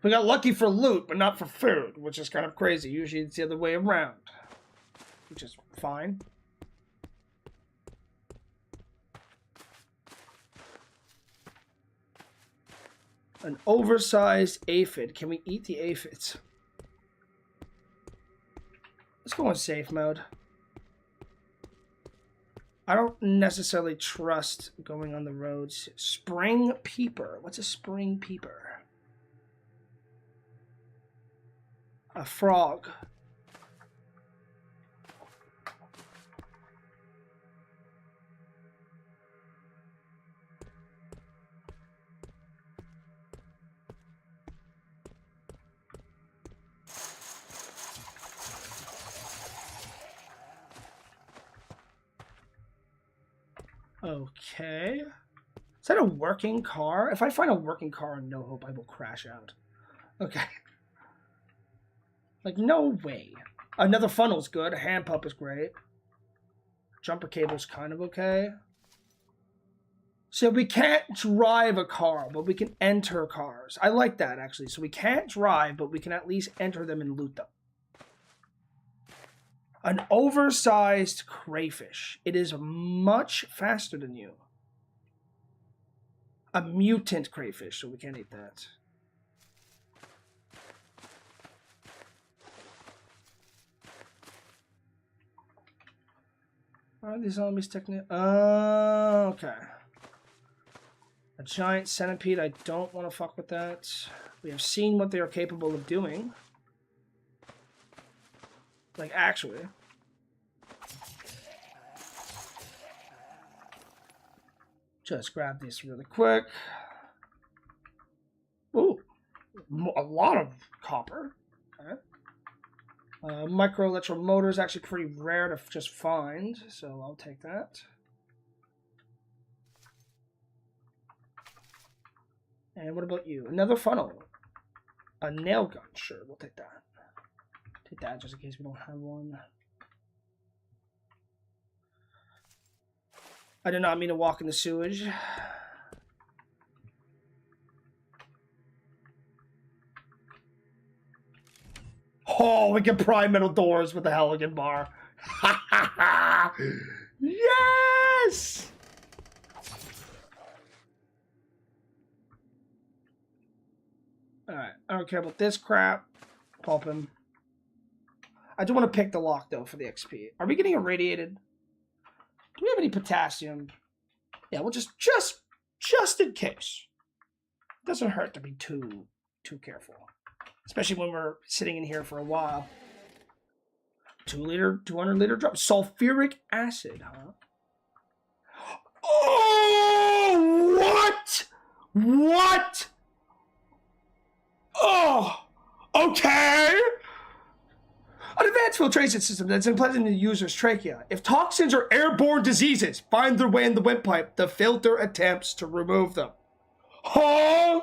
We got lucky for loot, but not for food, which is kind of crazy. Usually it's the other way around, which is fine. An oversized aphid. Can we eat the aphids? Let's go in safe mode. I don't necessarily trust going on the roads. Spring peeper. What's a spring peeper? A frog. Okay. Is that a working car? If I find a working car in No Hope, I will crash out. Okay. Like, no way. Another funnel's good. A hand pump is great. Jumper cable's kind of okay. So we can't drive a car, but we can enter cars. I like that, actually. So we can't drive, but we can at least enter them and loot them. An oversized crayfish. It is much faster than you. A mutant crayfish, so we can't eat that. Are these zombies technically? Okay. A giant centipede. I don't want to fuck with that. We have seen what they are capable of doing. Like, actually. Just grab these really quick. Ooh. A lot of copper. Okay. Micro electromotor is actually pretty rare to just find, so I'll take that. And what about you? Another funnel. A nail gun. Sure, we'll take that. Take that just in case we don't have one. I did not mean to walk in the sewage. Oh, we can pry metal doors with the Halligan bar. Yes! Alright, I don't care about this crap. Pulp him. I do want to pick the lock, though, for the XP. Are we getting irradiated? Do we have any potassium? Yeah, well, just in case. It doesn't hurt to be too careful. Especially when we're sitting in here for a while. 200-liter drum. Sulfuric acid, huh? Oh, what? What? Oh, okay. An advanced filtration system that's implanted in the user's trachea. If toxins or airborne diseases find their way in the windpipe, the filter attempts to remove them. Huh?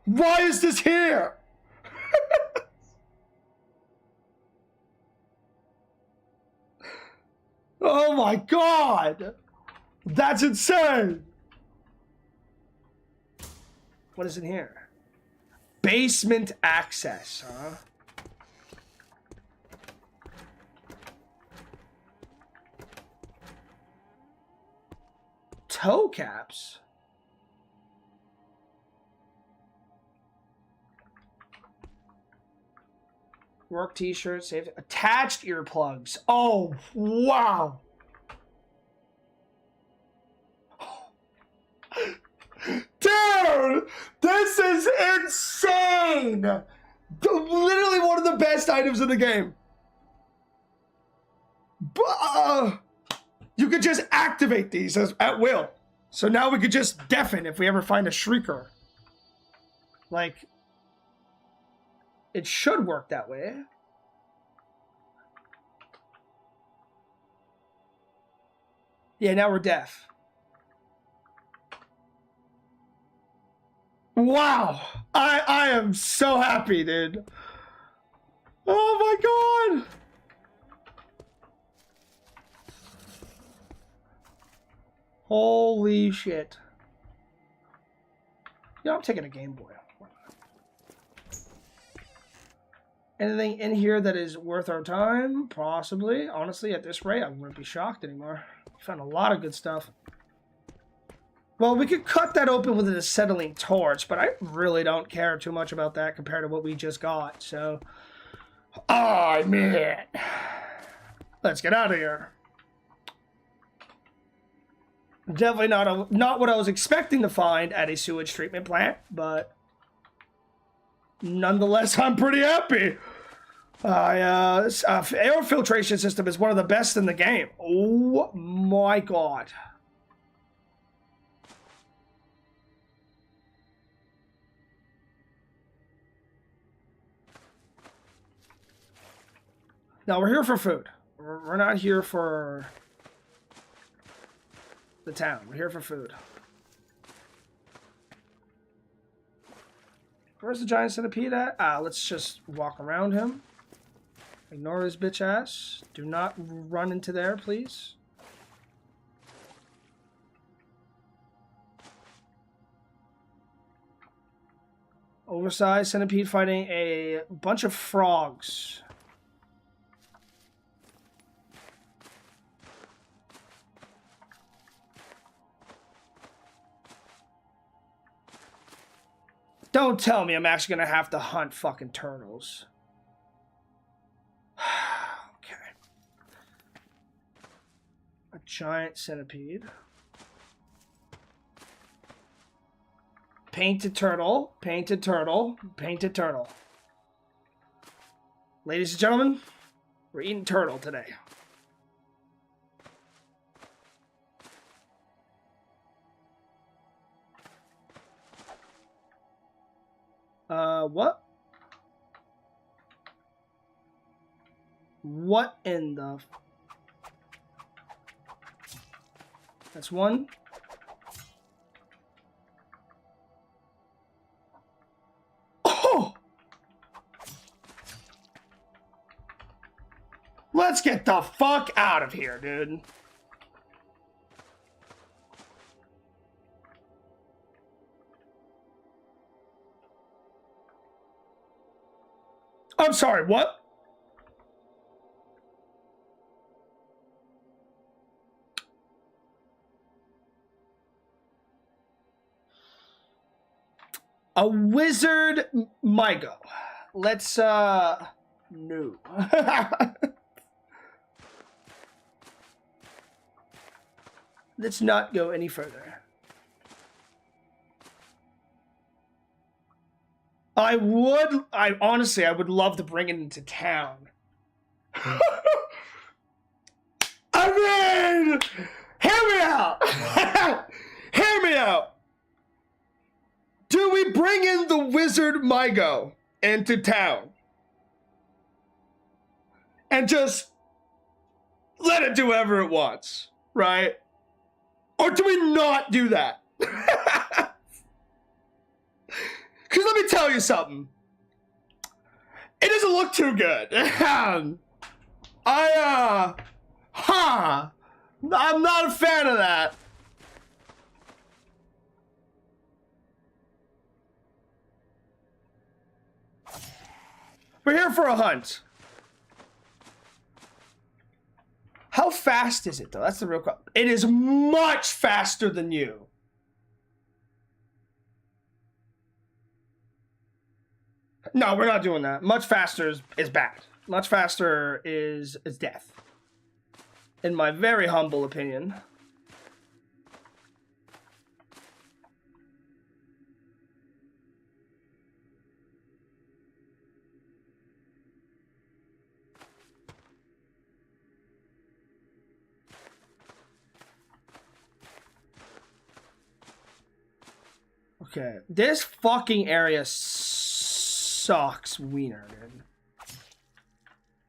Why is this here? Oh my god! That's insane! What is in here? Basement access, huh? Toe caps? Work t-shirt, safety. Attached earplugs. Oh, wow. Dude, this is insane. Literally one of the best items in the game. You could just activate these at will. So now we could just deafen if we ever find a shrieker. Like, it should work that way. Yeah, now we're deaf. Wow. I am so happy, dude. Oh my god. Holy shit. Yeah, I'm taking a Game Boy. Anything in here that is worth our time? Possibly. Honestly, at this rate, I wouldn't be shocked anymore. Found a lot of good stuff. Well, we could cut that open with an acetylene torch, but I really don't care too much about that compared to what we just got, so... Oh, man. Let's get out of here. Definitely not what I was expecting to find at a sewage treatment plant, but... Nonetheless, I'm pretty happy. Air filtration system is one of the best in the game. Oh my god. Now, we're here for food. We're not here for the town. We're here for food. Where's the giant centipede at? Let's just walk around him. Ignore his bitch ass. Do not run into there, please. Oversized centipede fighting a bunch of frogs. Don't tell me I'm actually going to have to hunt fucking turtles. Okay. A giant centipede. Painted turtle. Painted turtle. Painted turtle. Ladies and gentlemen, we're eating turtle today. What? What in the... That's one. Oh! Let's get the fuck out of here, dude. I'm sorry, what? A wizard Mygo. Let's, no. Let's not go any further. Honestly, I would love to bring it into town. I mean, hear me out. Hear me out. Do we bring in the wizard Mygo into town? And just let it do whatever it wants, right? Or do we not do that? Because let me tell you something. It doesn't look too good. I'm not a fan of that. We're here for a hunt. How fast is it, though? That's the real question. It is much faster than you. No, we're not doing that. Much faster is bad. Much faster is death. In my very humble opinion. Okay, this fucking area sucks wiener, dude.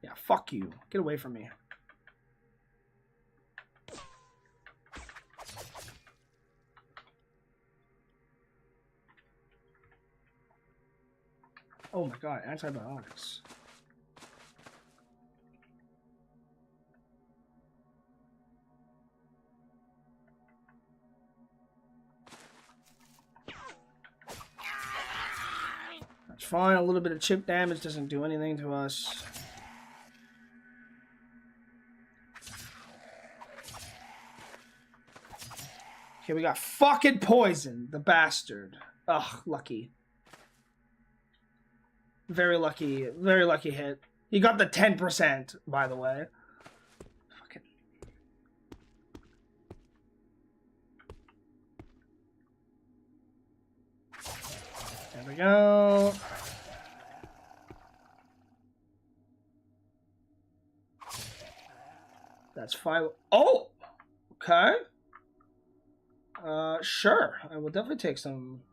Yeah, fuck you. Get away from me. Oh my god, antibiotics. That's fine, a little bit of chip damage doesn't do anything to us. Okay, we got fucking poison, the bastard. Ugh, lucky. Very lucky hit. He got the 10%, by the way. Fucking. There we go. That's 5. Oh! Okay. Sure. I will definitely take some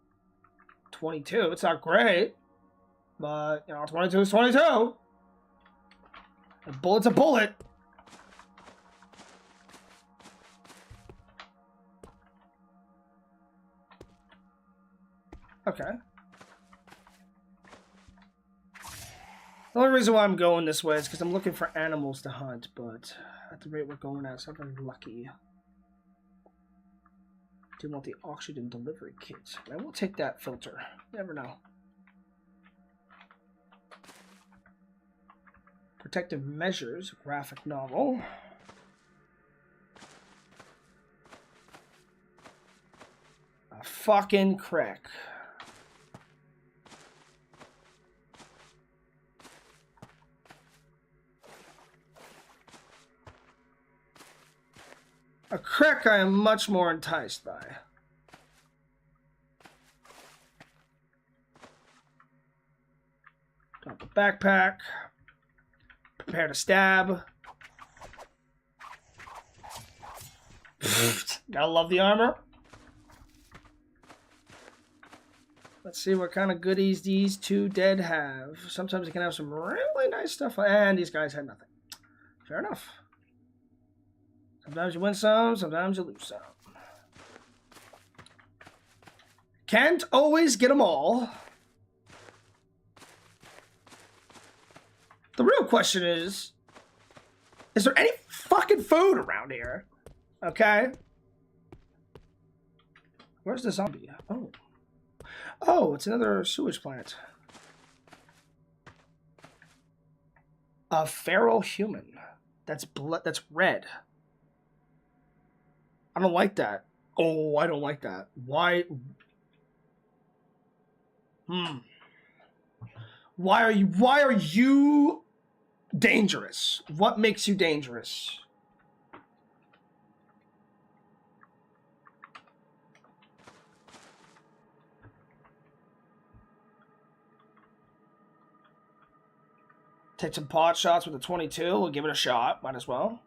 22. It's not great. But, you know, 22 is 22. A bullet's a bullet. Okay. The only reason why I'm going this way is because I'm looking for animals to hunt, but at the rate we're going at, it's not very lucky. Do you want the oxygen delivery kit? I will take that filter. You never know. Protective Measures, graphic novel. A fucking crick. A crick I am much more enticed by. Drop the backpack. Prepare to stab. Gotta love the armor. Let's see what kind of goodies these two dead have. Sometimes you can have some really nice stuff. And these guys had nothing. Fair enough. Sometimes you win some, sometimes you lose some. Can't always get them all. The real question is there any fucking food around here? Okay. Where's the zombie? Oh. Oh, it's another sewage plant. A feral human. That's blood. That's red. I don't like that. Oh, I don't like that. Why? Why are you dangerous? What makes you dangerous? Take some pot shots with a 22. We'll give it a shot. Might as well.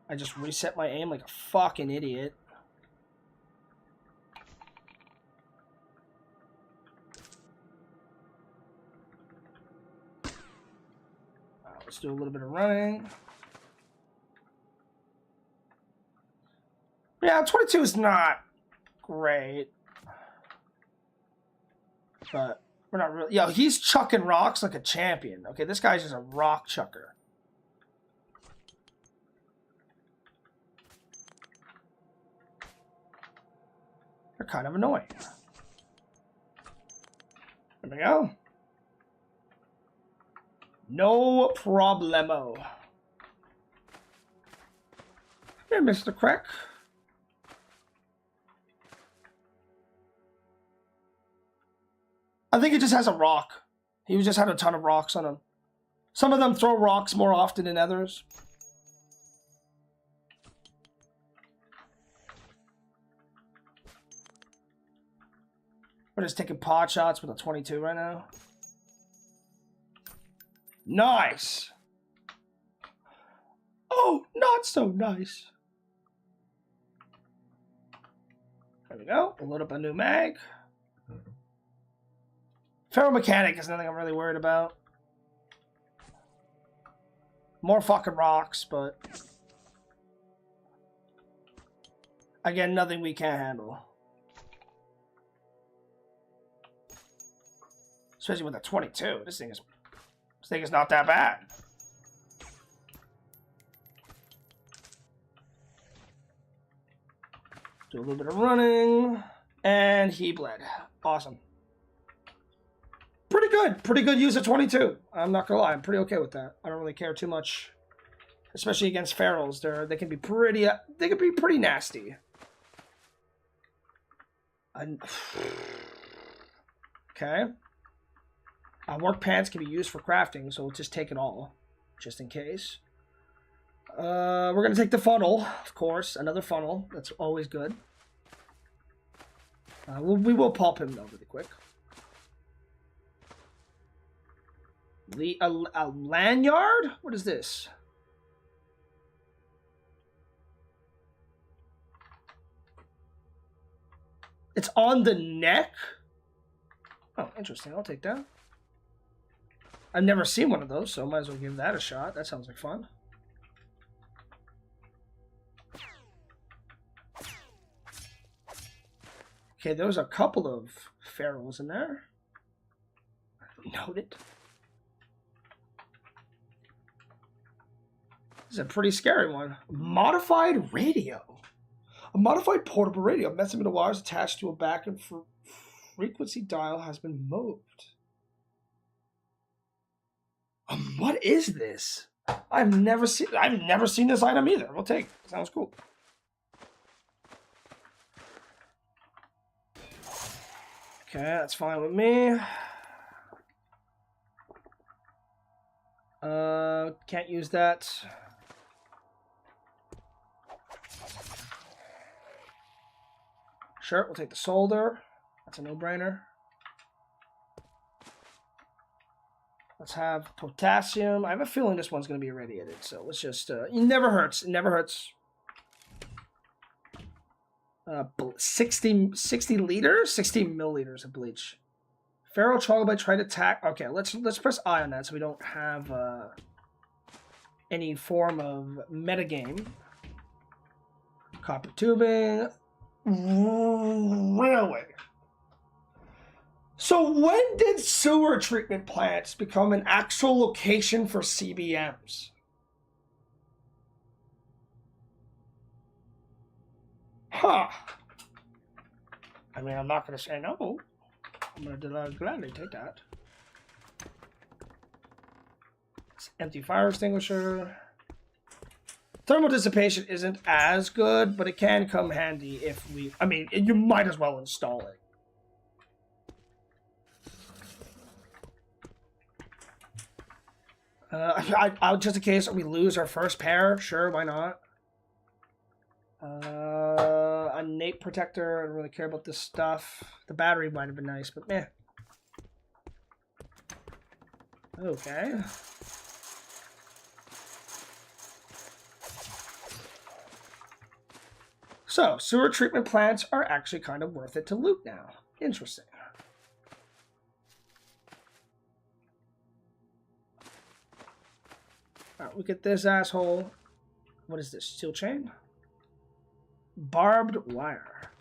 I just reset my aim like a fucking idiot. Let's do a little bit of running. Yeah, 22 is not great. But we're not really... Yo, he's chucking rocks like a champion. Okay, this guy's just a rock chucker. They're kind of annoying. There we go. No problemo. Here, Mr. Crack. I think he just has a rock. He just had a ton of rocks on him. Some of them throw rocks more often than others. We're just taking pot shots with a 22 right now. Nice! Oh, not so nice. There we go. We'll load up a new mag. Ferromechanic is nothing I'm really worried about. More fucking rocks, but again, nothing we can't handle. Especially with a 22. This thing is not that bad. Do a little bit of running, and he bled. Awesome. Pretty good. Pretty good use of 22. I'm not gonna lie. I'm pretty okay with that. I don't really care too much, especially against ferals. They can be pretty. They can be pretty nasty. Okay. Work pants can be used for crafting, so we'll just take it all, just in case. We're going to take the funnel, of course. Another funnel. That's always good. We will pulp him, though, really quick. A lanyard? What is this? It's on the neck? Oh, interesting. I'll take that. I've never seen one of those, so might as well give that a shot. That sounds like fun. Okay, there was a couple of ferals in there. Noted. This is a pretty scary one. Modified radio. A modified portable radio. Measurement wires attached to a back and frequency dial has been moved. What is this? I've never seen this item either. We'll take it. Sounds cool. Okay, that's fine with me. Can't use that. Sure, we'll take the solder. That's a no-brainer. Let's have potassium. I have a feeling this one's going to be irradiated, so let's just... it never hurts. It never hurts. 60 liters? 60 milliliters of bleach. Feral troglodyte tried to attack... Okay, let's press I on that so we don't have any form of metagame. Copper tubing. Really? So when did sewer treatment plants become an actual location for CBMs? Huh. I mean, I'm not going to say no. I'm going to gladly take that. It's empty fire extinguisher. Thermal dissipation isn't as good, but it can come handy if we... I mean, you might as well install it. Just in case we lose our first pair, sure, why not? A nape protector, I don't really care about this stuff. The battery might have been nice, but meh. Okay. So, sewer treatment plants are actually kind of worth it to loot now. Interesting. Alright, look at this asshole. What is this? Steel chain? Barbed wire.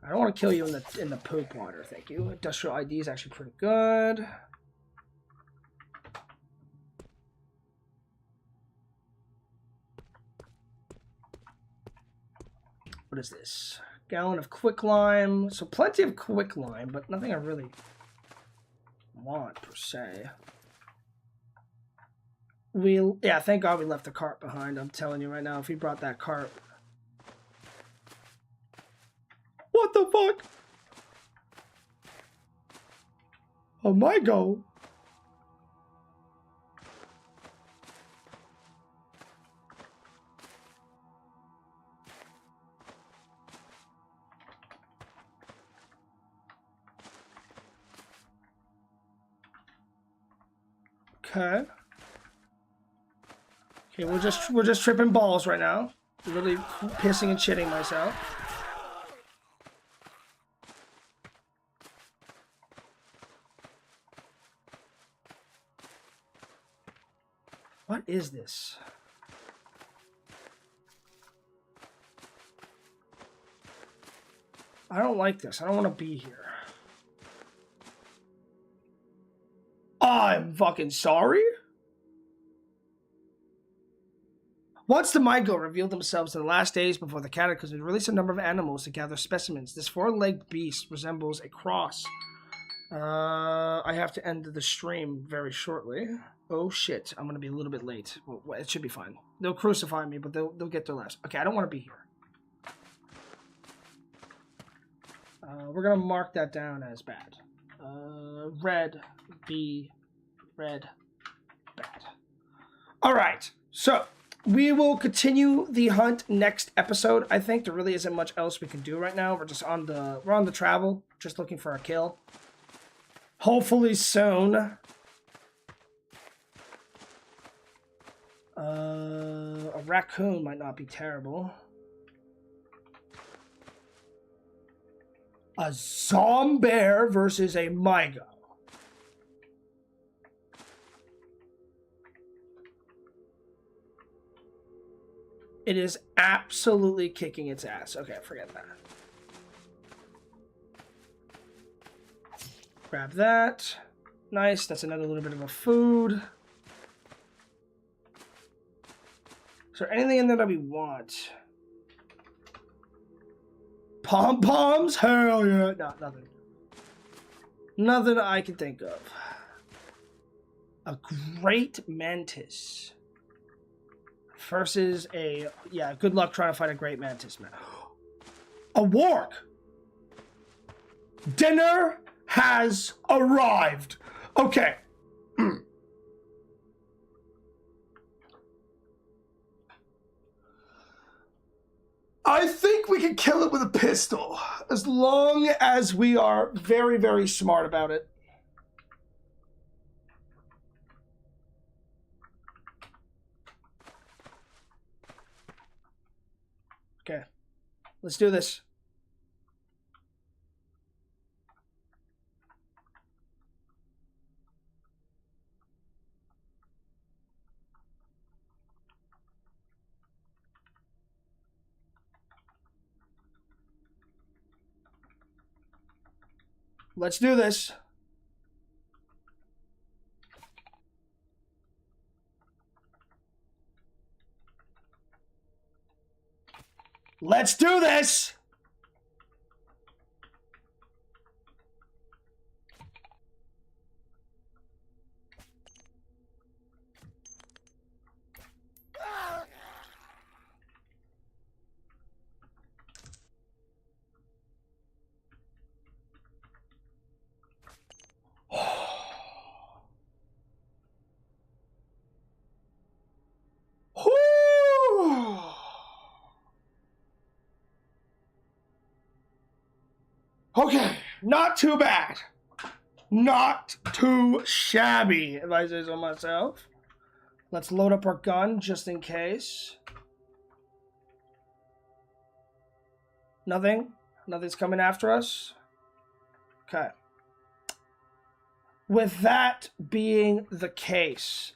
I don't want to kill you in the poop water, thank you. Industrial ID is actually pretty good. What is this? Gallon of quicklime. So plenty of quicklime, but nothing I really want per se. Yeah, thank God we left the cart behind. I'm telling you right now, if we brought that cart. What the fuck? Oh my go. Okay. Okay, we're just tripping balls right now. Literally pissing and shitting myself. What is this? I don't like this. I don't want to be here. I'm fucking sorry? Once the Mygo revealed themselves in the last days before the Cataclysm, released a number of animals to gather specimens. This four-legged beast resembles a cross. I have to end the stream very shortly. Oh shit, I'm gonna be a little bit late. Well, it should be fine. They'll crucify me, but they'll get their last. Okay, I don't want to be here. We're gonna mark that down as bad. Red, B, red, bad. All right, so we will continue the hunt next episode. I think there really isn't much else we can do right now. We're just on the travel, just looking for a kill. Hopefully soon. A raccoon might not be terrible. A Zombear versus a Mygo. It is absolutely kicking its ass. Okay, forget that. Grab that. Nice, that's another little bit of a food. Is there anything in there that we want? Pom-poms? Hell yeah. No, nothing. Nothing I can think of. A great mantis. Versus a... Yeah, good luck trying to fight a great mantis, man. A warg! Dinner has arrived. Okay. I think we can kill it with a pistol, as long as we are very, very smart about it. Okay, let's do this. Let's do this. Let's do this! Okay, not too bad. Not too shabby, if I say so myself. Let's load up our gun just in case. Nothing? Nothing's coming after us? Okay. With that being the case,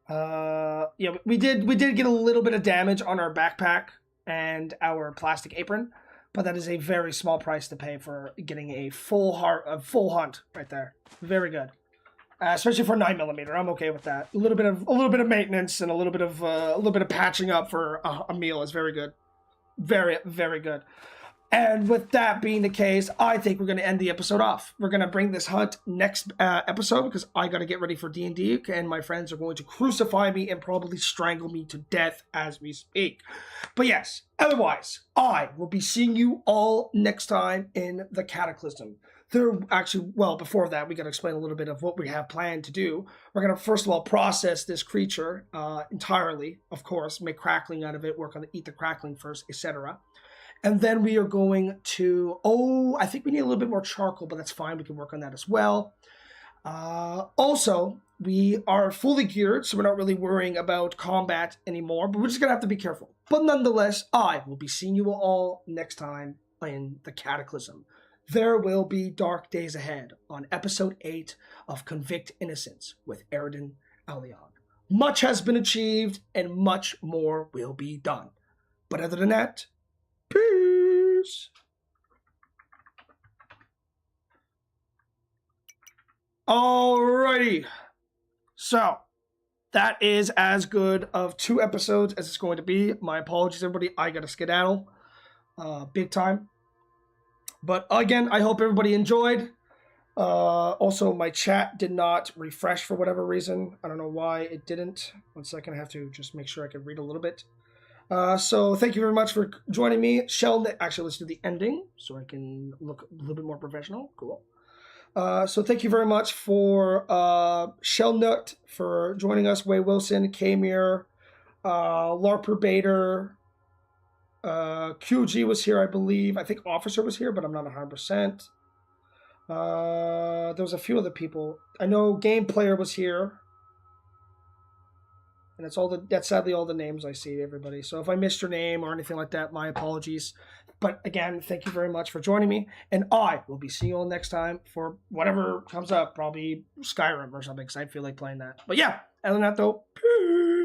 yeah, we did get a little bit of damage on our backpack and our plastic apron, but that is a very small price to pay for getting a full hunt right there. Very good, especially for 9mm. I'm okay with that. A little bit of maintenance and a little bit of patching up for a meal is very good. Very, very good. And with that being the case, I think we're going to end the episode off. We're going to bring this hunt next episode because I got to get ready for D&D, and my friends are going to crucify me and probably strangle me to death as we speak. But yes, otherwise, I will be seeing you all next time in the Cataclysm. Before that, we got to explain a little bit of what we have planned to do. We're going to, first of all, process this creature entirely, of course, make crackling out of it, work on eat the crackling first, etc. And then we are going to, I think we need a little bit more charcoal, but that's fine. We can work on that as well. Also, we are fully geared, so we're not really worrying about combat anymore, but we're just going to have to be careful. But nonetheless, I will be seeing you all next time in the Cataclysm. there will be dark days ahead on episode 8 of Convict Innocence with Eradine Allion. Much has been achieved and much more will be done. But other than that, peace. Alrighty. So, that is as good of 2 episodes as it's going to be. My apologies, everybody. I got to skedaddle. Big time. But again, I hope everybody enjoyed. Also, my chat did not refresh for whatever reason. I don't know why it didn't. 1 second, I have to just make sure I can read a little bit. So thank you very much for joining me. Actually, let's do the ending so I can look a little bit more professional. Cool. So thank you very much for Shellnut for joining us. Way Wilson, Kamir, Larper Bader, QG was here, I believe. I think Officer was here, but I'm not 100%. There was a few other people. I know Game Player was here. And that's sadly all the names I see, everybody. So if I missed your name or anything like that, my apologies. But again, thank you very much for joining me. And I will be seeing you all next time for whatever comes up. Probably Skyrim or something, because I feel like playing that. But yeah, other than that though, peace.